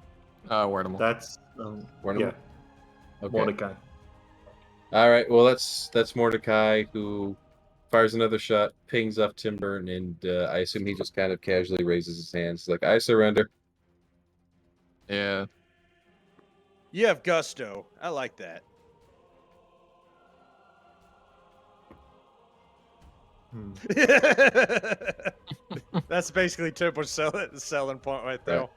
Wardimal. That's Wardimal? yeah, Okay. Mordecai. All right. Well, that's Mordecai who fires another shot, pings up Timber, and I assume he just kind of casually raises his hands, like I surrender. Yeah. You have gusto. I like that. Hmm. That's basically Timber's selling point right there. Right.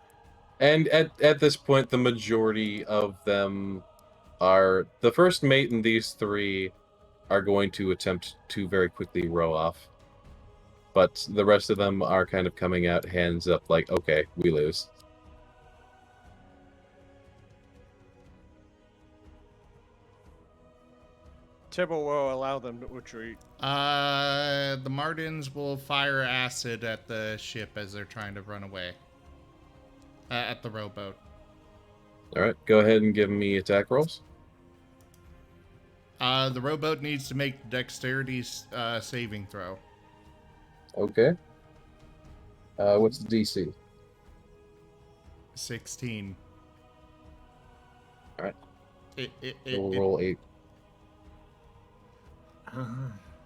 And at this point, the majority of them are the first mate, and these three are going to attempt to very quickly row off. But the rest of them are kind of coming out hands up, like, okay, we lose. Timber will allow them to retreat. The Martens will fire acid at the ship as they're trying to run away. At the rowboat. All right, go ahead and give me attack rolls. The rowboat needs to make dexterity saving throw. Okay. What's the DC? 16. All right. We'll roll 8.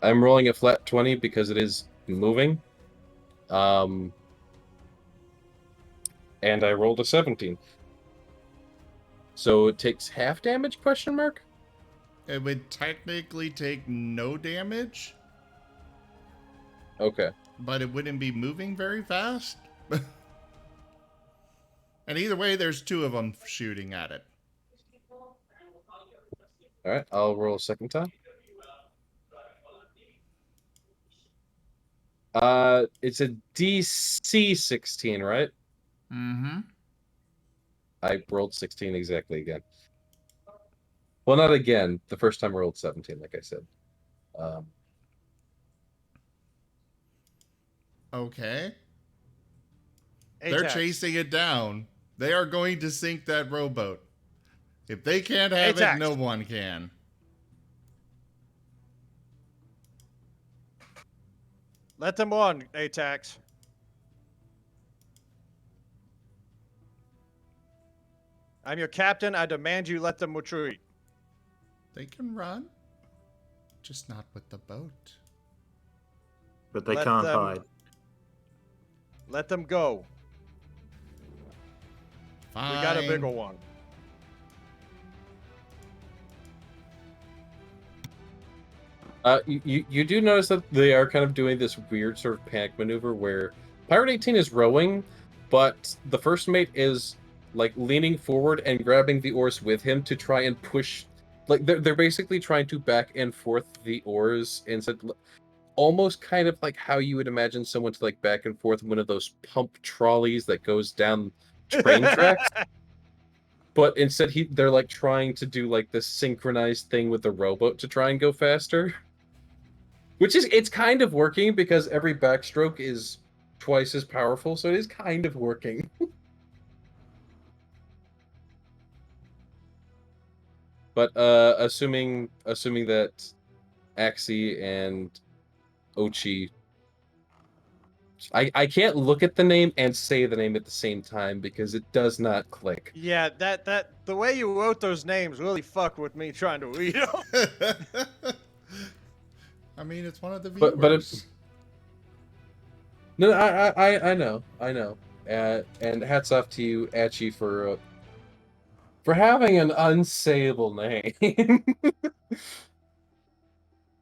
I'm rolling a flat 20 because it is moving. And I rolled a 17. So it takes half damage, question mark? It would technically take no damage. Okay. But it wouldn't be moving very fast. And either way, there's 2 of them shooting at it. All right, I'll roll a second time. It's a DC 16, right? Mm-hmm. I rolled 16 exactly again. Well, not again. The first time I rolled 17, like I said. Okay. Ajax. They're chasing it down. They are going to sink that rowboat. If they can't have Ajax. it, no one can. Let them on, Atax. I'm your captain. I demand you let them retreat. They can run. Just not with the boat. But they Let can't them- hide. Let them go. Fine. We got a bigger one. You do notice that they are kind of doing this weird sort of panic maneuver where Pirate 18 is rowing, but the first mate is like leaning forward and grabbing the oars with him to try and push. Like they're basically trying to back and forth the oars instead, almost kind of like how you would imagine someone to like back and forth one of those pump trolleys that goes down train tracks. But instead, they're like trying to do like this synchronized thing with the rowboat to try and go faster. Which is, it's kind of working because every backstroke is twice as powerful, so it is kind of working. But assuming that Axie and Ochi, I can't look at the name and say the name at the same time because it does not click. Yeah, the way you wrote those names really fucked with me trying to read them. I mean, it's one of the viewers. But no, I know. And hats off to you, Achi, for having an unsayable name.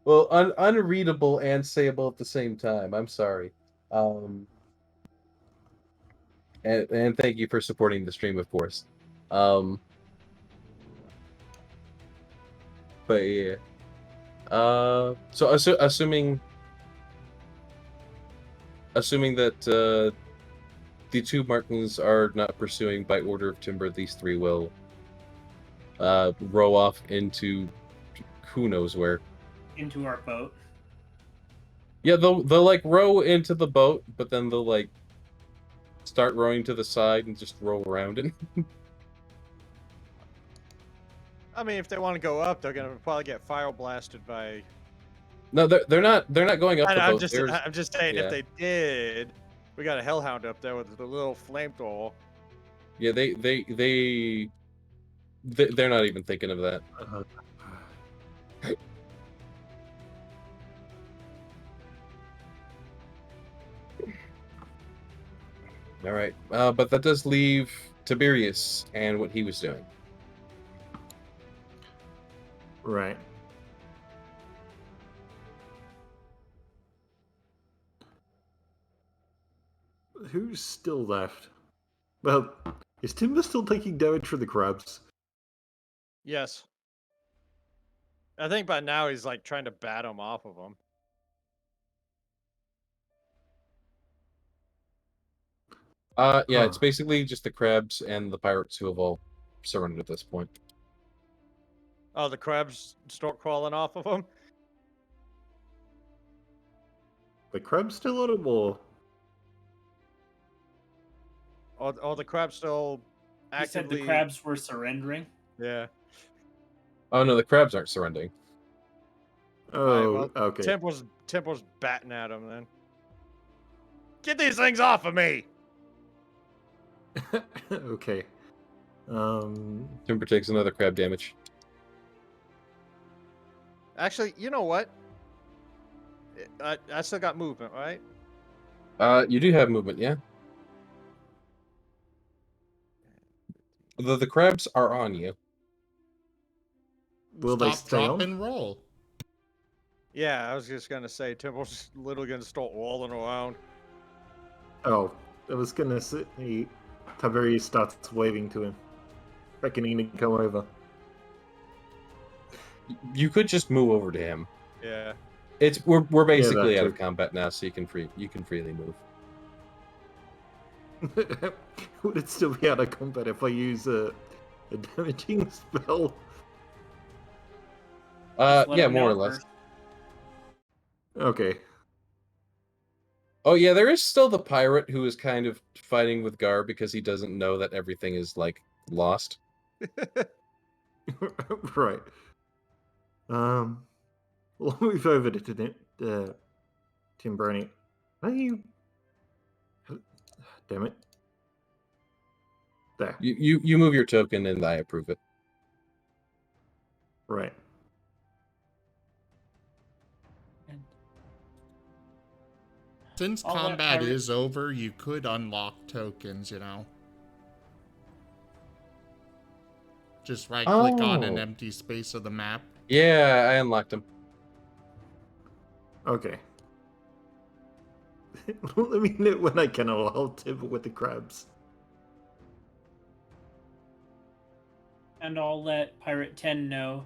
Well, unreadable and sayable at the same time. I'm sorry. And thank you for supporting the stream, of course. But yeah. So assuming that the 2 Martens are not pursuing by order of timber, these 3 will row off into who knows where. Into our boat. Yeah, they'll like row into the boat, but then they'll like start rowing to the side and just row around it. I mean, if they want to go up, they're gonna probably get fire blasted by. No, they're not going up the boat. I'm just saying, yeah. if they did, we got a hellhound up there with the little flamethrower. Yeah, they're not even thinking of that. All right, but that does leave Tiberius and what he was doing. Right. Who's still left? Well, is Timber still taking damage from the crabs? Yes. I think by now he's like trying to bat him off of him. Yeah, it's basically just the crabs and the pirates who have all surrendered at this point. Oh, the crabs start crawling off of him? The crabs still on him, or? Are the crabs still You said actively? the crabs were surrendering. Yeah. Oh no, the crabs aren't surrendering. Oh, Alright, well, okay. Temple's batting at him then. Get these things off of me! Okay. Timber takes another crab damage. Actually, you know what? I still got movement, right? You do have movement, yeah. The crabs are on you. Will they Stop, stay drop, on? and roll. Yeah, I was just gonna say Temple's literally gonna start rolling around. Oh, I was gonna say Tiberius starts waving to him, beckoning to come over. You could just move over to him. Yeah. We're basically that out of too. combat now, so you can freely move. Would it still be out of combat if I use a damaging spell? Just let Yeah, him more know or less. first. Okay. Oh yeah, there is still the pirate who is kind of fighting with Gar because he doesn't know that everything is like lost. Right. We'll move over to Tim Brony. Are you? Damn it. There. You move your token and I approve it. Right. Since All that combat pirate- is over, you could unlock tokens, you know. Just right-click on an Oh. empty space of the map. Yeah, I unlocked him. Okay. Let me know when I can allow Timber with the crabs. And I'll let Pirate 10 know,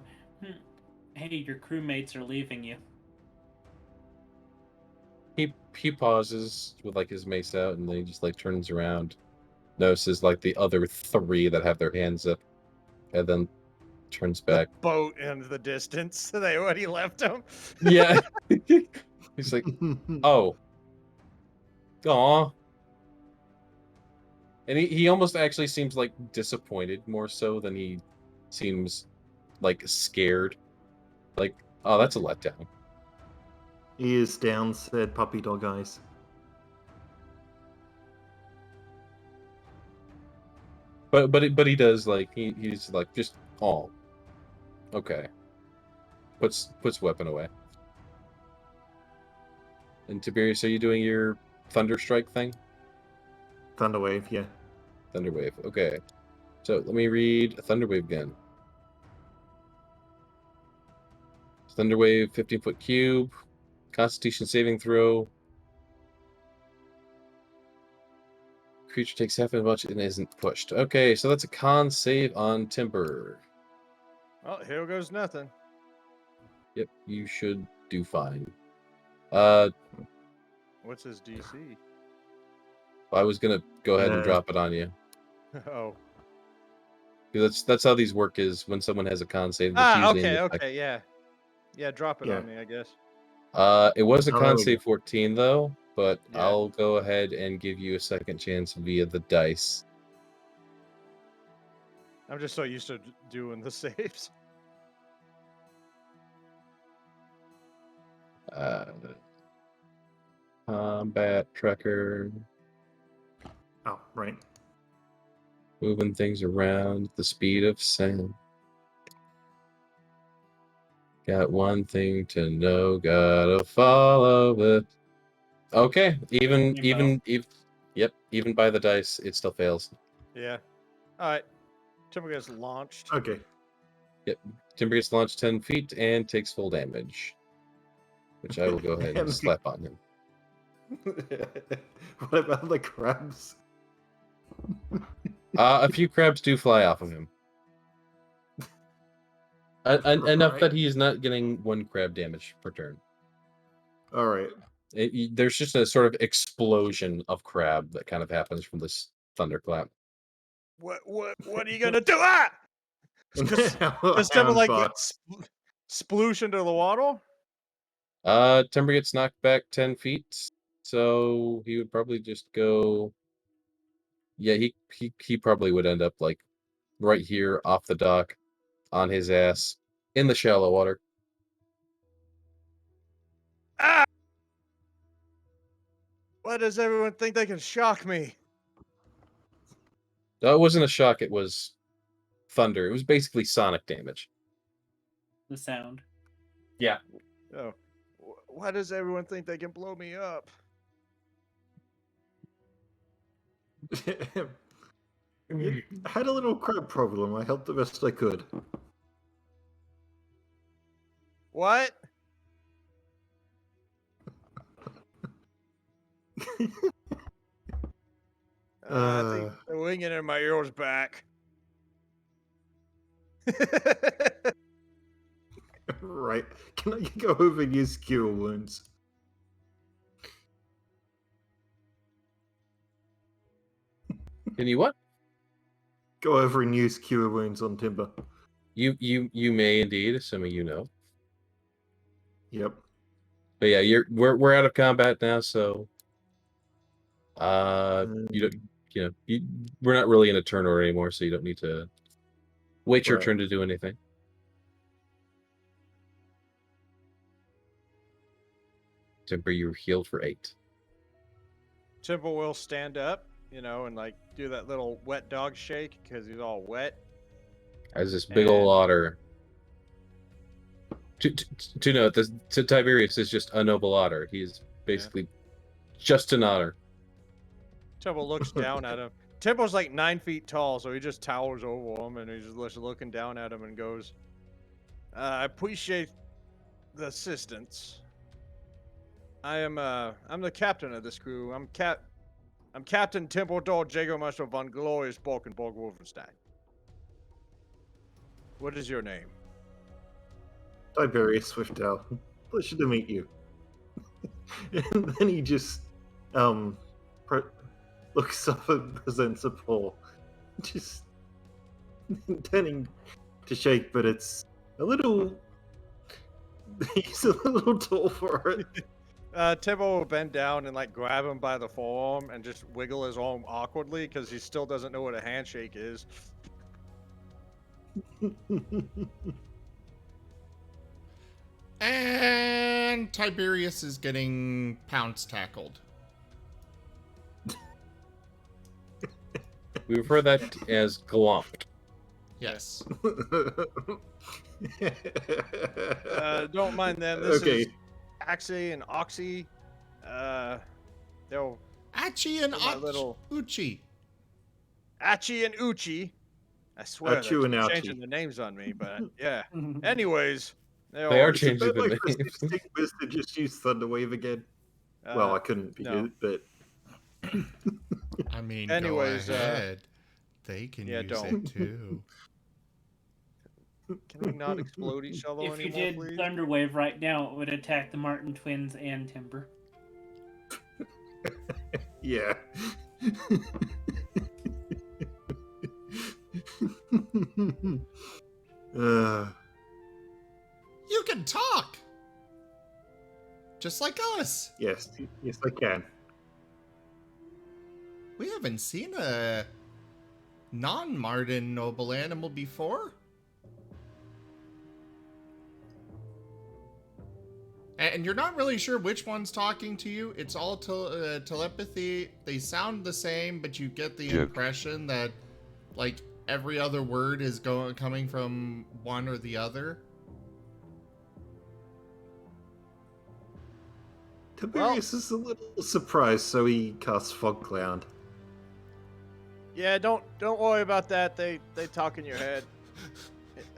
hey, your crewmates are leaving you. He pauses with like his mace out and then he just like turns around, notices like the other three that have their hands up, and then turns back. Boat in the distance. They already left him. Yeah. He's like, oh. Aw. And he almost actually seems like disappointed more so than he seems like scared. Like, oh, that's a letdown. He is down, said Puppy Dog Eyes. But he does like he's like just oh. Okay. Puts weapon away. And Tiberius, are you doing your Thunder Strike thing? Thunderwave, yeah. Thunderwave. Okay. So let me read Thunderwave again. Thunderwave, 15-foot cube. Constitution saving throw. Creature takes half as much and isn't pushed. Okay, so that's a con save on Timber. Well, here goes nothing. Yep, you should do fine. What's his DC? I was gonna go ahead and drop it on you. Oh. That's how these work. Is when someone has a con save. That's usually in effect. Okay, yeah. Yeah, drop it on me, I guess. It was a Oh, con there we save go. 14 though, but Yeah. I'll go ahead and give you a second chance via the dice. I'm just so used to doing the saves. Combat tracker. Oh, right. Moving things around at the speed of sound. Got one thing to know, gotta follow it. Okay, even by the dice, it still fails. Yeah. Alright. Timber gets launched. Okay. Yep. Timber gets launched 10 feet and takes full damage. Which I will go ahead and slap on him. What about the crabs? A few crabs do fly off of him. Enough that he is not getting one crab damage per turn. All right. There's just a sort of explosion of crab that kind of happens from this thunderclap. What are you gonna do? Ah! Does Timber like get sploosh into the water? Timber gets knocked back 10 feet, so he would probably just go Yeah, he probably would end up like right here off the dock, on his ass, in the shallow water. Ah! Why does everyone think they can shock me? No, it wasn't a shock, it was thunder. It was basically sonic damage. The sound. Yeah. Oh, why does everyone think they can blow me up? I had a little crab problem. I helped the best I could. What? I think the winging in my ear's back. Right. Can I go over and use cure wounds? Can you what? Go over and use cure wounds on Timber. You may indeed, assuming you know. Yep. But yeah, we're out of combat now, so you don't we're not really in a turn order anymore, so you don't need to wait your Right. turn to do anything. Timber, you're healed for 8. Timber will stand up, and like do that little wet dog shake because he's all wet. As this big old otter. To note, Tiberius is just a noble otter. He's basically just an otter. Timber looks down at him. Timber's like 9 feet tall, so he just towers over him, and he's just looking down at him and goes, "I appreciate the assistance. I'm the captain of this crew. I'm Captain Templedor Jägermeister von Glorious Borkenborg Wolfenstein. What is your name?" Tiberius Swiftel. Pleasure to meet you. And then he just looks up and presents a paw. Just intending to shake, but it's a little... He's a little tall for it. Timbo will bend down and like grab him by the forearm and just wiggle his arm awkwardly because he still doesn't know what a handshake is. And Tiberius is getting pounce tackled. We refer that as glomped. Yes. Don't mind them. This Okay. is Axie and Oxy. They'll Achi and my little Uchi. Achi and Uchi. I swear Achu they're and changing Ouchie. the names on me, but yeah. Anyways, They are Is it changing bad the like for names. 16 Wiz to just use Thunderwave again? Well, I couldn't no. but I mean, Anyways, go ahead. They can use don't. it too. Can we not explode each other If you anymore, did please? Thunderwave right now, it would attack the Marten twins and Timber. yeah. You can talk! Just like us. Yes, yes, I can. We haven't seen a non-Marten noble animal before. And you're not really sure which one's talking to you. It's all telepathy. They sound the same, but you get the impression that, like, every other word is coming from one or the other. Tiberius is a little surprised, so he casts Fog Cloud. Yeah, don't worry about that. They talk in your head.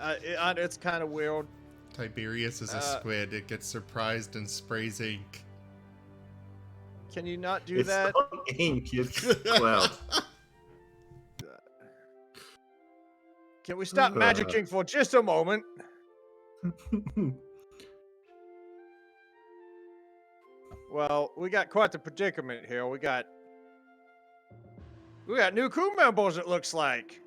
It's kind of weird. Tiberius is a squid. It gets surprised and sprays ink. Can you not do It's that? not ink, it's cloud. Can we stop magicking for just a moment? Well, we got quite the predicament here. We got new crew members, it looks like.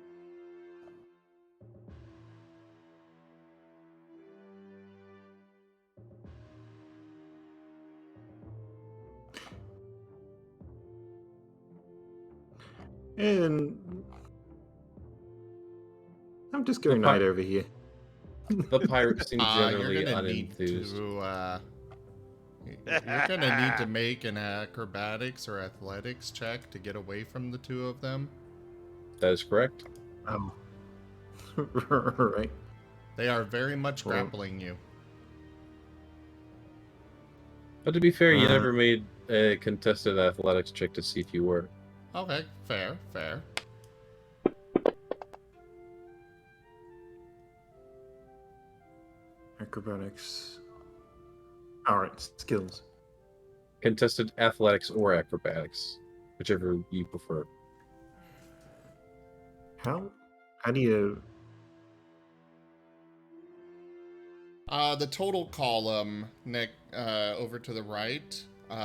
And I'm just going The pi- right over here. The pirates seem generally you're gonna need unenthused. to. You're gonna need to make an acrobatics or athletics check to get away from the two of them. That is correct. Oh. Right. They are very much Well- grappling you. But to be fair, you Uh. never made a contested athletics check to see if you were. Okay, fair, fair. Acrobatics. Alright, skills. Contested athletics or acrobatics, whichever you prefer. How do you... The total column, Nick, over to the right,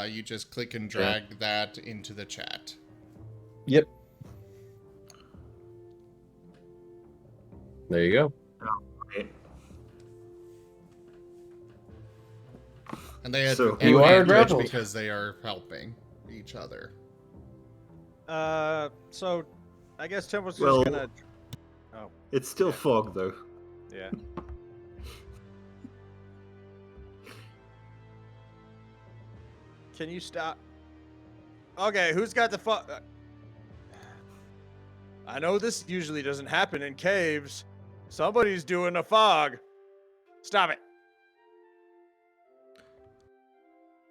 you just click and drag that into the chat. Yep. There you go. Right. And they had So you are advantage grappled. because they are helping each other. So I guess Tim was Well- just gonna. Oh, It's still Yeah. fog, though. yeah. Can you stop? Okay, who's got the fog? I know this usually doesn't happen in caves. Somebody's doing a fog. Stop it.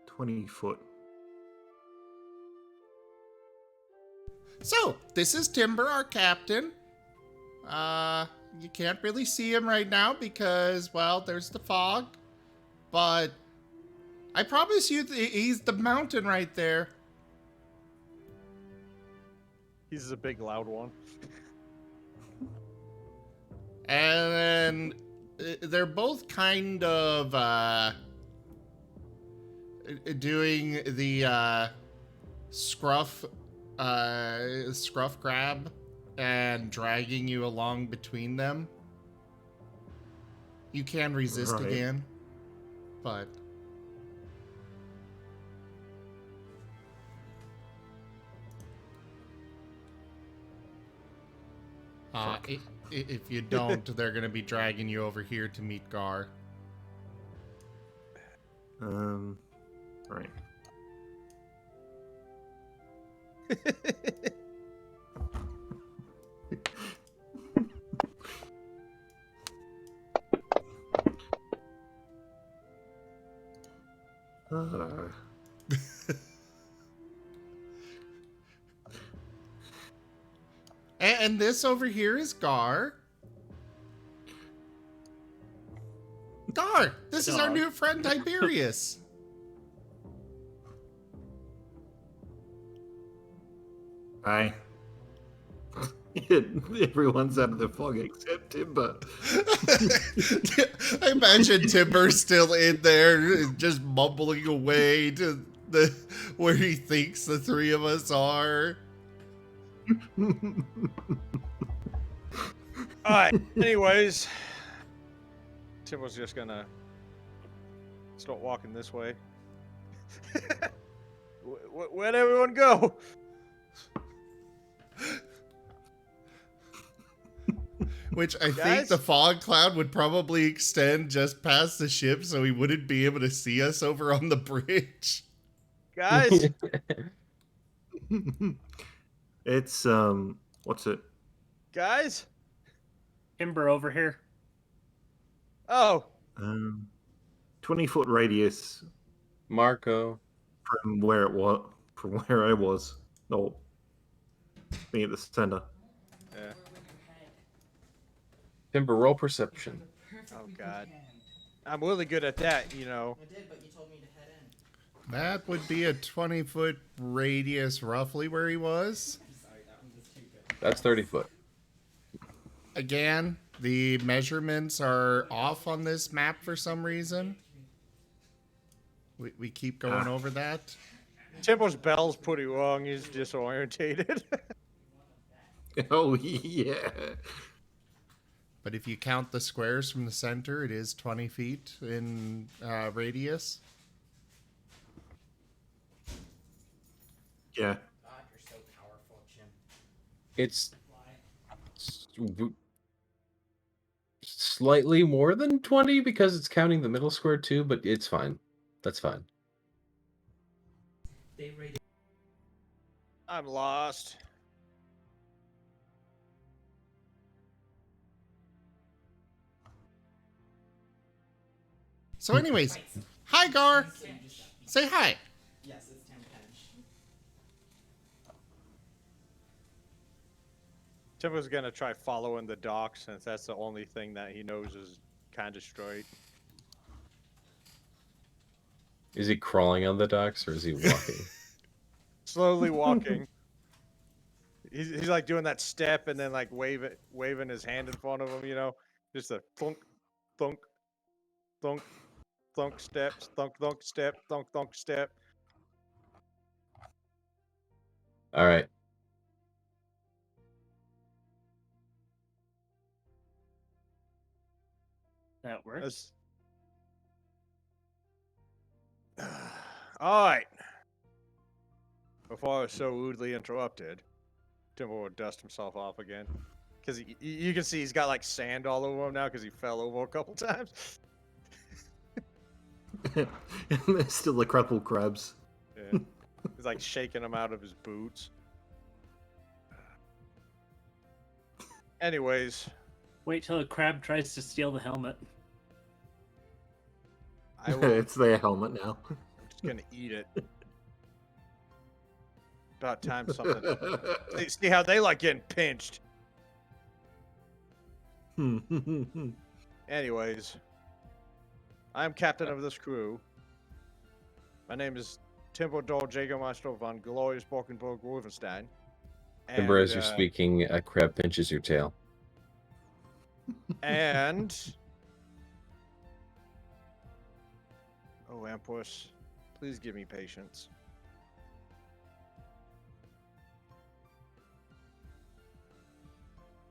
20 foot. So, this is Timber, our captain. You can't really see him right now because, well, there's the fog. But I promise you, he's the mountain right there. He's a big, loud one. And then they're both kind of doing the scruff grab and dragging you along between them. You can resist Right. again, but if you don't, they're gonna be dragging you over here to meet Gar. Right. And this over here is Gar. Gar, this is our Dog. new friend Tiberius. Hi. Everyone's out of the fog except Timber. I imagine Timber's still in there, just mumbling away to the where he thinks the three of us are. Alright, anyways. Tim was just gonna start walking this way. Where'd everyone go? Which I think Guys? the fog cloud would probably extend just past the ship so he wouldn't be able to see us over on the bridge. Guys? It's, what's it? Guys? Timber over here. Oh, 20-foot radius Marco. from where it was, from where I was. No, being at the center. yeah. Timber, roll perception. Oh god. I'm really good at that, you know. I did, but you told me to head in. That would be a 20-foot radius roughly where he was. Sorry, that one was too good. That's 30 foot. Again, the measurements are off on this map for some reason. We keep going over that. Timbo's bell's pretty wrong. He's disorientated. Oh, yeah. But if you count the squares from the center, it is 20 feet in radius. Yeah. God, you're so powerful, Jim. It's slightly more than 20 because it's counting the middle square too, but it's fine. That's fine. They rated. I'm lost. So, anyways, hi Gar. Say hi. Yes, it's Tim Penge. Tim was gonna try following the dock since that's the only thing that he knows is kind of straight. Is he crawling on the docks or is he walking? Slowly walking. He's like doing that step and then like waving his hand in front of him, you know? Just a thunk, thunk, thunk, thunk steps, thunk, thunk step, thunk, thunk step. All right. That works. All right. Before I was so rudely interrupted, Timber would dust himself off again. Because you can see he's got like sand all over him now because he fell over a couple times. And there's still the crapple crabs. Yeah. He's like shaking him out of his boots. Anyways. Wait till a crab tries to steal the helmet. It's their helmet now. I'm just gonna eat it. About time something. See how they like getting pinched. Anyways, I am captain of this crew. My name is Tempodor Jägermeister von Glorious Borkenburg Wolvenstein. Remember, as you're speaking, a crab pinches your tail. And oh, Empress, please give me patience.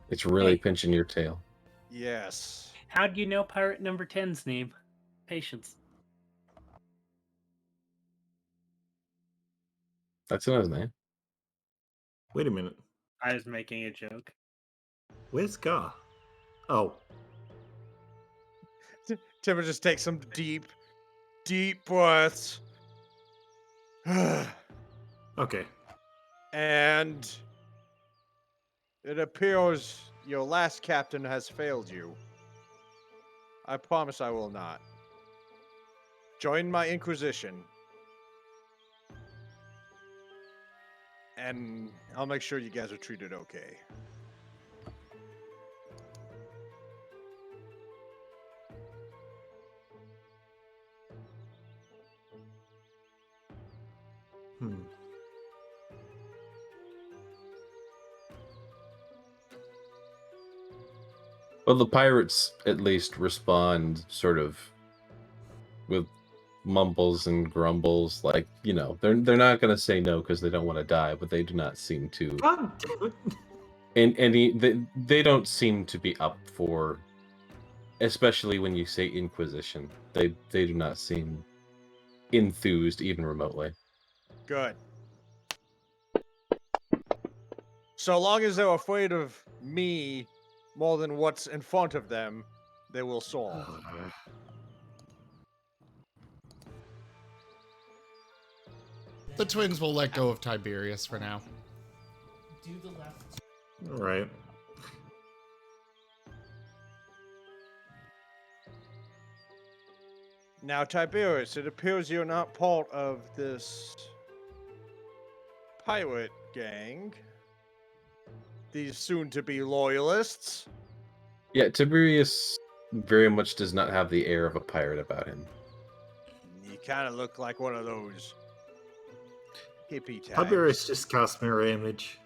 It's really pinching your tail. Yes. How do you know Pirate Number 10's name? Patience. That's not his name. Wait a minute. I was making a joke. Where's Gar? Oh. Timber just takes some deep breaths. Okay. And it appears your last captain has failed you. I promise I will not. Join my Inquisition. And I'll make sure you guys are treated okay. Well, the pirates at least respond sort of with mumbles and grumbles, like, you know, they're not going to say no because they don't want to die, but they do not seem to. God damn it. And they don't seem to be up for, especially when you say Inquisition. They do not seem enthused even remotely. Good. So long as they're afraid of me more than what's in front of them, they will solve. The twins will let go of Tiberius for now. Do the left. Right. Now, Tiberius, it appears you're not part of this pirate gang. These soon-to-be loyalists. Yeah, Tiberius very much does not have the air of a pirate about him. You kind of look like one of those hippie types. Tiberius just cast mirror image.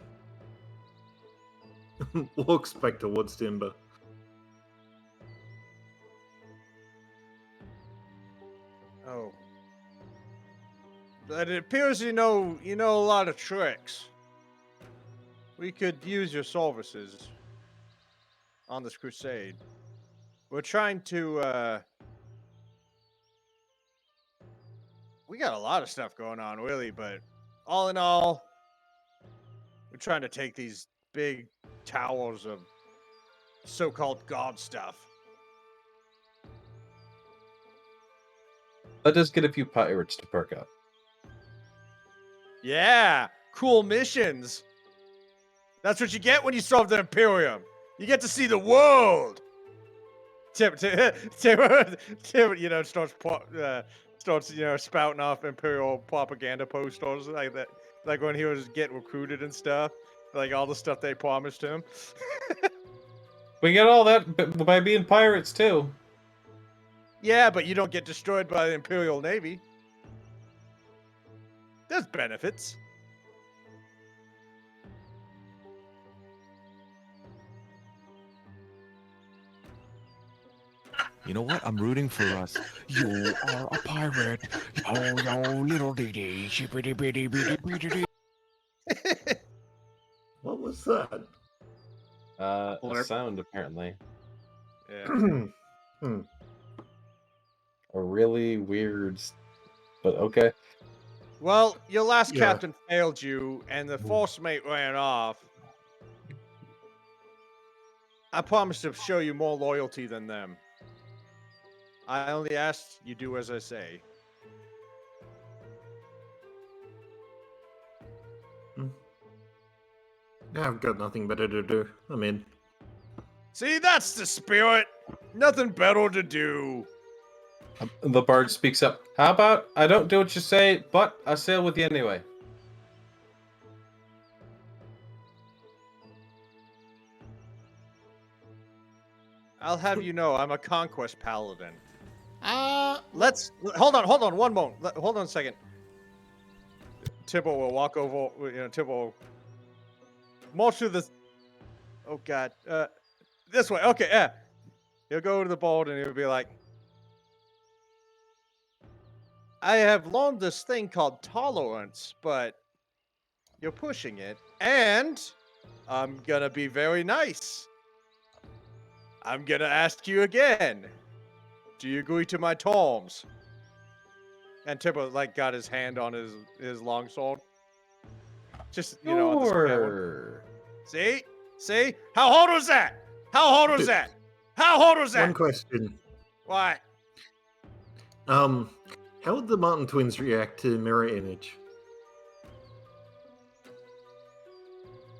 Walks back towards Timber. Oh. But it appears you know a lot of tricks. We could use your services on this crusade. We're trying to, we got a lot of stuff going on, really, but all in all, we're trying to take these big towers of so-called god stuff. That does get a few pirates to perk up. Yeah, cool missions. That's what you get when you solve the Imperium. You get to see the world. Tim, you know, starts spouting off Imperial propaganda posters like that, like when he was getting recruited and stuff, like all the stuff they promised him. We get all that by being pirates too. Yeah, but you don't get destroyed by the Imperial Navy. There's benefits. You know what? I'm rooting for us. You are a pirate. Yo, little dee shippity bitty bitty bitty. What was that? A Blurp. sound apparently. Yeah. A really weird, but okay. Well, your last Yeah. captain failed you, and the force mate ran off. I promise to show you more loyalty than them. I only ask you do as I say. I've got nothing better to do. I'm in. See, that's the spirit. Nothing better to do. The bard speaks up. How about I don't do what you say, but I sail with you anyway. I'll have you know I'm a conquest paladin. Let's Hold on, one moment. Hold on a second. Tibble will walk over, Tibble will march through this. Oh god. This way. Okay, yeah. He'll go to the board and he'll be like, I have learned this thing called tolerance, but you're pushing it. And I'm gonna be very nice. I'm gonna ask you again. Do you agree to my terms? And Tibble got his hand on his longsword. Just on the Sure. See? See? How hard was that? How hard was that? How hard was that? One question. What? How would the Marten twins react to mirror image?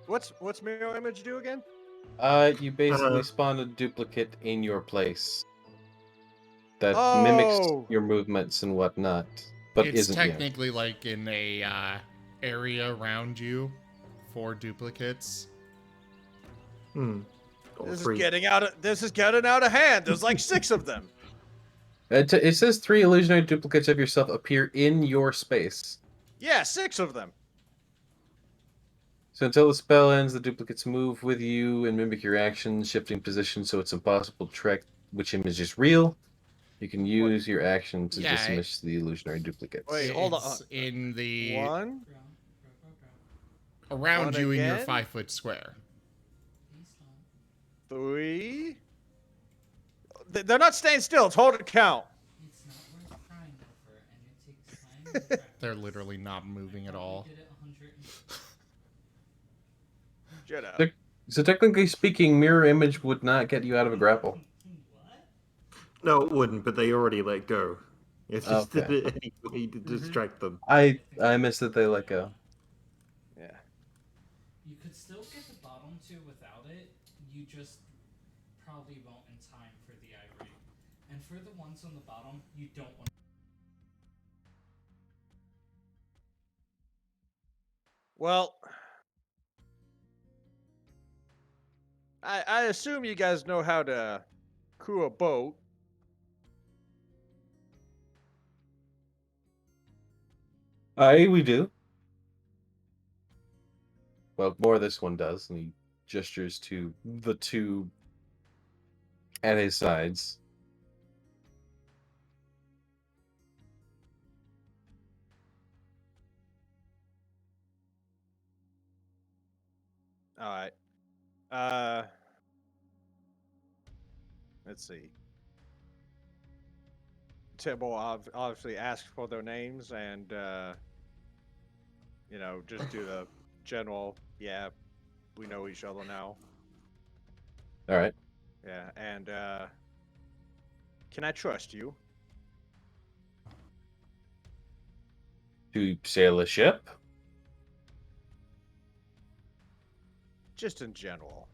What's mirror image do again? You basically spawn a duplicate in your place that Oh. mimics your movements and whatnot, but it's isn't you. technically like in a area around you for duplicates. Or This is three. getting out of hand. There's like 6 of them. It says 3 illusionary duplicates of yourself appear in your space. Yeah, 6 of them. So until the spell ends, the duplicates move with you and mimic your actions, shifting position so it's impossible to track which image is real. You can use your action to dismiss the illusionary duplicates. Wait, hold on. It's in the 1. around One you in your again? 5-foot square. 3. They're not staying still. It's hold count. It's not worth crying over, and it takes time and practice. They're literally not moving at all. We did it 100 Shut up. So technically speaking, mirror image would not get you out of a grapple. No, it wouldn't, but they already let go. It's just Okay. any way to distract them. I missed that they let go. Yeah. You could still get the bottom 2 without it. You just probably won't in time for the ivory. And for the ones on the bottom, you don't want. Well, I assume you guys know how to crew a boat. We do. Well, more this one does, and he gestures to the 2 at his sides. All right. Let's see. Tibble obviously asked for their names and just do the general, yeah, we know each other now. All right. Yeah, and can I trust you? To sail a ship? Just in general.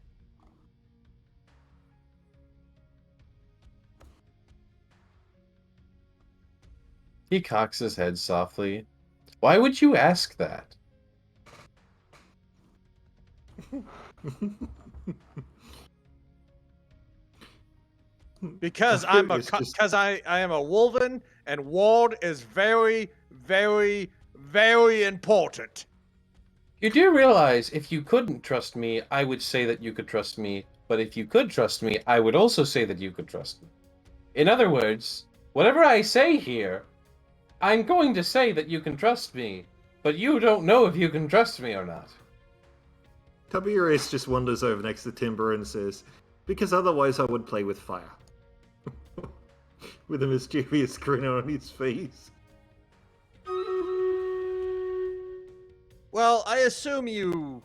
He cocks his head softly. Why would you ask that? Because I am a Wulvin, and Ward is very, very, very important. You do realize if you couldn't trust me, I would say that you could trust me, but if you could trust me, I would also say that you could trust me. In other words, whatever I say here, I'm going to say that you can trust me, but you don't know if you can trust me or not. Tiberius just wanders over next to Timber and says, because otherwise I would play with fire. With a mischievous grin on his face. Well, I assume you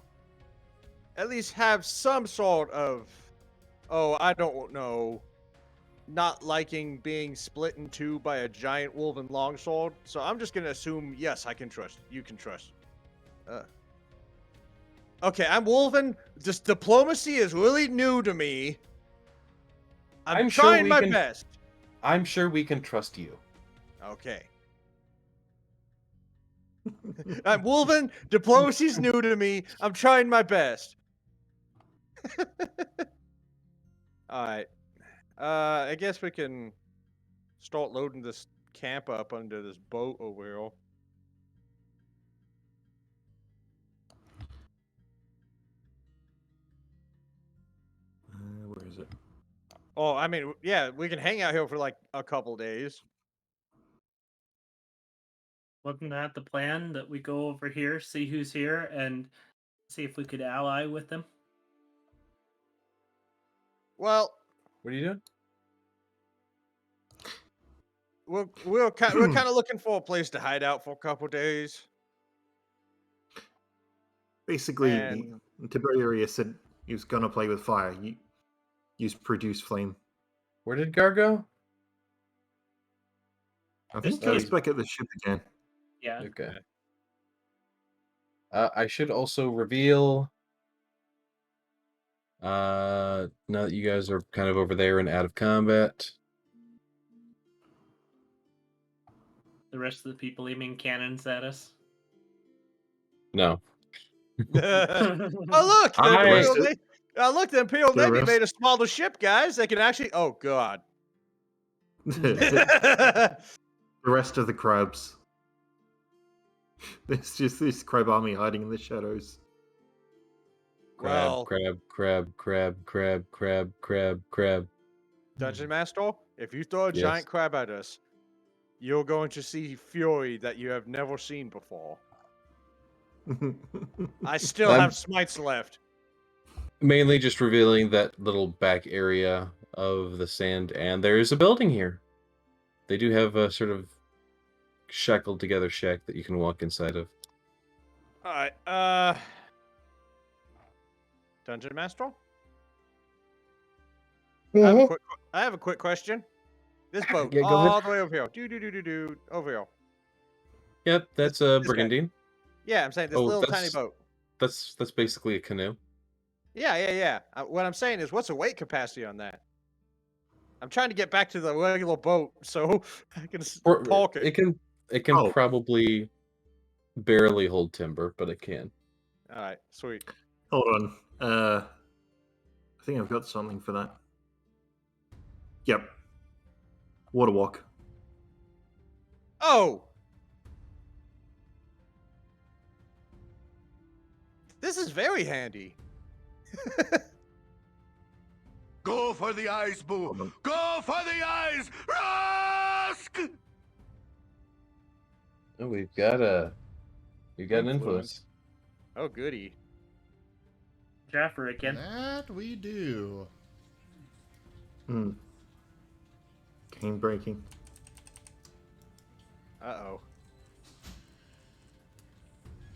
at least have some sort of, I don't know, not liking being split in two by a giant Wulvin longsword. So I'm just going to assume, yes, I can trust. You can trust. Okay, I'm Wulvin. This diplomacy is really new to me. I'm trying my best. I'm sure we can trust you. Okay. I'm Wulvin. Diplomacy's new to me. I'm trying my best. Alright. I guess we can start loading this camp up under this boat over here. Where is it? Oh, I mean, yeah, we can hang out here for like a couple days. Wasn't that the plan, that we go over here, see who's here, and see if we could ally with them? Well, what are you doing? We're kind of looking for a place to hide out for a couple days. Basically, Tiberius said he was gonna play with fire. You use produce flame. Where did Gar go? I think he's back at the ship again. Yeah. Okay. I should also reveal. Now that you guys are kind of over there and out of combat. The rest of the people aiming cannons at us. No. Oh look, the Imperial Navy made a smaller ship, guys. They can actually. Oh god. The rest of the crabs. There's just this crab army hiding in the shadows. Crab, crab. Dungeon Master, if you throw a giant crab at us, you're going to see fury that you have never seen before. I still have smites left. Mainly just revealing that little back area of the sand, and there is a building here. They do have a sort of shackled together shack that you can walk inside of. Alright, Dungeon Master? I have a quick question. This boat, all the way over here. Over here. Yep, that's a brigantine. Yeah, I'm saying this little tiny boat. That's basically a canoe. Yeah. What I'm saying is, what's the weight capacity on that? I'm trying to get back to the regular boat so I can park it. It can probably barely hold timber, but it can. All right, sweet. Hold on. I think I've got something for that. Yep. Water walk. Oh! This is very handy. Go for the eyes, Boo! Go for the eyes! Rusk! Oh, we've got an influence. Oh, goody. Jaffer again. That we do. Cane breaking. Uh-oh.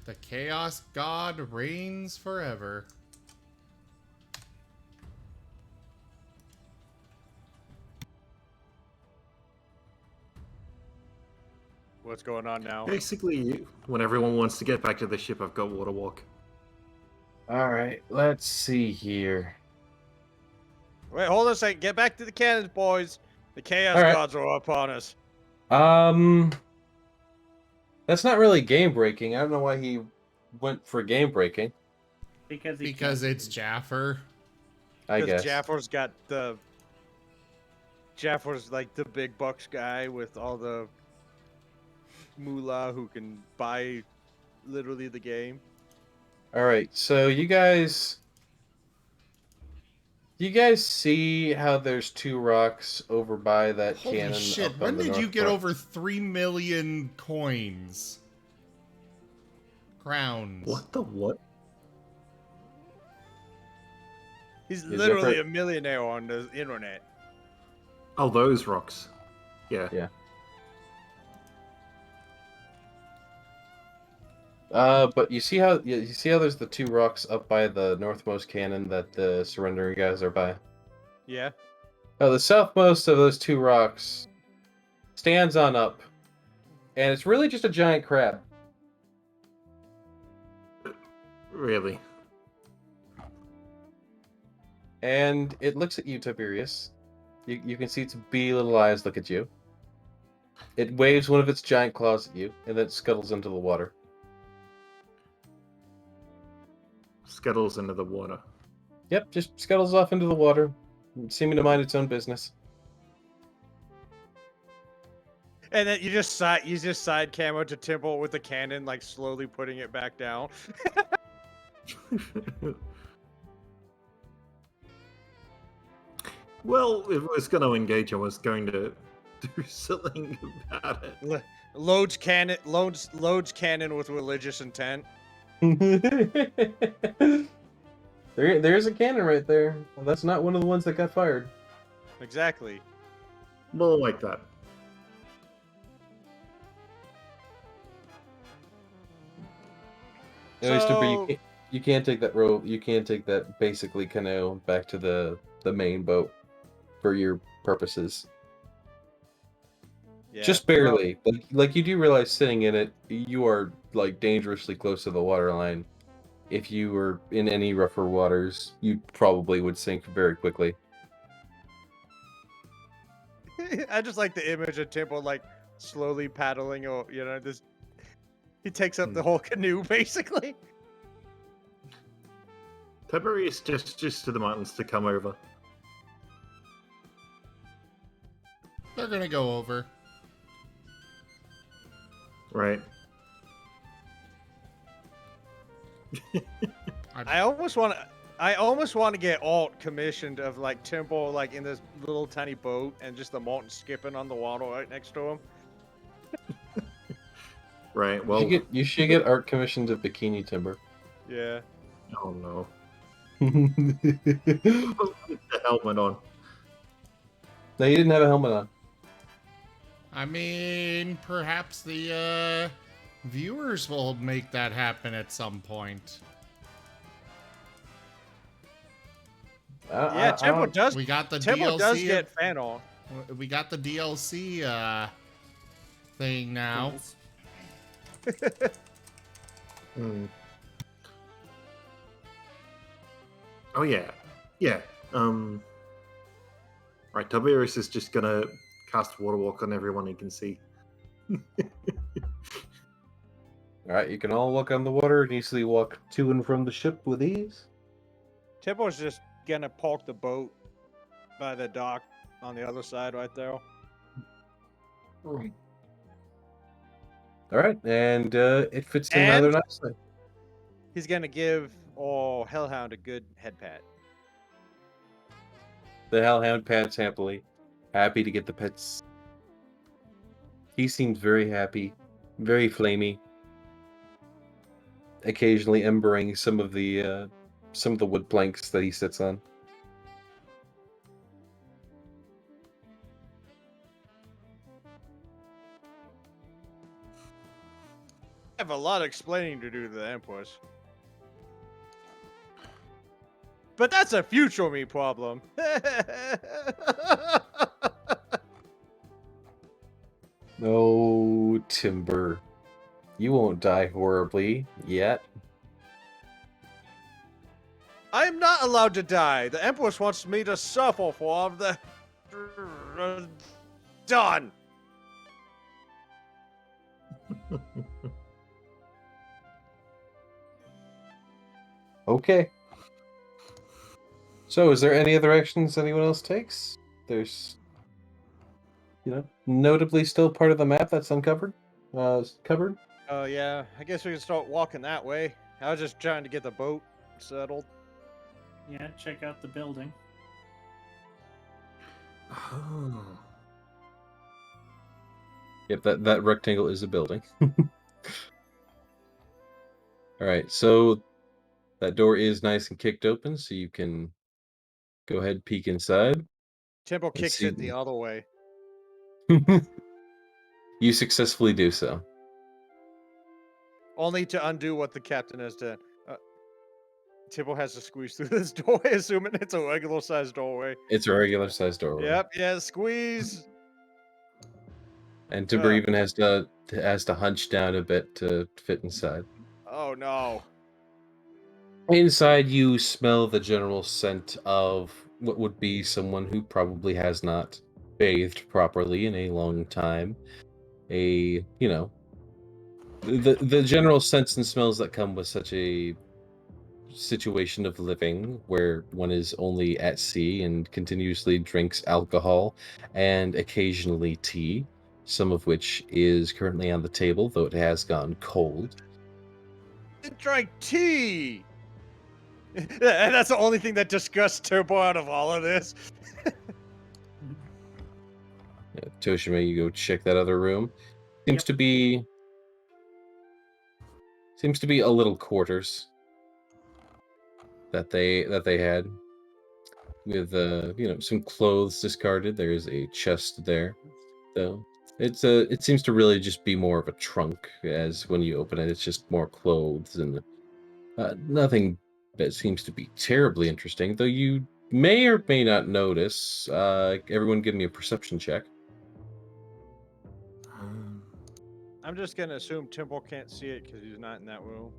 The Chaos God reigns forever. what's going on now. Basically, when everyone wants to get back to the ship, I've got water walk. All right, let's see here. Wait, hold on a second. Get back to the cannons, boys. The chaos All right. gods are upon us. That's not really game breaking. I don't know why he went for game breaking. Because it's Jaffer. I guess. Because Jaffar's like the big bucks guy with all the moolah who can buy literally the game. All right, so you guys see how there's 2 rocks over by that Holy cannon? shit, up when on the did you north get front? over 3 million coins? Crowns. What the what? He's Yeah, literally Jaffer- a millionaire on the internet. Oh, those rocks. Yeah. Yeah. But you see how there's the 2 rocks up by the northmost cannon that the surrendering guys are by? Yeah. Oh, the southmost of those 2 rocks stands on up, and it's really just a giant crab. Really? And it looks at you, Tiberius. You can see its beady little eyes look at you. It waves one of its giant claws at you, and then it scuttles into the water. Scuttles into the water. Yep, just scuttles off into the water, seeming to mind its own business. And then you just side camera to Temple with the cannon, like slowly putting it back down. Well, if it was going to engage, I was going to do something about it. Loads cannon with religious intent. There's a cannon right there. Well, that's not one of the ones that got fired. Exactly. More like that. Anyways, Timber, So- you can't take that rope. You can't take that basically canoe back to the main boat for your purposes. Yeah. Just barely. Like you do realize sitting in it, you are like dangerously close to the waterline. If you were in any rougher waters, you probably would sink very quickly. I just like the image of Temple like slowly paddling, or this. He takes up the whole canoe basically. Tiberius just to the Martens to come over. They're gonna go over. Right. I almost want to get Alt commissioned of like Temple like in this little tiny boat and just the Marten skipping on the water right next to him. Right, well... You should get art commissioned of Bikini Timber. Yeah. Oh no. No, Put the helmet on. you didn't have a helmet on. I mean, perhaps the viewers will make that happen at some point. Yeah, Temple does. We got the Temple DLC. does get fan on. We got the DLC thing now. Oh yeah. Yeah. Right, Tiberius is just gonna cast Water Walk on everyone he can see. Alright, you can all walk on the water and easily walk to and from the ship with ease. Temple's just gonna park the boat by the dock on the other side right there. Alright, and it fits in rather And- nicely. He's gonna give Hellhound a good head pat. The Hellhound pats happily, happy to get the pets. He seems very happy, very flamey. Occasionally embering some of the wood planks that he sits on. I have a lot of explaining to do to the Empress. But that's a future me problem. No, Oh, Timber. You won't die horribly yet. I am not allowed to die. The Empress wants me to suffer for the done. Okay. So, is there any other actions anyone else takes? There's, notably still part of the map that's uncovered. Covered. Oh yeah, I guess we can start walking that way. I was just trying to get the boat settled. Yeah, check out the building. Oh. Yep, that rectangle is a building. All right, so that door is nice and kicked open, so you can go ahead and peek inside. Tempo and kicks see- it the other way. You successfully do so. Only to undo what the captain has done. Tibble has to squeeze through this doorway, assuming it's a regular sized doorway. It's a regular sized doorway. Yep, yeah, squeeze. And Timber even has to hunch down a bit to fit inside. Oh no. Inside, you smell the general scent of what would be someone who probably has not bathed properly in a long time. The general scents and smells that come with such a situation of living where one is only at sea and continuously drinks alcohol and occasionally tea, some of which is currently on the table, though it has gone cold. It drank tea. And that's the only thing that disgusts Turbo out of all of this. Toshima, you go check that other room. Seems to be a little quarters that they had with some clothes discarded. There is a chest there, though. It seems to really just be more of a trunk, as when you open it, it's just more clothes and nothing that seems to be terribly interesting. Though you may or may not notice. Everyone, give me a perception check. I'm just gonna assume Temple can't see it because he's not in that room.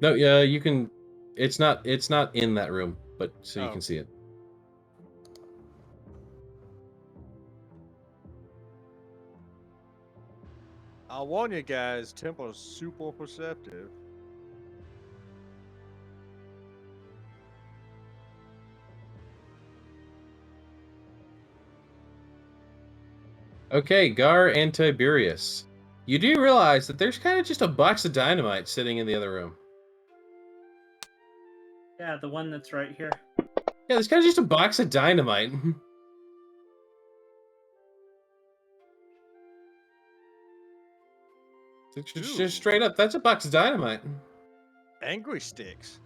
No, yeah, you can. It's not in that room, but so you can see it. I'll warn you guys, Temple's super perceptive. Okay, Gar and Tiberius. You do realize that there's kind of just a box of dynamite sitting in the other room. Yeah, the one that's right here. Yeah, there's kind of just a box of dynamite. Just straight up, that's a box of dynamite. Angry sticks.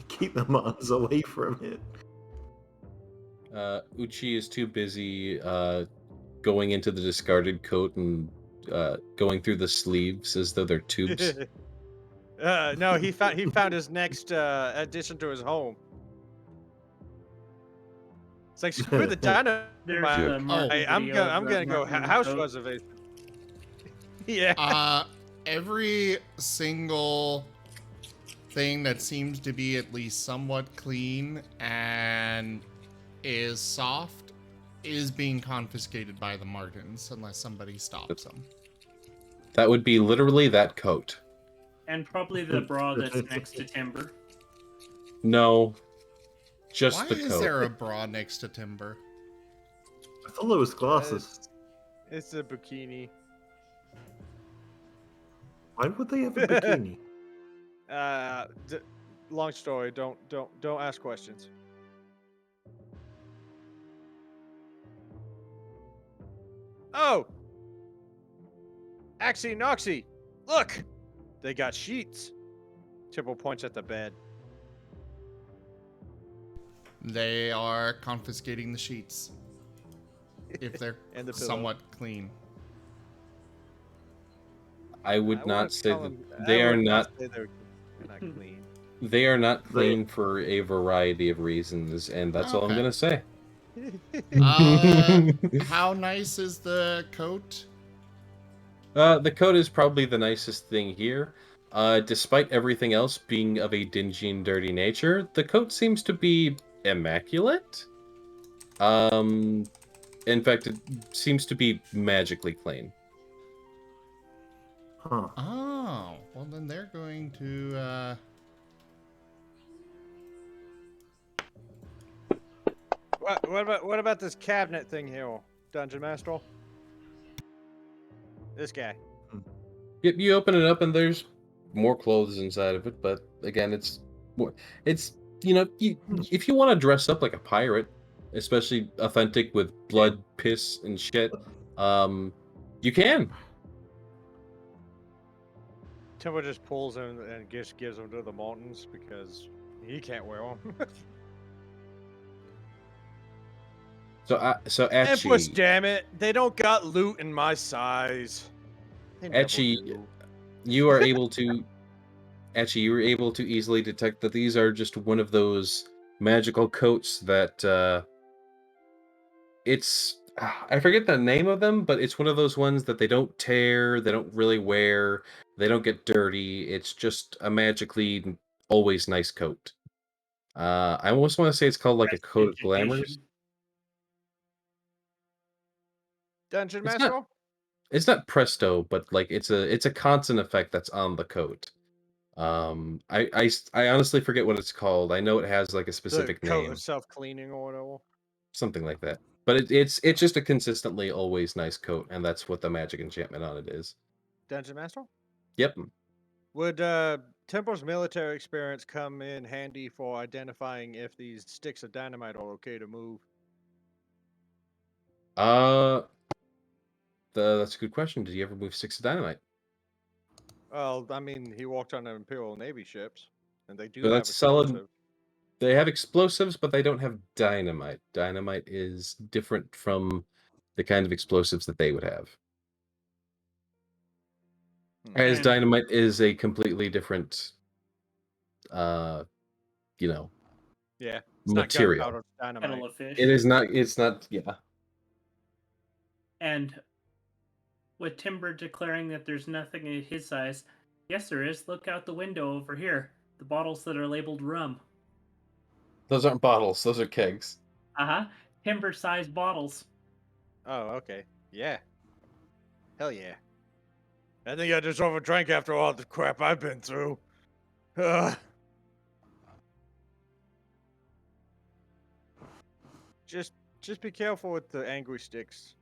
Keep the Mars away from it. Uchi is too busy going into the discarded coat and going through the sleeves as though they're tubes. No, he found his next addition to his home. It's like screw the dynamite. I'm gonna go house reservation. Yeah. Every single thing that seems to be at least somewhat clean and is soft is being confiscated by the Martens unless somebody stops them. That would be literally that coat. And probably the bra that's next to Timber. No, just Why the coat. is there a bra next to Timber? I thought it was glasses. It's a bikini. Why would they have a bikini? Long story. Don't ask questions. Oh, Axie Noxie, look, they got sheets. Tipple points at the bed. They are confiscating the sheets if they're And the pillow. somewhat clean. I would I not wouldn't say tell that them- they I are wouldn't not. say they're not clean. They are not clean for a variety of reasons, and that's all I'm Okay. gonna say. How nice is the coat? The coat is probably the nicest thing here. Despite everything else being of a dingy and dirty nature, the coat seems to be immaculate. In fact, it seems to be magically clean. Huh. Oh, well then they're going to, What about this cabinet thing here, Dungeon Master? This guy. Yep, you open it up and there's more clothes inside of it, but again, it's if you want to dress up like a pirate, especially authentic with blood, piss, and shit, you can. Timber just pulls him and gives him to the Martens because he can't wear them. So Empress, Etchy, damn it! They don't got loot in my size. They never Etchy, do. you are able to Etchy, you were able to easily detect that these are just one of those magical coats that it's I forget the name of them, but it's one of those ones that they don't tear, they don't really wear, they don't get dirty. It's just a magically always nice coat. I almost want to say it's called like a coat of glamours. Dungeon It's Master? not it's not presto, but like it's a constant effect that's on the coat. I honestly forget what it's called. I know it has like a The specific coat name, of self-cleaning or whatever. something like that. But it's just a consistently always nice coat, and that's what the magic enchantment on it is. Dungeon Master? Yep. Would Temple's military experience come in handy for identifying if these sticks of dynamite are okay to move? That's a good question. Did you ever move sticks of dynamite? Well, I mean, he walked on the Imperial Navy ships, and they do So have that's solid. explosives. They have explosives, but they don't have dynamite. Dynamite is different from the kind of explosives that they would have. As And- dynamite is a completely different, you know, Yeah, it's not material. gunpowder, it's dynamite. Kettle of fish. It is not. It's not. Yeah. And with Timber declaring that there's nothing in his size, yes, there is. Look out the window over here. The bottles that are labeled rum. Those aren't bottles. Those are kegs. Timber-sized bottles. Oh, okay. Yeah. Hell yeah. I think I deserve a drink after all the crap I've been through. Just be careful with the angry sticks.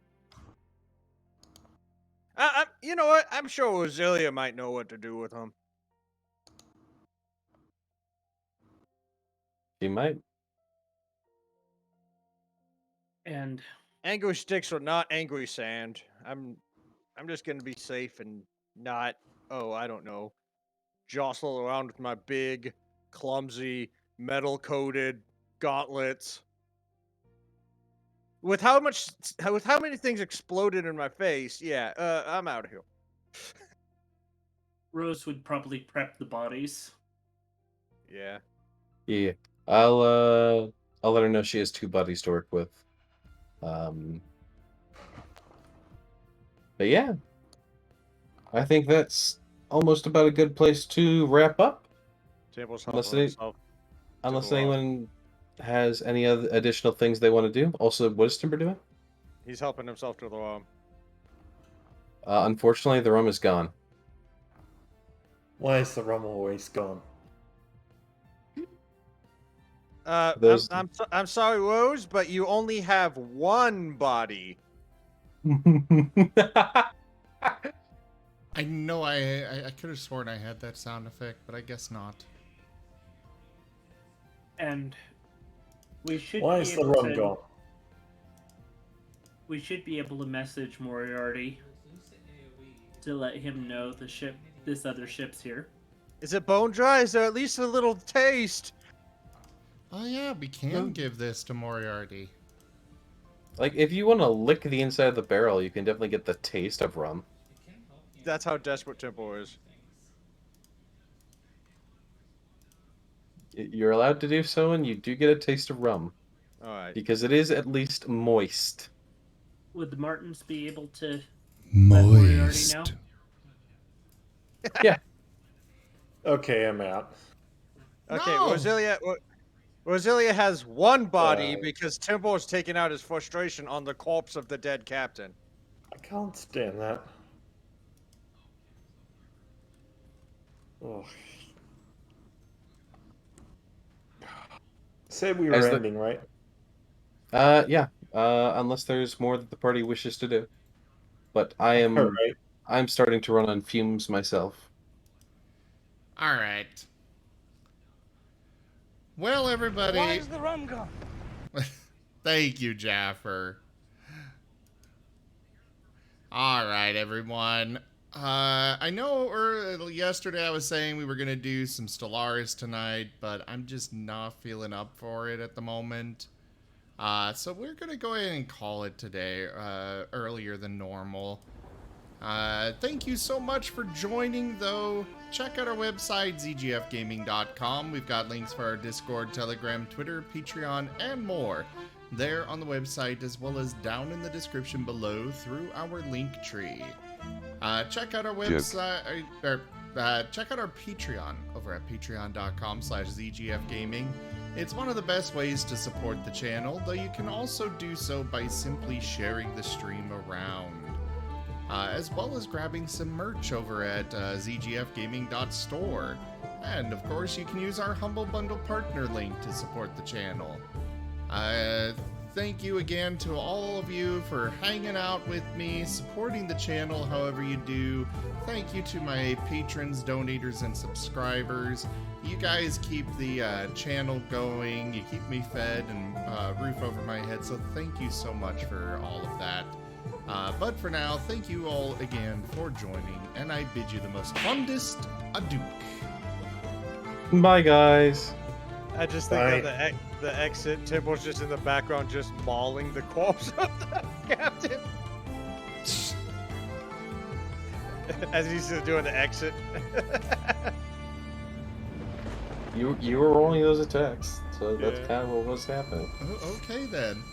You know what? I'm sure Roselia might know what to do with them. You might. And angry sticks are not angry sand. I'm just gonna be safe and not, I don't know, jostle around with my big, clumsy, metal-coated gauntlets. With how many things exploded in my face, yeah, I'm out of here. Rose would probably prep the bodies. Yeah. Yeah. I'll let her know she has 2 buddies to work with. But yeah, I think that's almost about a good place to wrap up. Unless anyone has any other additional things they want to do. Also, what is Timber doing? He's helping himself to the rum. Unfortunately, the rum is gone. Why is the rum always gone? I'm sorry, Rose, but you only have one body. I know I could have sworn I had that sound effect, but I guess not. And we should Why be is the able rum to, gone? We should be able to message Moriarty to let him know this other ship's here. Is it bone dry? Is there at least a little taste? Oh yeah, we can give this to Moriarty. Like, if you want to lick the inside of the barrel, you can definitely get the taste of rum. That's how desperate Temple is. You're allowed to do so, and you do get a taste of rum. All right. Because it is at least moist. Would the Martens be able to let Moriarty know? Yeah. Okay, I'm out. Okay, No! Roselia has one body because Timbo is taking out his frustration on the corpse of the dead captain. I can't stand that. Oh. Said we were As the- ending, right? Yeah. Unless there's more that the party wishes to do. But I'm Alright. I'm starting to run on fumes myself. All right. Well, everybody. Why is the rum gone? Thank you, Jaffer. All right, everyone. I know yesterday I was saying we were going to do some Stellaris tonight, but I'm just not feeling up for it at the moment. So we're going to go ahead and call it today, earlier than normal. Thank you so much for joining, though. Check out our website, zgfgaming.com. We've got links for our Discord, Telegram, Twitter, Patreon, and more there on the website, as well as down in the description below through our link tree. Check out our website, check out our Patreon over at patreon.com/zgfgaming. It's one of the best ways to support the channel, though you can also do so by simply sharing the stream around. As well as grabbing some merch over at zgfgaming.store. And of course, you can use our Humble Bundle partner link to support the channel. Thank you again to all of you for hanging out with me, supporting the channel however you do. Thank you to my patrons, donators, and subscribers. You guys keep the channel going, you keep me fed and roof over my head, so thank you so much for all of that. But for now, thank you all again for joining, and I bid you the most fondest adieu. Bye, guys. I just think of the exit. Timbo's just in the background, just mauling the corpse of the captain. As he's doing the exit. You were rolling those attacks, so that's kind of what was happening. Okay then.